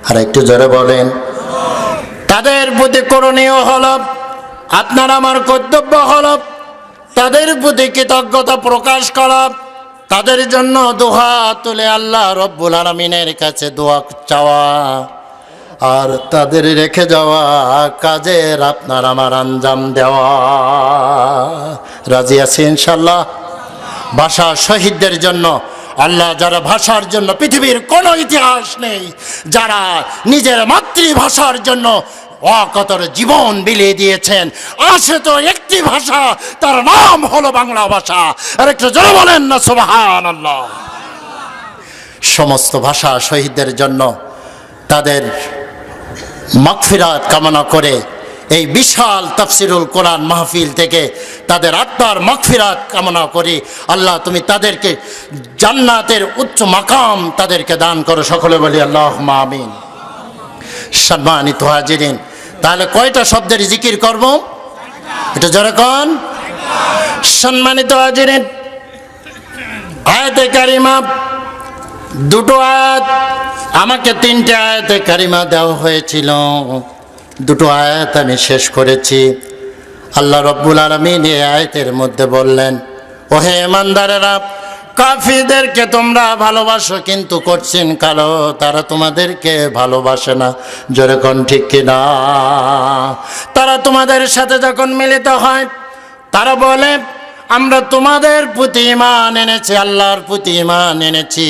আর একটু জোরে বলেন। তাদের প্রতি করণীয় হলো আপনার আমার কর্তব্য হলো তাদের প্রতি কৃতজ্ঞতা প্রকাশ করা, তাদের জন্য দোয়া তুলে আল্লাহ রব্বুল আলামিনের কাছে দোয়া চাওয়া, আর তাদের রেখে যাওয়া কাজের আপনার আমার আঞ্জাম দেওয়া। রাজি আছি ইনশাল্লাহ? ভাষা শহীদদের জন্য আল্লাহ, যারা ভাষার জন্য পৃথিবীর কোনো ইতিহাস নেই, যারা নিজের মাতৃভাষার জন্য অকতর জীবন বিলিয়ে দিয়েছেন, আছে তো একটি ভাষা, তার নাম হলো বাংলা ভাষা। আর একটু জোরে বলেন না সুবহানাল্লাহ। সমস্ত ভাষা শহীদদের জন্য তাদের মাগফিরাত কামনা করে এই বিশাল তাফসিরুল কোরআন মাহফিল থেকে তাদের আত্মার মাগফিরাত কামনা করি। আল্লাহ তুমি তাদেরকে জান্নাতের উচ্চ মাকাম তাদেরকে দান করো, সকলে বলি আল্লাহুম্মা আমিন। সম্মানিত হাজিরিন, তাহলে কয়টা শব্দের জিকির করব? এটা জোরে কোন? সম্মানিত হাজিরিন, আয়াতে কারিমা দুটো আয়াত, আমাকে 3টে আয়াতে কারিমা দেওয়া হয়েছিল, দুটো আয়াত আমি শেষ করেছি। আল্লাহ রব্বুল আলামিন এই আয়াতের মধ্যে বললেন, ওহে ইমানদারেরা, কাফিরদেরকে তোমরা ভালোবাসো, কিন্তু করছেন কালো তারা তোমাদেরকে ভালোবাসে না। জোরে কোন ঠিক কিনা? তারা তোমাদের সাথে যখন মিলিত হয় তারা বলে আমরা তোমাদের প্রতি ঈমান এনেছি, আল্লাহর প্রতি ঈমান এনেছি।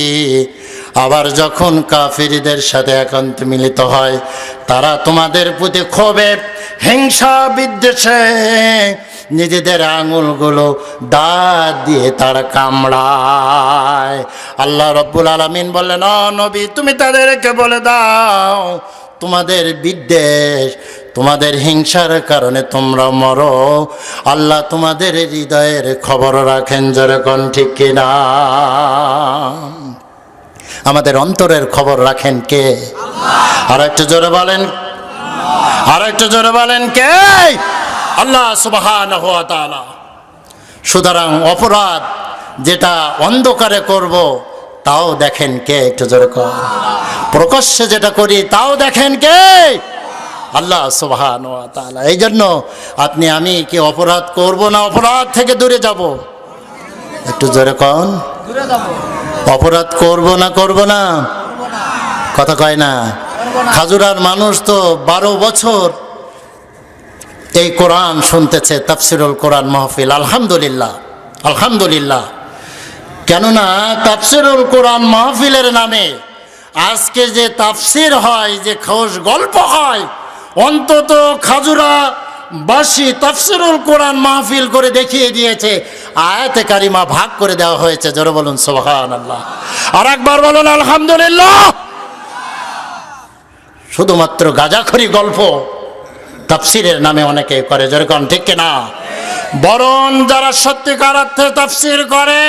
আবার যখন কাফিরদের সাথে একান্ত মিলিত হয় তারা তোমাদের প্রতি ক্ষোভে, হিংসা, বিদ্বেষে নিজেদের আঙুলগুলো দাঁত দিয়ে তারা কামড়ায়। আল্লাহ রব্বুল আলামিন বললেন, ও নবী, তুমি তাদেরকে বলে দাও তোমাদের বিদ্বেষ, তোমাদের হিংসার কারণে তোমরা মরো, আল্লাহ তোমাদের হৃদয়ের খবর রাখেন। যেরকম ঠিক কিনা? আমাদের অন্তরের খবর রাখেন কে? আর একটু জোরে বলেন, আর একটু জোরে বলেন কে? আল্লাহ সুবহানাহু ওয়া তাআলা। সুতরাং অপরাধ যেটা অন্ধকারে করব তাও দেখেন কে? একটু জোরে কর। প্রকাশ্যে যেটা করি তাও দেখেন কে? আল্লাহ সুবহানাহু ওয়া তাআলা। এই জন্য আপনি আমি কি অপরাধ করব না অপরাধ থেকে দূরে যাব? একটু জোরে কন। অপরাধ করব না করব না? কথা কয় না। খাজুরার মানুষ তো 12 বছর এই কোরআন শুনতেছে, তাফসিরুল কোরআন মাহফিল। আলহামদুলিল্লাহ, আলহামদুলিল্লাহ। কেননা তাফসিরুল কোরআন মাহফিলের নামে আজকে যে তাফসির হয়, যে খোশ গল্প হয়, অন্তত খাজুরা বাসী তাফসিরুল কোরআন মাহফিল করে দেখিয়ে দিয়েছে, আয়াতে কারিমা ভাগ করে দেওয়া হয়েছে। জোরে বলুন সুবহানাল্লাহ। আর একবার বলুন আলহামদুলিল্লাহ। শুধুমাত্র গাঁজাখড়ি গল্প তাফসিরের নামে অনেকে করে, যেরকম ঠিক কিনা? বরং যারা সত্যিকার অর্থে তাফসির করে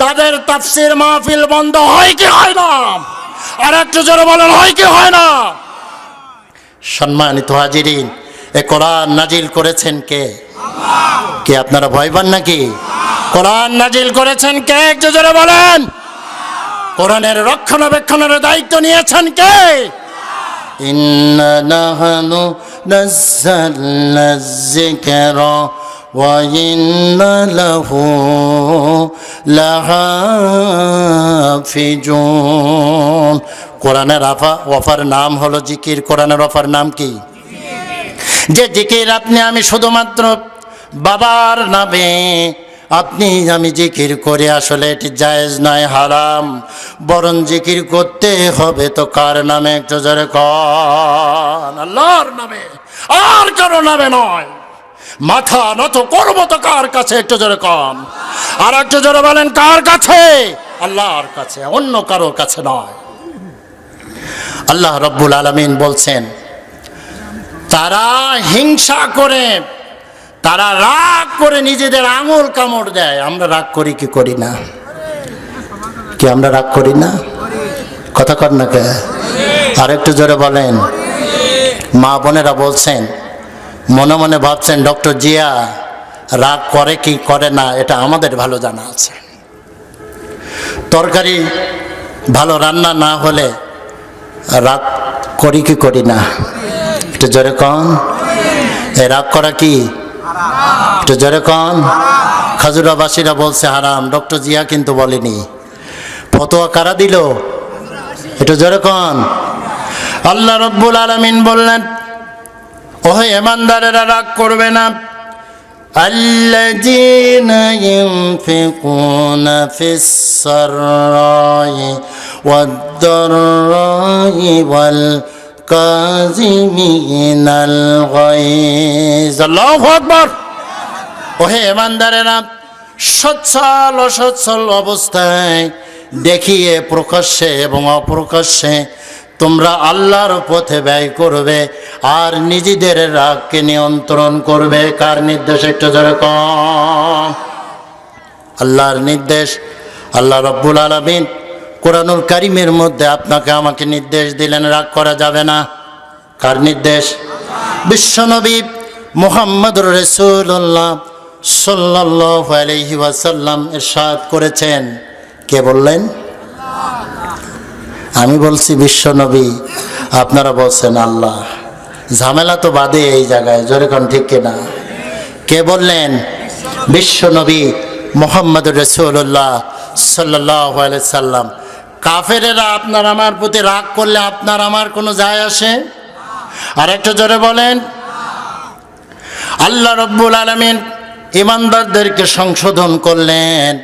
তাদের তাফসির মাহফিল বন্ধ হয় কি হয় না? আর একটু জোরে বলেন, হয় কি হয় না? সম্মানিত হাজিরিন, এ কোরআন নাজিল করেছেন কে? কে? আপনারা ভয় পান নাকি? কোরআন নাজিল করেছেন কে? একটু জোরে বলেন। কোরআনের রক্ষণাবেক্ষণের দায়িত্ব নিয়েছেন কে? ইন্না নাহনু নাযালনা যিকরা ওয়া ইন্না লাহু লাহাফিজুন। কোরআনের অফার নাম হলো জিকির। কোরআনের অফার নাম কি? যে জিকির আপনি আমি শুধুমাত্র বাবার নামে আপনি আমি জিকির করে, আসলে এটি জায়েজ নয়, হারাম। বরং জিকির করতে হবে তো কার নামে? একটু জোরে কন। আল্লাহর নামে, আর কারো নামে নয়। মাথা নত করবো তো কার কাছে? একটু জোরে কন। আর একটু জোরে বলেন, কার কাছে? আল্লাহর কাছে, অন্য কারোর কাছে নয়। আল্লাহ রব্বুল আলামিন বলছেন, তারা হিংসা করে, তারা রাগ করে নিজেদের আঙুল কামড় দেয়। আমরা রাগ করি কি করি না? কি আমরা রাগ করি না? কথা কর না কে? আর একটু জোরে বলেন। মা বোনেরা বলছেন, মনে মনে ভাবছেন ডক্টর জিয়া রাগ করে কি করে না এটা আমাদের ভালো জানা আছে। তরকারি ভালো রান্না না হলে রাগ করি কি করি না? একটু জোরে কন। এ রাগ করা কি? একটু জোরে কন। খাজুরাবাসীরা বলছে হারাম, ডক্টর জিয়া কিন্তু বলেনি। ফতোয়া কারা দিল? একটু জোরে কন। আল্লাহ রব্বুল আলামিন বললেন, ওহে ইমানদারেরা রাগ করবে না। আল্লাযীনা ইউনফিকুনা ফিস সাররাই ওয়াদ-দাররাই ওয়াল কাযিমিনাল গায়জ। আল্লাহু আকবার। ওহে ইমানদারেরা, সচ্ছল অসচ্ছল অবস্থায় দেখিয়ে প্রকাশ্যে এবং অপ্রকাশ্যে তোমরা আল্লাহর পথে ব্যয় করবে আর নিজেদের রাগকে নিয়ন্ত্রণ করবে। কার নির্দেশ? একটু জোরে কম। আল্লাহর নির্দেশ। আল্লাহ রব্বুল আলামিন কোরআনুল কারীমের মধ্যে আপনাকে আমাকে নির্দেশ দিলেন রাগ করা যাবে না। কার নির্দেশ? বিশ্বনবী মুহাম্মদুর রাসূলুল্লাহ সাল্লাল্লাহু আলাইহি ওয়াসাল্লাম ইরশাদ করেছেন। কে বললেন? আমি বলছি বিশ্বনবী, আপনারা বলছেন আল্লাহ। ঝামেলা তো বাদে এই জায়গায়, জোরে কোন ঠিক কিনা? কে বললেন? বিশ্বনবী মুহাম্মদুর রাসূলুল্লাহ সাল্লাল্লাহু আলাইহি সাল্লাম। কাফেরেরা আপনার আমার প্রতি রাগ করলে আপনার আমার কোনো যায় আসে? আর একটু জোরে বলেন। আল্লাহ রব্বুল আলামিন ইমানদারদেরকে সংশোধন করলেন।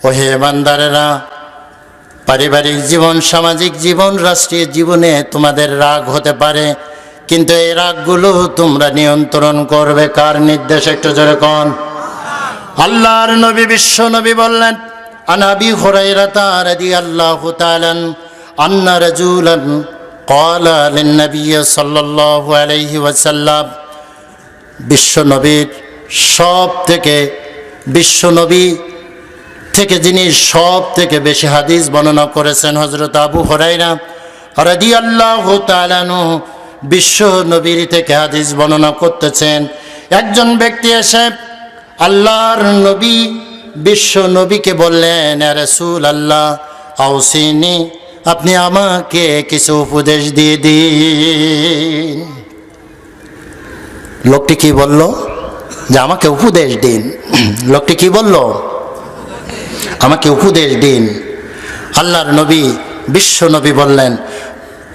ওহে ইমানদারেরা, পারিবারিক জীবন, সামাজিক জীবন, রাষ্ট্রীয় জীবনে তোমাদের রাগ হতে পারে, কিন্তু এই রাগগুলো তোমরা নিয়ন্ত্রণ করবে। কার নির্দেশ? একটু জোরে কোন। আল্লাহর নবী বিশ্ব নবী বললেন, আন আবি হুরায়রা রাদিয়াল্লাহু তাআলা আন্না রাজুলান ক্বালা লিন নবী সাল্লাল্লাহু আলাইহি ওয়াসাল্লাম। বিশ্ব নবীর সব থেকে, বিশ্ব নবী থেকে যিনি সব থেকে বেশি হাদিস বর্ণনা করেছেন হযরত আবু হুরায়রা রাদিয়াল্লাহু তাআলা আনহু বিশ্ব নবীর থেকে হাদিস বর্ণনা করতেছেন। একজন ব্যক্তি এসে আল্লাহর নবী বিশ্ব নবীকে বললেন, ইয়া রাসূলুল্লাহ আউসিনি, আপনি আমাকে কিছু উপদেশ দিয়ে দিন। লোকটি কি বলল? যে আমাকে উপদেশ দিন। লোকটি কি বলল? আমাকে উপদেশ দিন। আল্লাহর নবী বিশ্ব নবী বললেন,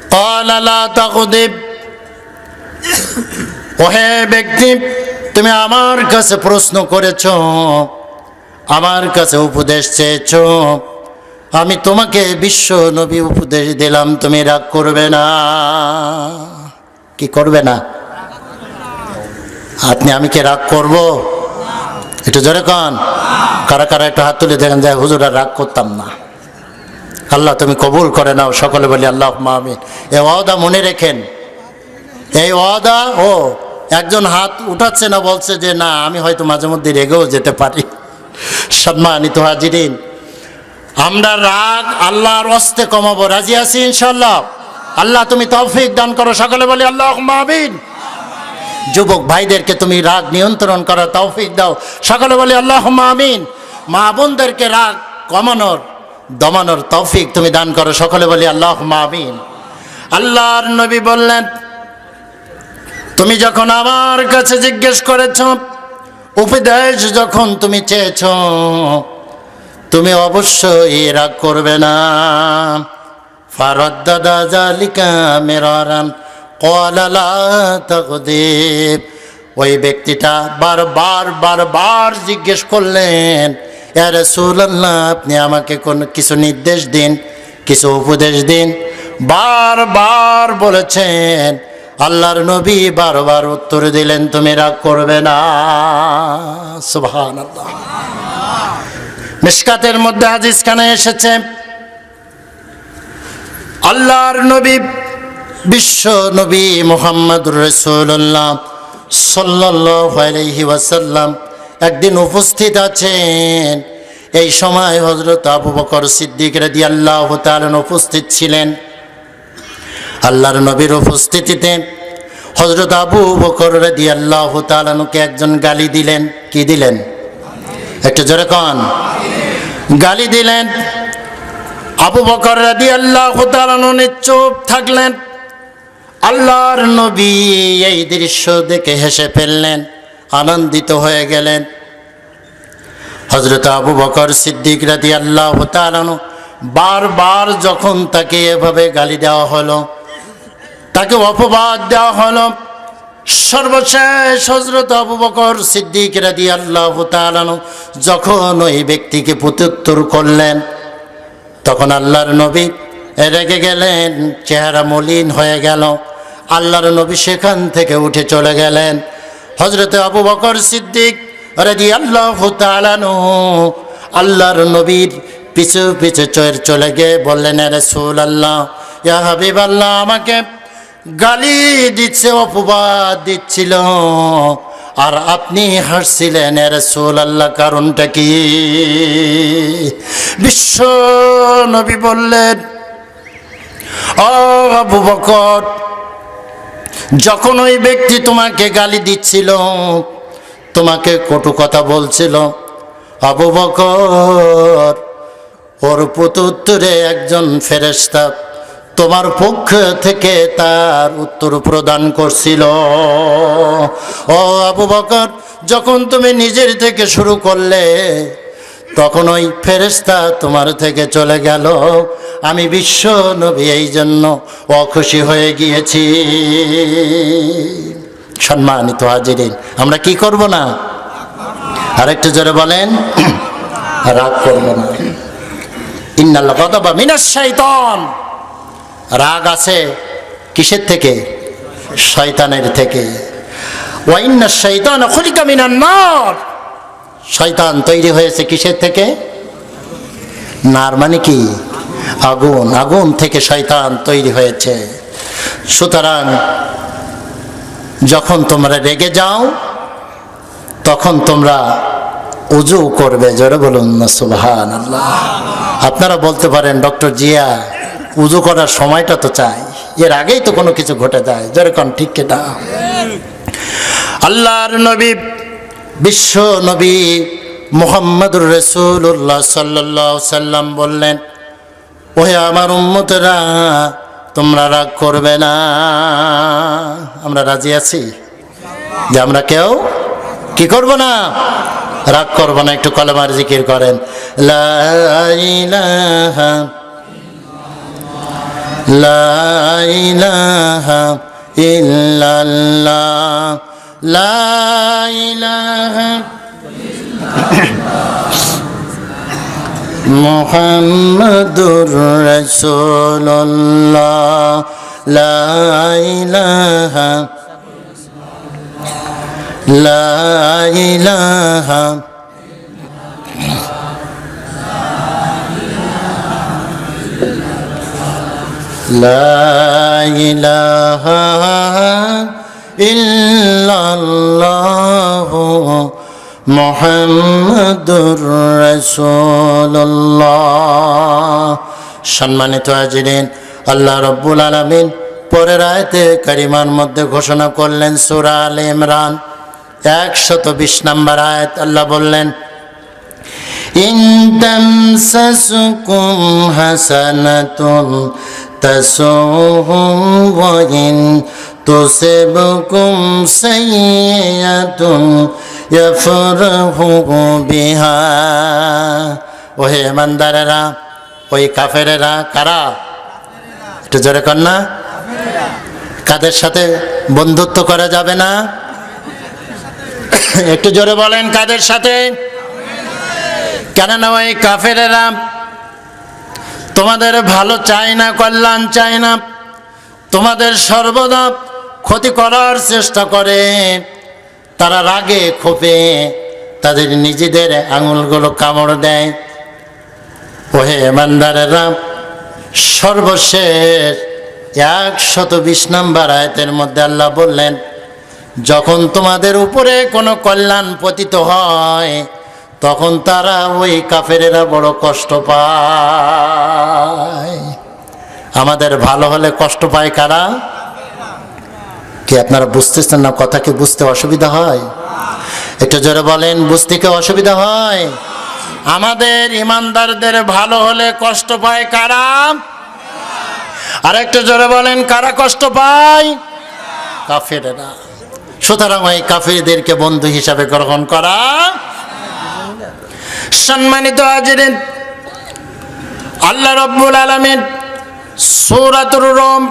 ক্বালা লা তাগদিব, ওহে ব্যক্তি, তুমি আমার কাছে প্রশ্ন করেছ, আমার কাছে উপদেশ চেয়েছ, আমি তোমাকে বিশ্ব নবী উপদেশ দিলাম, তুমি রাগ করবে না। কি করবে না? আপনি আমি কি রাগ করব? একটু জোরে কন। কারা কারা একটু হাত তুলে দেখেন যায়, হুজুর আর রাগ করতাম না। আল্লাহ তুমি কবুল করে নাও। সকলে বলি আল্লাহুম্মা আমিন। এই ওয়াদা মনে রেখেন। এই ওয়াদা, ও একজন হাত উঠাচ্ছে না, বলছে যে না আমি হয়তো মাঝে মধ্যে রেগেও যেতে পারি। সম্মানিত হাজিরিন, আমরা রাগ আল্লাহর ওয়াস্তে কমাবো। রাজি আছি ইনশাআল্লাহ? আল্লাহ তুমি তৌফিক দান করো। সকলে বলি আল্লাহুম্মা আমিন। যুবক ভাইদেরকে তুমি রাগ নিয়ন্ত্রণ করার তৌফিক দাও। সকলে বলি আল্লাহুম্মা আমিন। মা বোনদেরকে রাগ কমানোর, দমানোর তৌফিক তুমি দান করো। সকলে বলি আল্লাহুম্মা আমিন। আল্লাহর নবী বললেন, তুমি যখন আমার কাছে জিজ্ঞেস করেছ, উপদেশ যখন তুমি চেয়েছ, তুমি অবশ্যই রাগ করবে না। ফারাদ্দাদা যালিকা মিরারান ক্বালা লা তাগদিব। ওই ব্যক্তিটা বারবার জিজ্ঞেস করলেন, ইয়া রাসূলুল্লাহ আপনি আমাকে কিছু নির্দেশ দিন, কিছু উপদেশ দিন। বারবার বলেছেন। আল্লাহর নবী বারবার উত্তর দিলেন, তুমি রাগ করবে না। সুবহানাল্লাহ। মিশকাতের মধ্যে হাদিস খানে এসেছে, আল্লাহর নবী বিশ্ব নবী মুহাম্মদুর রাসূলুল্লাহ সাল্লাল্লাহু আলাইহি ওয়াসাল্লাম একদিন উপস্থিত আছেন। এই সময় হযরত আবু বকর সিদ্দিক রাদিয়াল্লাহু তাআলা উপস্থিত ছিলেন। আল্লাহর নবীর উপস্থিতিতে হযরত আবু বকর রাদিয়াল্লাহু তাআলাকে একজন গালি দিলেন। কি দিলেন? একটু জোরে কন। গালি দিলেন। আবু বকর রাদিয়াল্লাহু তাআলা চুপ থাকলেন। আল্লাহর নবী এই দৃশ্য দেখে হেসে ফেললেন। আনন্দিত হয়ে গেলেন। হযরত আবু বকর সিদ্দিক রাদিয়াল্লাহু তাআলা আনহু বারবার যখন তাকে এভাবে গালি দেওয়া হলো, তাকে অপবাদ দেওয়া হলো, সর্বশেষ হযরত আবু বকর সিদ্দিক রাদিয়াল্লাহু তাআলা আনহু যখন ওই ব্যক্তিকে প্রত্যুত্তর করলেন, তখন আল্লাহর নবী রেগে গেলেন, চেহারা মলিন হয়ে গেল। আল্লাহর নবী সেখান থেকে উঠে চলে গেলেন। হযরত আবু বকর সিদ্দিক রাদিয়াল্লাহু তাআলা আনহু আল্লাহর নবীর পিছু পিছু চলে গিয়ে বললেন, ইয়া রাসূলুল্লাহ, ইয়া হাবিবাল্লাহ, আমাকে গালি দিচ্ছে, অপবাদ দিচ্ছিল, আর আপনি হাসছিলেন, ইয়া রাসূলুল্লাহ, কারণটা কি? বিশ্ব নবী বললেন, ও আবু বকর, যখন ওই ব্যক্তি তোমাকে গালি দিচ্ছিল, তোমাকে কটু কথা বলছিল, আবু বকর ওর প্রত্যুত্তরে একজন ফেরেশতা তোমার পক্ষ থেকে তার উত্তর প্রদান করছিল। ও আবু বকর, যখন তুমি নিজের থেকে শুরু করলে, তখন ওই ফেরেশতা তোমার থেকে চলে গেল। আমি বিশ্ব নবী এই জন্য অখুশি হয়ে গিয়েছি। সম্মানিত হাজিরিন, আমরা কি করব না? আরেকটু জোরে বলেন, রাগ করব না। ইন্নাল গাদাবা মিনাশ শাইতান, রাগ আছে কিসের থেকে? শয়তানের থেকে। ওয়া ইন্নাশ শাইতানা খুলিকা মিনান নার, শয়তান তৈরি হয়েছে কিসের থেকে? নার মানে কি? আগুন। আগুন থেকে শয়তান তৈরি হয়েছে। সুতরাং যখন তোমরা রেগে যাও, তখন তোমরা উজু করবে। জোরে বলুন না সুবহানাল্লাহ। আপনারা বলতে পারেন, ডক্টর জিয়া, উজু করার সময়টা তো চাই, এর আগেই তো কোনো কিছু ঘটে যায়। জোরে কোন ঠিক কেটা? আল্লাহর নবী, বিশ্ব নবী মুহাম্মদুর রাসূলুল্লাহ সাল্লাল্লাহু আলাইহি সাল্লাম বললেন, ওহে আমার উম্মতেরা, তোমরা রাগ করবে না। আমরা রাজি আছি যে আমরা কেউ কি করব না? রাগ করব না। একটু কলেমার জিকির করেন, লা ইলাহা লা ইলাহা ইল্লাল্লাহ, লা ইলাহা মুহাম্মাদুর রাসূলুল্লাহ, লা ইলাহা লা ইলাহা লা ইলাহা ইল্লাল্লাহু মুহাম্মাদুর রাসূলুল্লাহ। সম্মানিত হাজিরিন, আল্লাহ রাব্বুল আলামিন পরের আয়াতে কারিমার মধ্যে ঘোষণা করলেন, সূরা আলে ইমরান 120 নম্বর আয়াত। আল্লাহ বললেন, ইন তামসাসকুম হাসানাতুন তাসুহুম ওয়া ইন তুসিবকুম সাইয়্যাতুন ইয়াফরাহু বিহা। ওহে ইমানদারেরা, ওই কাফেরেরা কারা? একটু জোরে কর না। কাদের সাথে বন্ধুত্ব করা যাবে না? একটু জোরে বলেন, কাদের সাথে? কেননা ওই কাফেরেরা তোমাদের ভালো চায় না, কল্যাণ চায় না, তোমাদের সর্বদা ক্ষতি করার চেষ্টা করে। তারা রাগে ক্ষোভে তাদের নিজেদের আঙুলগুলো কামড় দেয়। ওহে ইমানদারেরা, সর্বশেষ 120 নম্বর আয়াতের মধ্যে আল্লাহ বললেন, যখন তোমাদের উপরে কোনো কল্যাণ পতিত হয়, তখন তারা ওই কাফেরেরা বড় কষ্ট পায়। আমাদের ভালো হলে কষ্ট পায় কারা? কি আপনারা বুঝতেছেন না? কথা কি বুঝতে অসুবিধা হয়? একটু জোরে বলেন, বুঝতে কি অসুবিধা হয়? আমাদের ইমানদারদের ভালো হলে কষ্ট পায় কারা? আর একটু জোরে বলেন, কারা কষ্ট পায়? কাফেরেরা। সুতরাং ওই কাফিরদেরকে বন্ধু হিসাবে গ্রহণ করা। সম্মানিত হাজিরিন, আল্লাহ রাব্বুল আলামিন সূরাতুর রুম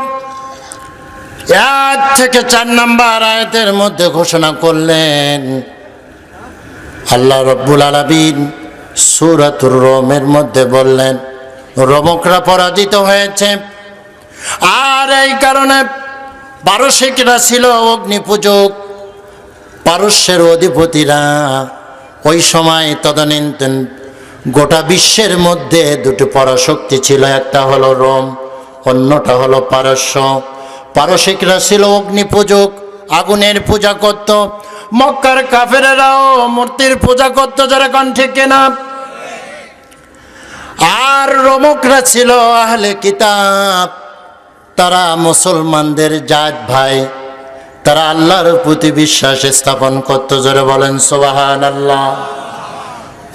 1 থেকে 4 নম্বর আয়াতের মধ্যে ঘোষণা করলেন, আল্লাহ রাব্বুল আলামিন সূরাতুর রুমের মধ্যে বললেন রোমকরা পরাজিত হয়েছে। আর এই কারণে পারসিকরা ছিল অগ্নিপূজক, পারস্যের অধিপতিরা। ওই সময় তদানীন্তন গোটা বিশ্বের মধ্যে দুটি পরাশক্তি ছিল, একটা হলো রোম, অন্যটা হলো পারস্য। পারসিকরা ছিল অগ্নিপূজক, আগুনের পূজা করত। মক্কার কাফেরেরাও মূর্তির পূজা করত, যারা কোন ঠিক কিনা। আর রোমকরা ছিল আহলে কিতাব, তারা মুসলমানদের জাত ভাই, তারা আল্লাহর প্রতি বিশ্বাস স্থাপন করত। জোরে বলেন সুবহানাল্লাহ।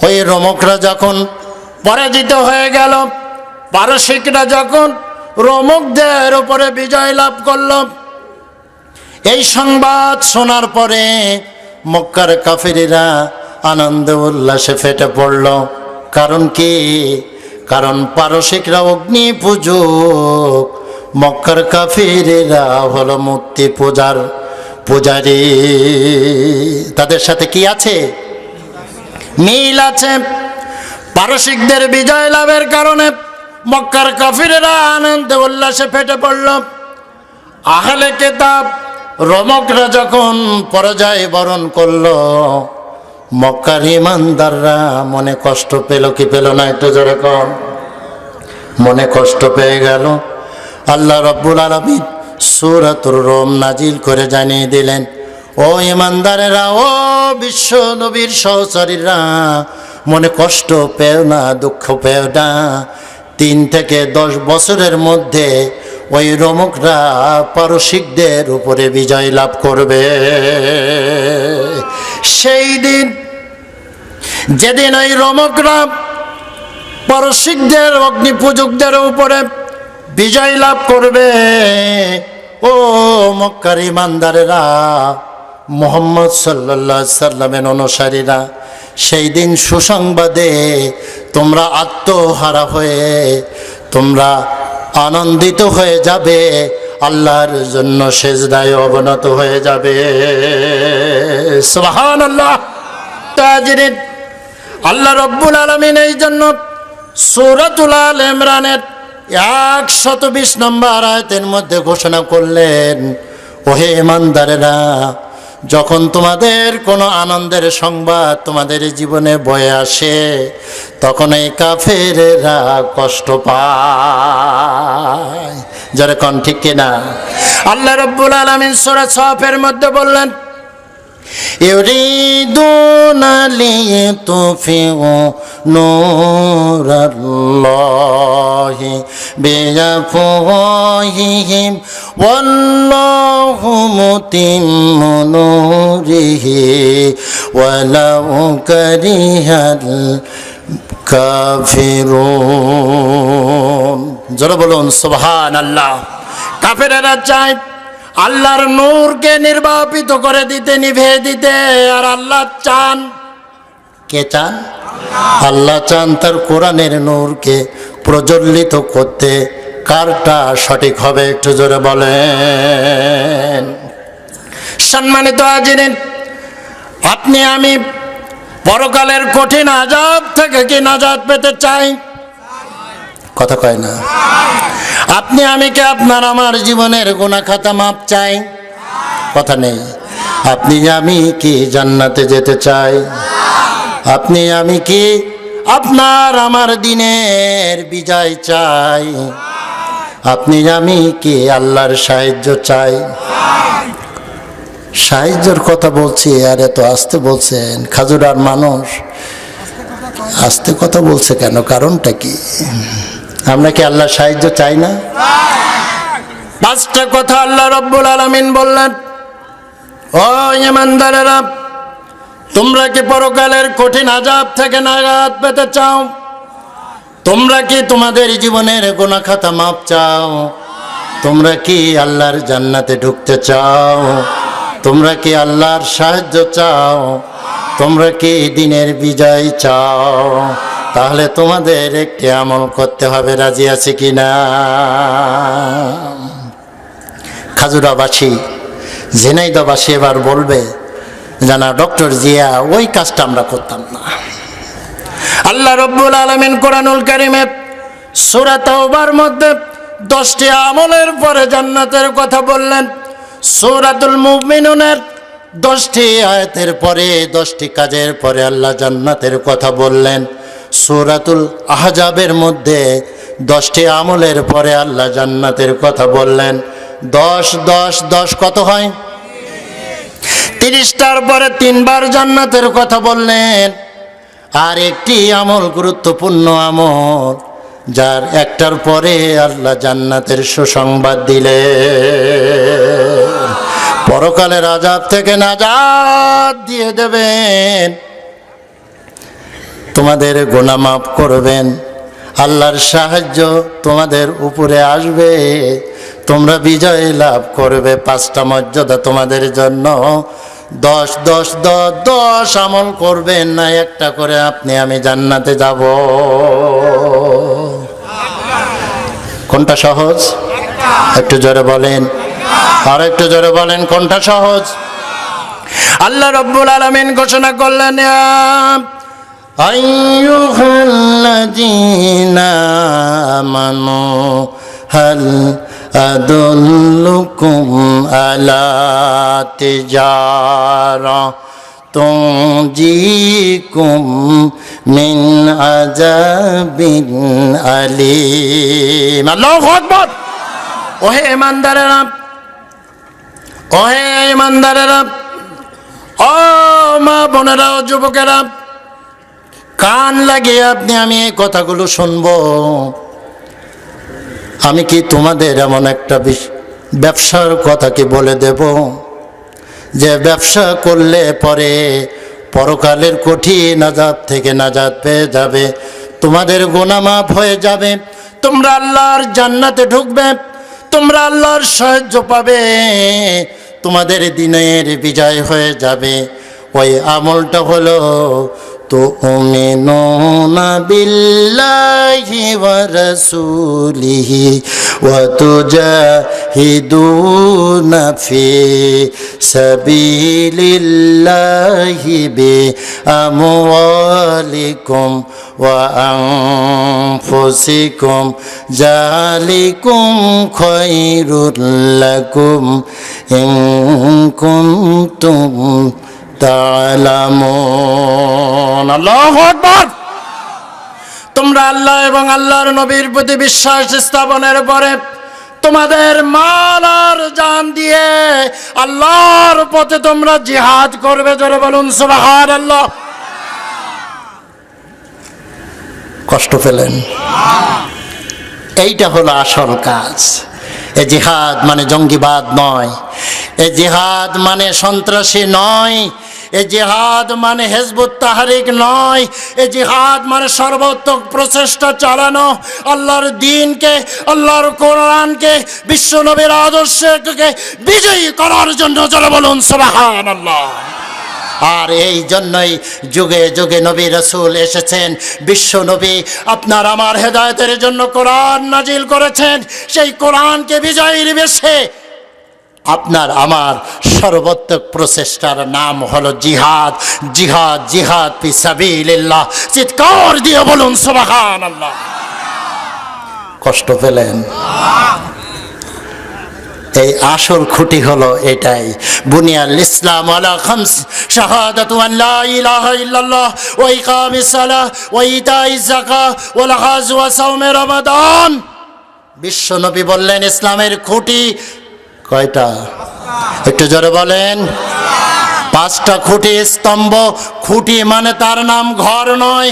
ওই রোমকরা যখন পরাজিত হয়ে গেল, পারসিকরা যখন রোমকদের উপরে বিজয় লাভ করল, এই সংবাদ শোনার পরে মক্কার কাফিরেরা আনন্দ উল্লাসে ফেটে পড়ল। কারণ কি? কারণ পারসিকরা অগ্নি পূজক, মক্কার কাফিরেরা হলো মূর্তি পূজারী। তাদের সাথে কি আছে? মিল আছে। পারসিকদের বিজয় লাভের কারণে মক্কার কাফিরেরা আনন্দ উল্লাসে ফেটে পড়ল। আহলে কিতাব রোমকরা যখন পরাজয় বরণ করল, মক্কার ইমানদাররা মনে কষ্ট পেল কি পেল না? একটু জোরে কর। মনে কষ্ট পেয়ে গেল। আল্লাহ রাব্বুল আলামিন সূরাতুর রুম নাজিল করে জানিয়ে দিলেন, ও ইমানদারেরা, ও বিশ্ব নবীর সহচরীরা, মনে কষ্ট পেও না, দুঃখ পেও না। 3 থেকে 10 বছরের মধ্যে ওই রোমকরা পারসিকদের উপরে বিজয় লাভ করবে। সেই দিন যেদিন ওই রোমকরা পারসিকদের অগ্নিপূজকদের উপরে বিজয় লাভ করবে, ও মক্কার ইমানদারেরা, মুহাম্মদ সাল্লাল্লাহু আলাইহি সাল্লামের অনুসারীরা, সেই দিন সুসংবাদে তোমরা আত্মহারা হয়ে তোমরা আনন্দিত হয়ে যাবে, আল্লাহর জন্য সেজদায় অবনত হয়ে যাবে। সুবহানাল্লাহ। তাজরিদ আল্লাহ রাব্বুল আলামিন এই জন্য সূরাতুল আল ইমরানের 120 নম্বর আয়াতের মধ্যে ঘোষণা করলেন, ওহে ইমানদারেরা, যখন তোমাদের কোনো আনন্দের সংবাদ তোমাদের জীবনে বয়ে আসে, তখন এই কাফেরেরা কষ্ট পায়। যারা কোন ঠিক কিনা? আল্লাহ রাব্বুল আলামিন সূরা সফের মধ্যে বললেন, ইউরিদুনা লিতুফিউ নূরাল্লাহি বিআফওয়াহিহিম ওয়াল্লাহু মুতিম্মু নূরিহি ওয়ালাউ কারিহাল কাফিরুন। জোরে বলুন সুবহানাল্লাহ। কাফেরেরা চায় আল্লাহর নূরকে নির্বাপিত করে দিতে, নিভে দিতে। আর আল্লাহ চান, কে চান? আল্লাহ চান তার কোরআনের নূরকে প্রজ্বলিত করতে। কারটা সঠিক হবে? একটু জোরে বলেন। সম্মানিত হাজিরিন, আপনি আমি পরকালের কঠিন আযাব থেকে কি নাজাত পেতে চাই? কথা কয় না। আপনি আমি কি আপনার আমার জীবনের গুনাহ খাতা মাপ চাই? কথা নেই। আপনি আমি কি জান্নাতে যেতে চাই? আপনি আমি কি আপনার আমার দিনের বিজয় চাই? আপনি আমি কি আল্লাহর সাহায্য চাই? সাহায্যের কথা বলছি, আর এত আস্তে বলছেন। খাজুরার মানুষ আস্তে কথা বলছে কেন? কারণটা কি? আমরা কি আল্লাহর সাহায্য চাই না? 5টা কথা আল্লাহ রাব্বুল আলামিন বললেন, ও ইমানদারেরা, তোমরা কি পরকালের কঠিন আযাব থেকে নাজাত পেতে চাও? তোমরা কি তোমাদের জীবনের গুনাহ খাতা মাপ চাও? তোমরা কি আল্লাহর জান্নাতে ঢুকতে চাও? তোমরা কি আল্লাহর সাহায্য চাও? তোমরা কি দিনের বিজয় চাও? তাহলে তোমাদের একটি আমল করতে হবে, রাজি আছে কিনা? খাজুরাবাসী, ঝিনাইদহবাসী এবার বলবে জানা ডক্টর জিয়া ওই কাজটা আমরা করতাম না। আল্লাহ রব্বুল আলামিন কোরআনুল কারীমে সূরা তাওবার মধ্যে 10টি আমলের পরে জান্নাতের কথা বললেন। সূরাতুল মুমিনুনের 10টি আয়াতের পরে 10টি কাজের পরে আল্লাহ জান্নাতের কথা বললেন। সূরাতুল আহজাবের মধ্যে 10টি আমলের পরে আল্লাহ জান্নাতের কথা বললেন। 10 10 10 কত হয়? 30টার পরে 3বার জান্নাতের কথা বললেন। আর একটি আমল, গুরুত্বপূর্ণ আমল, যার একটার পরে আল্লাহ জান্নাতের সুসংবাদ দিলেন। পরকালের আযাব থেকে নাজাত দিয়ে দেবেন, তোমাদের গুনাহ মাফ করবেন, আল্লাহর সাহায্য তোমাদের উপরে আসবে, তোমরা বিজয় লাভ করবে। 5টা মর্যাদা তোমাদের জন্য। 10 10 10 10 আমল করবেন না, একটা করে আপনি আমি জান্নাতে যাব। কোনটা সহজ? একটু জোরে বলেন, আর একটু জোরে বলেন, কোনটা সহজ? আল্লাহ রাব্বুল আলামিন ঘোষণা করলেন, আইয়ুহাল্লাযীনা আমানু হাল আদুল্লুকুম আলা তিজারা তুনজিকুম মিন আযাবিন আলীম। আল্লাহু আকবার। ওহে ইমানদারেরা, ওহে ইমানদারেরা, ও মা বোনেরা, ও যুবকেরা, কান লাগিয়ে আপনি আমি এই কথাগুলো শুনবো। আমি কি তোমাদের এমন একটা ব্যবসার কথা কি বলে দেব, যে ব্যবসা করলে পরে পরকালের কঠিন আযাব থেকে নাজাত পেয়ে যাবে, তোমাদের গুনাহ মাফ হয়ে যাবে, তোমরা আল্লাহর জান্নাতে ঢুকবে, তোমরা আল্লাহর সাহায্য পাবে, তোমাদের দিনের বিজয় হয়ে যাবে। ওই আমলটা হলো তুমিনুনা বিল্লাহি ওয়া রাসূলিহি ওয়া তুজাহিদুনা ফি সাবিলিল্লাহি বিআমওয়ালিকুম ওয়া আনফুসিকুম যালিকুম খায়রুল লাকুম ইন কুনতুম তা'লামুন। আল্লাহু আকবার। তোমরা আল্লাহ এবং আল্লাহর নবীর প্রতি বিশ্বাস স্থাপনের পরে তোমাদের মাল আর জান দিয়ে আল্লাহর পথে তোমরা জিহাদ করবে। জোরে বলুন সুবহানাল্লাহ। কষ্ট পেলেন? এইটা হলো আসল কাজ। এ জিহাদ মানে জঙ্গিবাদ নয়, এ জিহাদ মানে সন্ত্রাসী নয়, এ জিহাদ মানে হিজবুত তাহরিক নয়, এ জিহাদ মানে সর্বোত্তম প্রচেষ্টা চালানো আল্লাহর দ্বীনকে, আল্লাহর কোরআনকে, বিশ্ব নবীর আদর্শকে বিজয়ী করার জন্য। জোরে বলুন সুবহানাল্লাহ। আর এই জন্যই যুগে যুগে নবী রাসূল এসেছেন। বিশ্ব নবী আপনার আমার হেদায়েতের জন্য কোরআন নাজিল করেছেন। সেই কোরআনকে বিজয়ীর বেশে আপনার আমার সর্বোত্তম প্রচেষ্টার নাম হলো জিহাদ। জিহাদ, জিহাদ ফি সাবিলিল্লাহ। চিৎকার দিয়ে বলুন সুবহানাল্লাহ। কষ্ট পেলেন? এই আসল খুঁটি হলো এটাই। বুনিয়াল ইসলাম আলা খামস, শাহাদাতু আন লা ইলাহা ইল্লাল্লাহ ওয়া ইকামিস সালাহ ওয়া ইতাইজ যাকাত ওয়া হাজ ওয়া সাওমে রমাদান। বিশ্ব নবী বললেন ইসলামের খুঁটি কয়টা? একটু জোরে বলেন। 5টা খুঁটি, স্তম্ভ। খুঁটি মানে তার নাম ঘর নয়,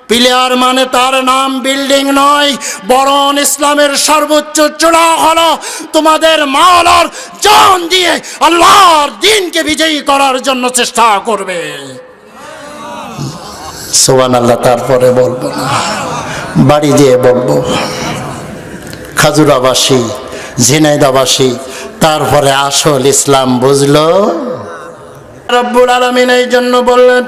পিলার মানে তার নাম বিল্ডিং নয়, বরং ইসলামের সর্বোচ্চ চূড়া হলো তোমাদের মাল আর জান দিয়ে আল্লাহর দ্বীনকে বিজয়ী করার জন্য চেষ্টা করবে। সুবহানাল্লাহ। তারপরে বলবো না, বাড়ি দিয়ে বলবো। খাজুরাবাসী, ঝিনাইদহবাসী, তারপরে আসল ইসলাম বুঝলো। রব্বুল আলামিন এই জন্য বললেন,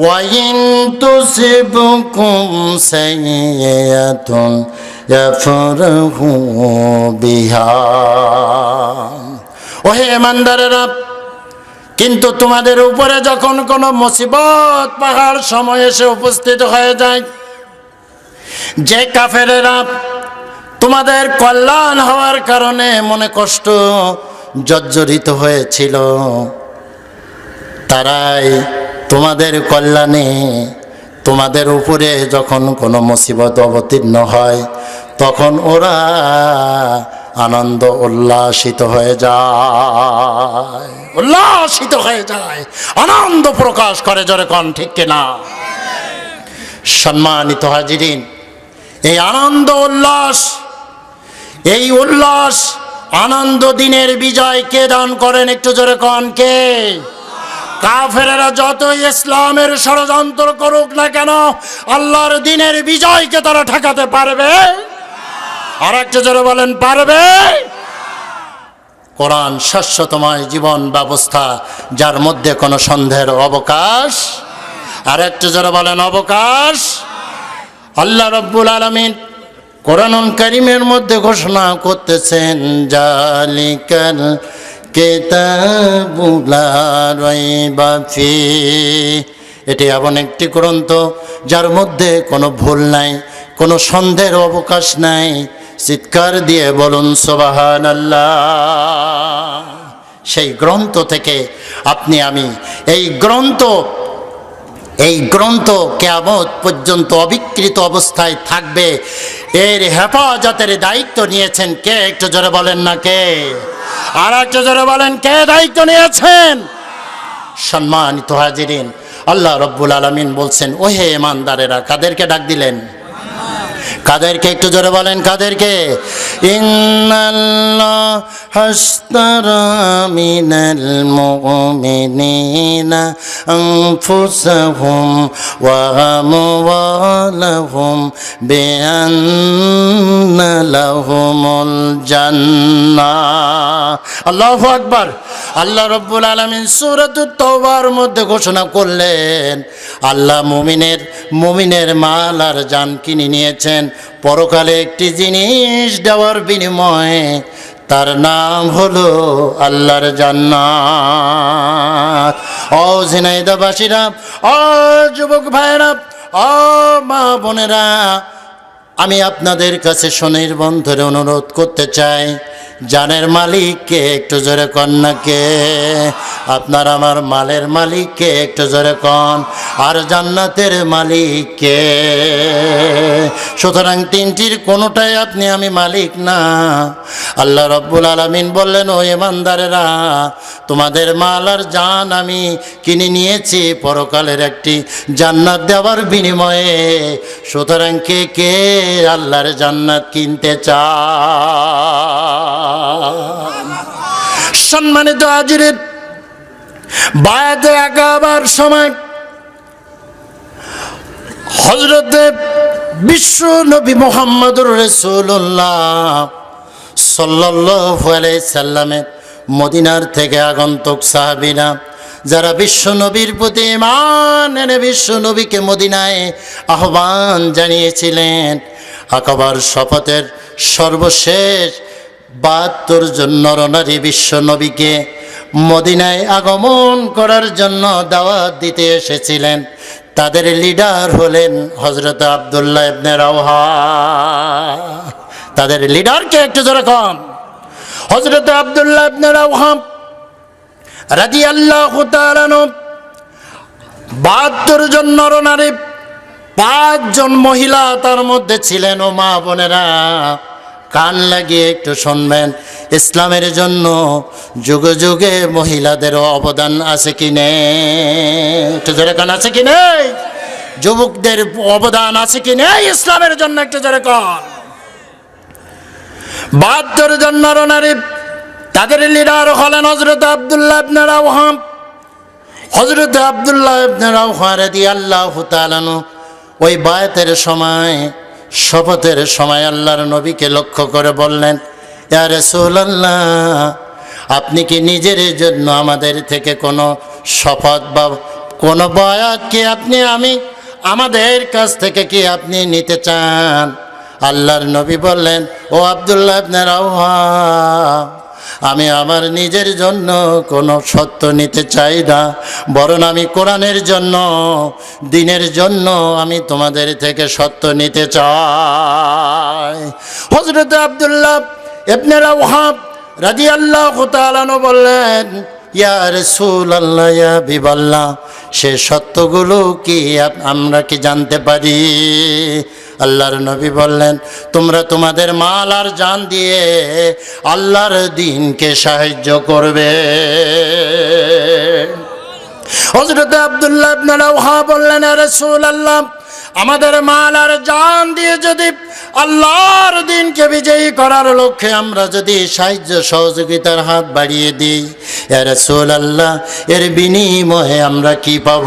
ওয়াইন তুসিবকুম সাইয়্যাতুন ইয়াফরাহু বিহা। ওহে ইমানদারেরা, কিন্তু তোমাদের উপরে যখন কোনো মুসিবত পাহাড় সময় এসে উপস্থিত হয়ে যায়, যে কাফেরেরা তোমাদের কল্যাণ হওয়ার কারণে মনে কষ্ট জর্জরিত হয়েছিল, তারাই তোমাদের কল্যাণে তোমাদের উপরে যখন কোনো মুসিবত অবতীর্ণ হয়, তখন ওরা আনন্দ উল্লাসিত হয়ে যায়, উল্লাসিত হয়ে যায়, আনন্দ প্রকাশ করে, জোরে কোন ঠিক কিনা? সম্মানিত হাজিরিন, এই আনন্দ উল্লাস, এই উল্লাস আনন্দ দিনের বিজয় কে দান করেন? একটু জোরে কোন কে? কাফেরেরা যতই ইসলামের ষড়যন্ত্র করুক না কেন, আল্লাহর দিনের বিজয়কে তারা ঠেকাতে পারবে। আর একটু জোরে বলেন, পারবে? কোরআন শাশ্বতময় জীবন ব্যবস্থা, যার মধ্যে কোনো সন্দেহের অবকাশ। আর একটু জোরে বলেন, অবকাশ। আল্লাহ রাব্বুল আলামিন কোরআনুল কারীমের মধ্যে ঘোষণা করতেছেন, জালিকাল কিতাবু লা রাইবা ফীহি। এটি এমন একটি গ্রন্থ যার মধ্যে কোনো ভুল নাই, কোনো সন্দেহের অবকাশ নাই। চিৎকার দিয়ে বলুন সুবহানাল্লাহ। সেই গ্রন্থ থেকে আপনি আমি এই গ্রন্থ কিয়ামত পর্যন্ত অবিকৃত অবস্থায় থাকবে, এর হেফাজতের দায়িত্ব নিয়েছেন কে? একটু জোরে বলেন না কে? আর একটু জোরে বলেন, কে দায়িত্ব নিয়েছেন? সম্মানিত হাজিরিন, আল্লাহ রাব্বুল আলামিন বলছেন, ওহে ইমানদারেরা, কাদেরকে ডাক দিলেন? কাদেরকে? একটু জোরে বলেন, কাদেরকে? ইন্নাল্লাহ হাশতারা মিনাল মুমিনিনা আনফুসাহুম ওয়া আমওয়ালাহুম বিআন্না লাহুমুল জান্নাহ। আল্লাহু আকবার। আল্লাহ রাব্বুল আলামিন সূরাতুত তাওবার মধ্যে ঘোষণা করলেন, আল্লাহ মুমিনের মাল আর জান কিনে নিয়েছেন পরকালে একটি জিনিস দেওয়ার বিনিময়ে, তার নাম হলো আল্লাহর জান্নাত। ও ঝিনাইদহবাসীরা, ও যুবক ভাইরা, ও মা বোনেরা, আমি আপনাদের কাছে সুনির্বন ধরে অনুরোধ করতে চাই, জানের মালিক কে? একটু জোরে কন না কে? আপনার আমার মালের মালিক কে? একটু জোরে কন। আর জান্নাতের মালিক কে? সুতরাং তিনটির কোনোটাই আপনি আমি মালিক না। আল্লাহ রাব্বুল আলামিন বললেন, ও ইমানদারেরা, তোমাদের মাল আর জান আমি কিনে নিয়েছি পরকালের একটি জান্নাত দেওয়ার বিনিময়ে। সুতরাং কে কে আল্লাহর জান্নাত কিনতে চান? সম্মানিত হাজিরিন, বায়াতে আকাবার সময় হযরতে বিশ্ব নবী মুহাম্মদুর রাসূলুল্লাহ সাল্লাল্লাহু আলাইহি সাল্লামের মদিনার থেকে আগন্তুক সাহাবীরা, যারা বিশ্ব নবীর প্রতি ঈমান এনে বিশ্ব নবীকে মদিনায় আহ্বান জানিয়েছিলেন, আকাবার শপথের সর্বশেষ ৭২ জন নরনারী বিশ্ব নবীকে মদিনায় আগমন করার জন্য দাওয়াত দিতে এসেছিলেন। তাদের লিডার হলেন হযরত আব্দুল্লাহ ইবনে রাওহা। তাদের লিডারকে একটু জোরে কন। হযরত আব্দুল্লাহ ইবনে রাওহা রাদিয়াল্লাহু তাআলা আনহু ৭২ জন নরনারী, ৫ জন মহিলা তার মধ্যে ছিলেন। ও মা বোনেরা, কান লাগিয়ে একটু শুনবেন, ইসলামের জন্য যুগে যুগে মহিলাদেরও অবদান আছে কি নেই? একটু জোরে কান, আছে কি নেই? যুবকদের অবদান আছে কি নেই ইসলামের জন্য? একটু জোরে কান। ৭২ জন নরনারী, তাদের লিডার হলেন হযরত আব্দুল্লাহ ইবনে রাওহা। হযরত আব্দুল্লাহ ইবনে রাওহা রাদিয়াল্লাহু তাআলা আনহু ওই বায়াতের সময়, শপথের সময় আল্লাহর নবীকে লক্ষ্য করে বললেন, ইয়া রাসূলুল্লাহ, আপনি কি নিজের জন্য আমাদের থেকে কোনো শপথ বা কোনো বয়াত কি আমি আমাদের কাছ থেকে কি আপনি নিতে চান? আল্লাহর নবী বললেন, ও আব্দুল্লাহ ইবনে রাওহা, আমি আমার নিজের জন্য কোনো সত্য নিতে চাই না, বরং আমি কোরআনের জন্য, দ্বীনের জন্য আমি তোমাদের থেকে সত্য নিতে চাই। হযরত আব্দুল্লাহ ইবনে রাওহা রাদিয়াল্লাহু তাআলা আনহু বললেন, ইয়া রাসূলুল্লাহ, ইয়া হাবিবাল্লাহ, সে সত্যগুলো কি আমরা কি জানতে পারি? আল্লাহর নবী বললেন, তোমরা তোমাদের মাল আর জান দিয়ে আল্লাহর দ্বীনকে সাহায্য করবে। হযরত আব্দুল্লাহ ইবনে রাওহা বললেন, ইয়া রাসূলুল্লাহ, আমাদের মাল আর জান দিয়ে যদি আল্লাহর দ্বীনকে বিজয়ী করার লক্ষ্যে আমরা যদি সাহায্য সহযোগিতার হাত বাড়িয়ে দিই, ইয়া রাসূলুল্লাহ, এর বিনিময়ে আমরা কি পাব?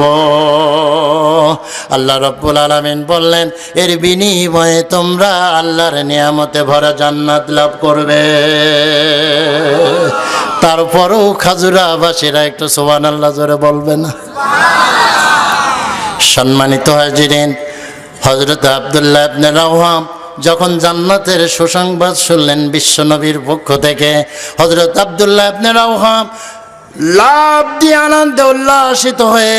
আল্লাহ রাব্বুল আলামিন বললেন, এর বিনিময়ে তোমরা আল্লাহর নিয়ামতে ভরা জান্নাত লাভ করবে। তারপরেও খাজুরাবাসীরা একটু সুবহানাল্লাহ জোরে বলবে না? সম্মানিত হাজিরিন, হযরত আব্দুল্লাহ ইবনে রাওহা যখন জান্নাতের সুসংবাদ শুনলেন বিশ্বনবীর পক্ষ থেকে, হযরত আব্দুল্লাহ ইবনে রাওহা লাভ দিয়ে আনন্দে উল্লাসিত হয়ে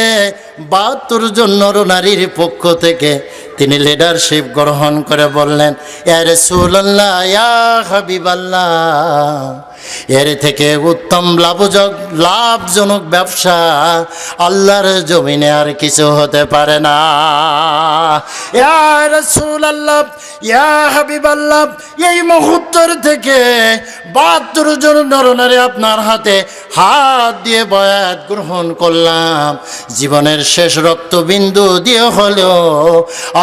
৭২ জন নরনারীর পক্ষ থেকে তিনি লিডারশিপ গ্রহণ করে বললেন, ইয়া রাসূলুল্লাহ, ইয়া হাবিবাল্লাহ, এর থেকে উত্তম লাভজনক ব্যবসা আল্লাহর জমিনে আর কিছু হতে পারে না। ইয়া রাসূলুল্লাহ, ইয়া হাবিবাল্লাহ, এই মুহূর্তের থেকে ৭২ জন নরনারী আপনার হাতে হাত দিয়ে বয়াত গ্রহণ করলাম, জীবনের শেষ রক্তবিন্দু দিয়ে হলেও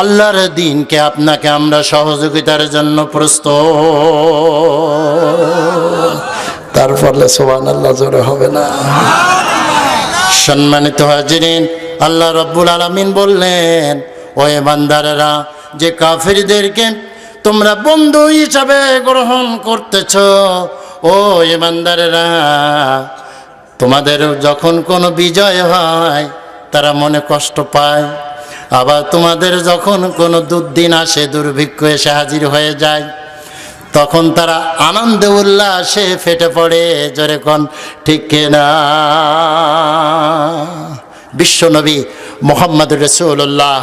আল্লাহর দ্বীনকে আপনাকে আমরা সহযোগিতার জন্য প্রস্তুত। তারপরে সুবহানাল্লাহ জোরে হবে না? সম্মানিত হাজিরিন, আল্লাহ রাব্বুল আলামিন বললেন, ও বান্দারেরা, যে কাফিরদেরকে তোমরা বন্ধু হিসাবে গ্রহণ করতেছ, ও বান্দারেরা, তোমাদের যখন কোনো বিজয় হয় তারা মনে কষ্ট পায়, আবার তোমাদের যখন কোনো দুর্দিন আসে, দুর্ভিক্ষ এসে হাজির হয়ে যায়, তখন তারা আনন্দে উল্লাসে ফেটে পড়ে। জোরে কোন ঠিক কিনা? বিশ্বনবী মুহাম্মদুর রাসূলুল্লাহ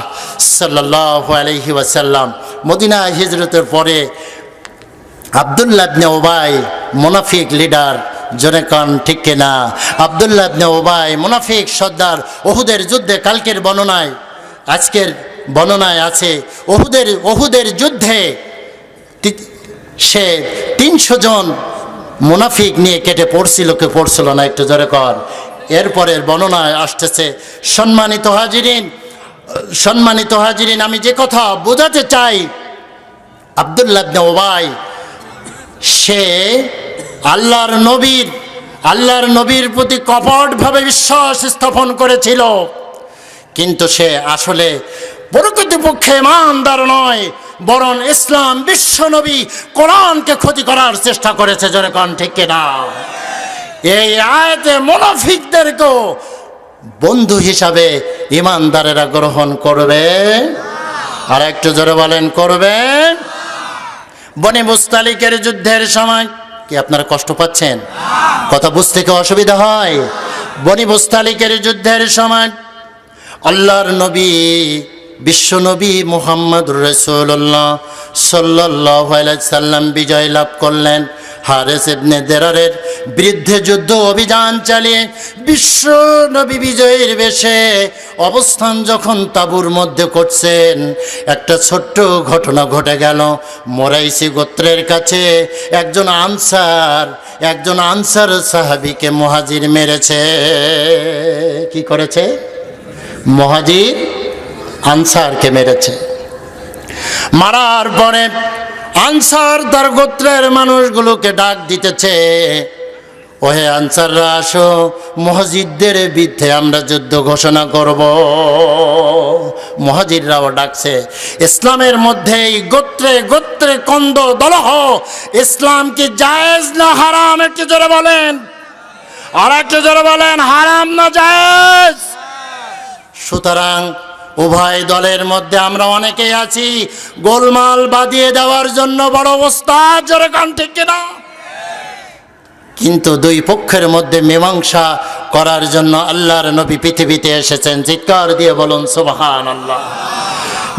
সাল্লাল্লাহু আলাইহি ওয়াসাল্লাম মদিনা হিজরতের পরে আব্দুল্লাহ ইবনে উবাই মুনাফিক লিডার, জোরে কোন ঠিক কিনা? আব্দুল্লাহ ইবনে উবাই মুনাফিক সর্দার, উহুদের যুদ্ধে, কালকের বর্ণনায়, আজকের বর্ণনায় আছে, উহুদের যুদ্ধে সে ৩০০ জন মুনাফিক নিয়ে কেটে পড়ছিল, কে পড়ছিল না? একটু জোরে কর। এরপরের বর্ণনায় আসতেছে, সম্মানিত হাজিরিন, আমি যে কথা বোঝাতে চাই, আব্দুল্লাহ ইবনে উবাই সে আল্লাহর নবীর প্রতি কপটভাবে বিশ্বাস স্থাপন করেছিল, কিন্তু সে আসলে প্রকৃতপক্ষে ইমানদার নয়, বরং ইসলাম, বিশ্বনবী, কোরআনকে ক্ষতি করার চেষ্টা করেছে। জোরে কোন ঠিক কিনা? এই আয়াতে মুনাফিকদেরকেও বন্ধু হিসাবে ইমানদারেরা গ্রহণ করবে। আর একটু জোরে বলেন, করবে। বনি মুস্তালিকের যুদ্ধের সময় কি আপনারা কষ্ট পাচ্ছেন? কথা বুঝতে কি অসুবিধা হয়? বনি মুস্তালিকের যুদ্ধের সময় আল্লাহর নবী, বিশ্বনবী মুহাম্মদুর রাসূলুল্লাহ সাল্লাল্লাহু আলাইহি সাল্লাম বিজয় লাভ করলেন। হারেস ইবনে দেরারের বিরুদ্ধে যুদ্ধ অভিযান চালিয়ে বিশ্বনবী বিজয়ের বেশে অবস্থান যখন তাঁবুর মধ্যে করছেন, একটা ছোট্ট ঘটনা ঘটে গেল। মোরাইসি গোত্রের কাছে একজন আনসার সাহাবীকে মুহাজির মেরেছে। কি করেছে? মুহাজির আনসারকে মেরেছে। মারার পরে আনসার তার গোত্রের মানুষগুলোকে ডাক দিতেছে, ওহে আনসাররা, আসো, মুহাজিরদের বিরুদ্ধে আমরা যুদ্ধ ঘোষণা করব। মুহাজিররাও ডাকছে। ইসলামের মধ্যে এই গোত্রে গোত্রে কন্দ দলহ, ইসলাম কি জায়েজ না হারাম? একটু জোরে বলেন। আর একটু জোরে বলেন হারাম না জায়েজ? সুতরাং উভয় দলের মধ্যে আমরা অনেকেই আছি গোলমাল বাঁধিয়ে দেওয়ার জন্য বড় ওস্তাদ, জোরে কান ঠিক কিনা? কিন্তু দুই পক্ষের মধ্যে মীমাংসা করার জন্য আল্লাহর নবী পৃথিবীতে এসেছেন। চিৎকার দিয়ে বলুন সুবহানাল্লাহ।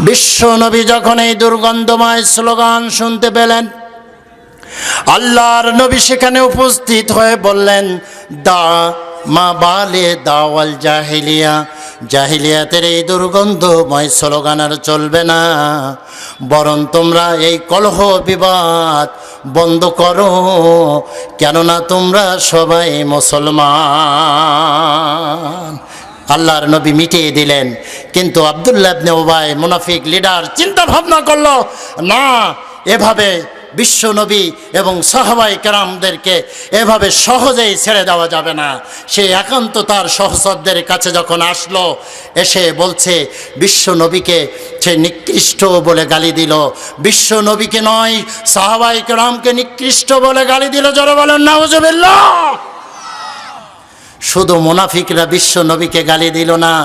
বিশ্ব নবী যখন এই দুর্গন্ধময় স্লোগান শুনতে পেলেন, আল্লাহর নবী সেখানে উপস্থিত হয়ে বললেন, দা মা বালে দাওয়াল জাহিলিয়া, জাহিলিয়াতের এই দুর্গন্ধময় স্লোগান আর চলবে না, বরং তোমরা এই কলহ বিবাদ বন্ধ করো, কেননা তোমরা সবাই মুসলমান। আল্লাহর নবী মিটিয়ে দিলেন। কিন্তু আব্দুল্লাহ ইবনে উবাই মুনাফিক লিডার চিন্তা ভাবনা করলো, না, এভাবে বিশ্ব নবী এবং সাহাবায়ে কেরামদেরকে এভাবে সহজেই ছেড়ে দেওয়া যাবে না। সে একান্ত তার সহচরদের কাছে যখন আসলো, এসে বলছে বিশ্ব নবীকে সে নিকৃষ্ট বলে গালি দিল। বিশ্ব নবীকে নয়, সাহাবায়ে কেরামকে নিকৃষ্ট বলে গালি দিল। জোরে বলেন নাউজুবিল্লাহ। শুধু মুনাফিকরা বিশ্ব নবীকে গালি দিল না,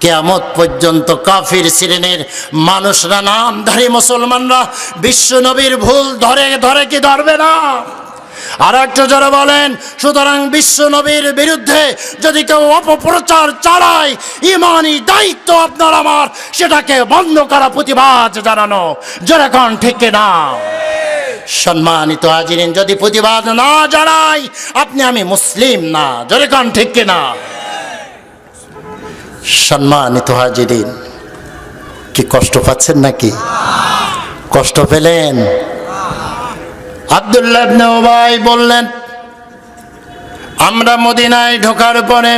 কিয়ামত পর্যন্ত কাফির শ্রেণীর মানুষরা, নামধারী মুসলমানরা বিশ্ব নবীর ভুল ধরে কি ধরবে না? আর একটু যারা বলেন, সুতরাং বিশ্ব নবীর বিরুদ্ধে যদি কেউ অপপ্রচার চালায়, ইমানি দায়িত্ব আপনার আমার সেটাকে বন্ধ করা, প্রতিবাদ জানানো। যারা কোন ঠিক না? সম্মানিত হাজিরিন, যদি প্রতিবাদ না জানাই আপনি আমি মুসলিম না। যারা কোন ঠিক না? সম্মানিত হাজিরিন, কি কষ্ট পাচ্ছেন নাকি? কষ্ট পেলেন? আব্দুল্লাহ ইবনে উবাই বললেন, আমরা মদিনায় ঢোকার পরে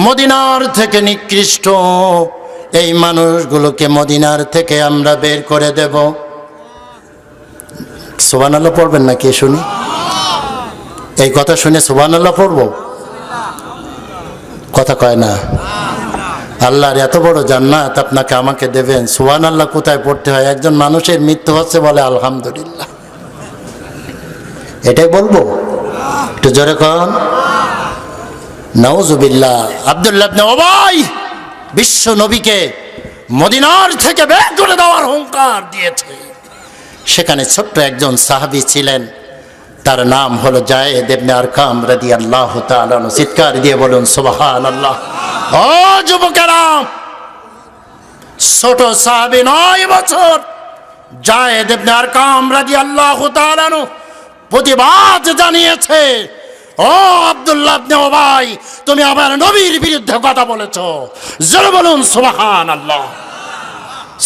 মদিনার থেকে নিকৃষ্ট এই মানুষগুলোকে মদিনার থেকে আমরা বের করে দেব। সুবহানাল্লাহ পড়বেন নাকি শুনি? এই কথা শুনে সুবহানাল্লাহ পড়বো? কথা কয় না। আল্লাহর এত বড় জান্নাত আপনাকে আমাকে দেবেন, সুবহানাল্লাহ কোথায় পড়তে হয়? একজন মানুষের মৃত্যু হচ্ছে বলে আলহামদুলিল্লাহ, এটাই বলবো? একটু জোরে কন নাউজুবিল্লাহ। আব্দুল্লাহ ইবনে উবাই বিশ্ব নবীকে মদিনার থেকে বের করে দেওয়ার হুঙ্কার দিয়েছে। সেখানে ছোট্ট একজন সাহাবী ছিলেন, তার নাম হলো যায়েদ ইবনে আরকাম রাদিয়াল্লাহু তাআলা আনহু। চিৎকার দিয়ে বলুন সুবহানাল্লাহ। ও যুবকেরা, ছোট সাহাবী 9 বছর যায়েদ ইবনে আরকাম রাদিয়াল্লাহু তাআলা আনহু প্রতিবাদ জানিয়েছে, ও আব্দুল্লাহ ইবনে উবাই, তুমি আবার নবীর বিরুদ্ধে কথা বলেছো। জোরে বলুন সুবহানাল্লাহ।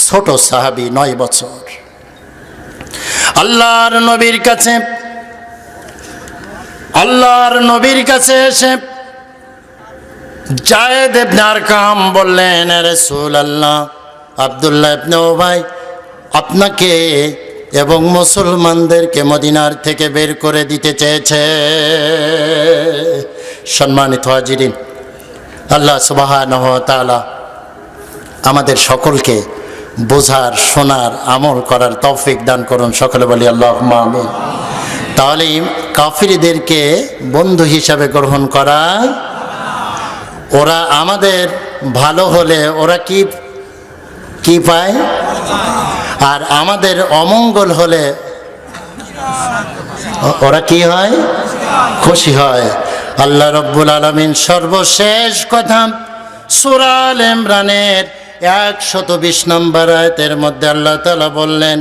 ছোট সাহাবী 9 বছর আল্লাহর নবীর কাছে এসে যায়েদ ইবনে আরকাম বললেন, রাসূলুল্লাহ, আব্দুল্লাহ ইবনে উবাই আপনাকে এবং মুসলমানদেরকে মদিনার থেকে বের করে দিতে চেয়েছে। সম্মানিত হাজিরিন, আল্লাহ সুবহানাহু ওয়া তাআলা আমাদের সকলকে বোঝার, শোনার, আমল করার তৌফিক দান করুন। সকলে বলি আল্লাহুম্মা আমিন। তাহলে কাফিরদেরকে বন্ধু হিসাবে গ্রহণ করা, ওরা আমাদের ভালো হলে ওরা কি পায়, আর আমাদের অমঙ্গল হলে ওরা কি হয়? খুশি হয়। আল্লাহ রাব্বুল আলামিন সর্বশেষ কথা সূরা আল ইমরানের 120 নম্বর আয়াতের মধ্যে আল্লাহ তাআলা বললেন,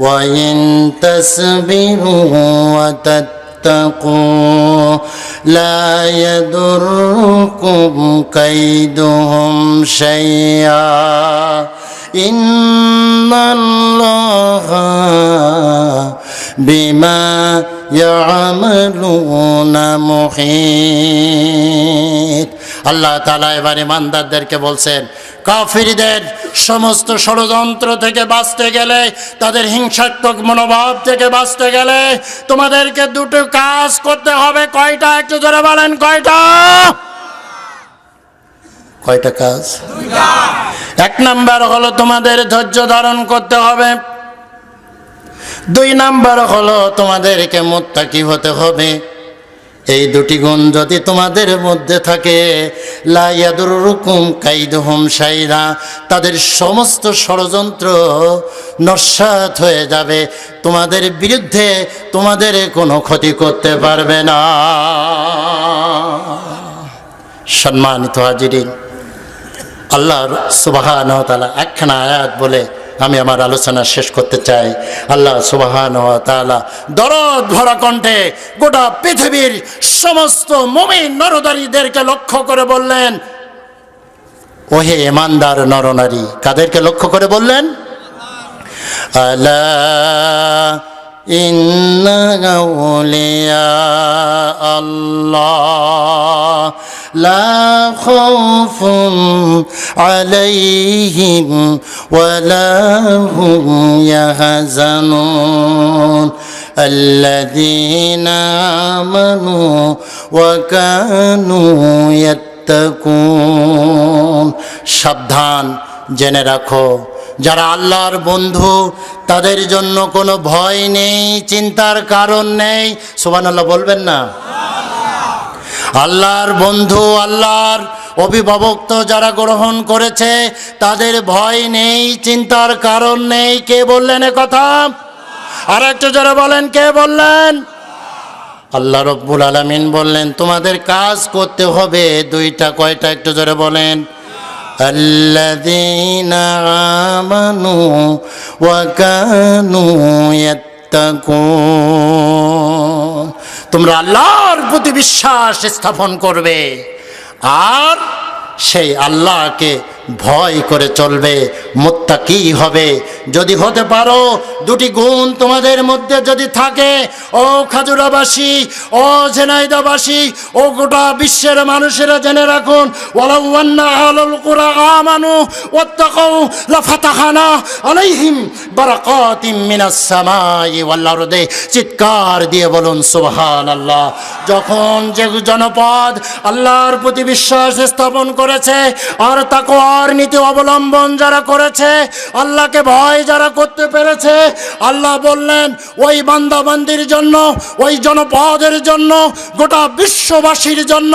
ওয়া ইন তাসবিরু ওয়া তাত্তাকু লা ইয়াদুরকুম কাইদুহুম শাইআ ইন্নাল্লাহা বিমা ইয়ামালুনা মুহিত। আল্লাহ তাআলা এবার ইমানদারদেরকে বলছেন, কাফিরদের সমস্ত ষড়যন্ত্র থেকে বাঁচতে গেলে, তাদের হিংসাত্মক মনোভাব থেকে বাঁচতে গেলে তোমাদেরকে দুটো কাজ করতে হবে। কয়টা? একটু জোরে বলেন কয়টা? কয়টা কাজ? এক নাম্বার হলো তোমাদের ধৈর্য ধারণ করতে হবে। 2 নাম্বার হলো তোমাদেরকে মুত্তাকি হতে হবে। এই দুটি গুণ যদি তোমাদের মধ্যে থাকে, লা ইয়াদুররুকুম কাইদুহুম শাইআ, তাদের সমস্ত ষড়যন্ত্র নস্যাৎ হয়ে যাবে, তোমাদের বিরুদ্ধে তোমাদের কোনো ক্ষতি করতে পারবে না। সম্মানিত হাজিরিন, আল্লাহ সুবহানাহু ওয়া তাআলা একখানা আয়াত বলে আমি আমার আলোচনা শেষ করতে চাই। আল্লাহ সুবহানাহু ওয়া তাআলা দরদ ভরা কণ্ঠে গোটা পৃথিবীর সমস্ত মুমিন নরনারীদেরকে লক্ষ্য করে বললেন, ওহে ইমানদার নরনারী। কাদেরকে লক্ষ্য করে বললেন? আলা ইন্না আউলিয়া আল্লাহ লা খাউফুন আলাইহিম ওয়া লা হুম ইয়াহজানুন আল্লাযীনা আমানু ওয়া কানু ইয়াত্তাকুন। সাবধান, জেনে রাখো, যারা আল্লাহর বন্ধু তাদের জন্য কোনো ভয় নেই, চিন্তার কারণ নেই। সুবহানাল্লাহ বলবেন না? আল্লাহর বন্ধু, আল্লাহর অভিভাবক যারা গ্রহণ করেছে তাদের ভয় নেই, চিন্তার কারণ নেই। কে বললেন এ কথা? আর একটু যারা বলেন, কে বললেন? আল্লাহ রব্বুল আলামিন বললেন তোমাদের কাজ করতে হবে দুইটা। কয়টা? একটু জোরে বলেন। আল্লাযীনা আমানু ওয়া কানু ইয়াত্তাকুন। তোমরা আল্লাহর প্রতি বিশ্বাস স্থাপন করবে আর সেই আল্লাহকে ভয় করে চলবে, মুত্তাকি হবে। যদি হতে পারো, দুটি গুণ তোমাদের মধ্যে যদি থাকে, ও খাজুরাবাসী, ও ঝিনাইদহবাসী, ও গোটা বিশ্বের মানুষেরা জেনে রাখুন, ওয়ালাউ আন্না আহলাল কুরা আমানু ওয়াত্তাকাউ লাফাতাহনা আলাইহিম বারাকাতিম মিনাস সামাই ওয়াল আরদি। চিৎকার দিয়ে বলুন সুবহানাল্লাহ। যখন যে জনপদ আল্লাহর প্রতি বিশ্বাস স্থাপন করেছে আর তাকওয়ার নীতি অবলম্বন যারা করেছে, আল্লাহকে ভয় যারা করতে পেরেছে, আল্লাহ বললেন ওই বান্দাবান্দির জন্য, ওই জনপদের জন্য, গোটা বিশ্ববাসীর জন্য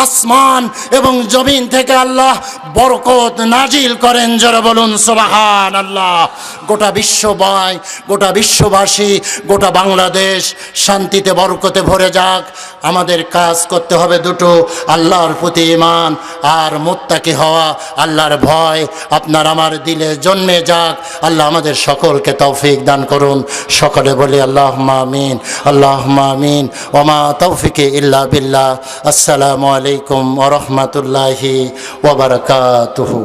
আসমান এবং জমিন থেকে আল্লাহ বরকত নাজিল করেন। যারা বলুন সুবহানাল্লাহ। গোটা বিশ্ববাসী, গোটা বিশ্ববাসী, গোটা বাংলাদেশ শান্তিতে বরকতে ভরে যাক। আমাদের কাজ করতে হবে দুটো, আল্লাহর প্রতি ঈমান আর মুত্তাকি হওয়া, আল্লাহর ভয় আপনার আমার দিলে জন্মে যাক। আল্লাহ আমাদের সকলকে তৌফিক দান করুন। সকলে বলি আল্লাহুম্মা আমিন, আল্লাহুম্মা আমিন। ওয়া মা তৌফিকি ইল্লা বিল্লাহ। আসসালামু আলাইকুম ওয়া রাহমাতুল্লাহি ওয়া বারাকাতুহু।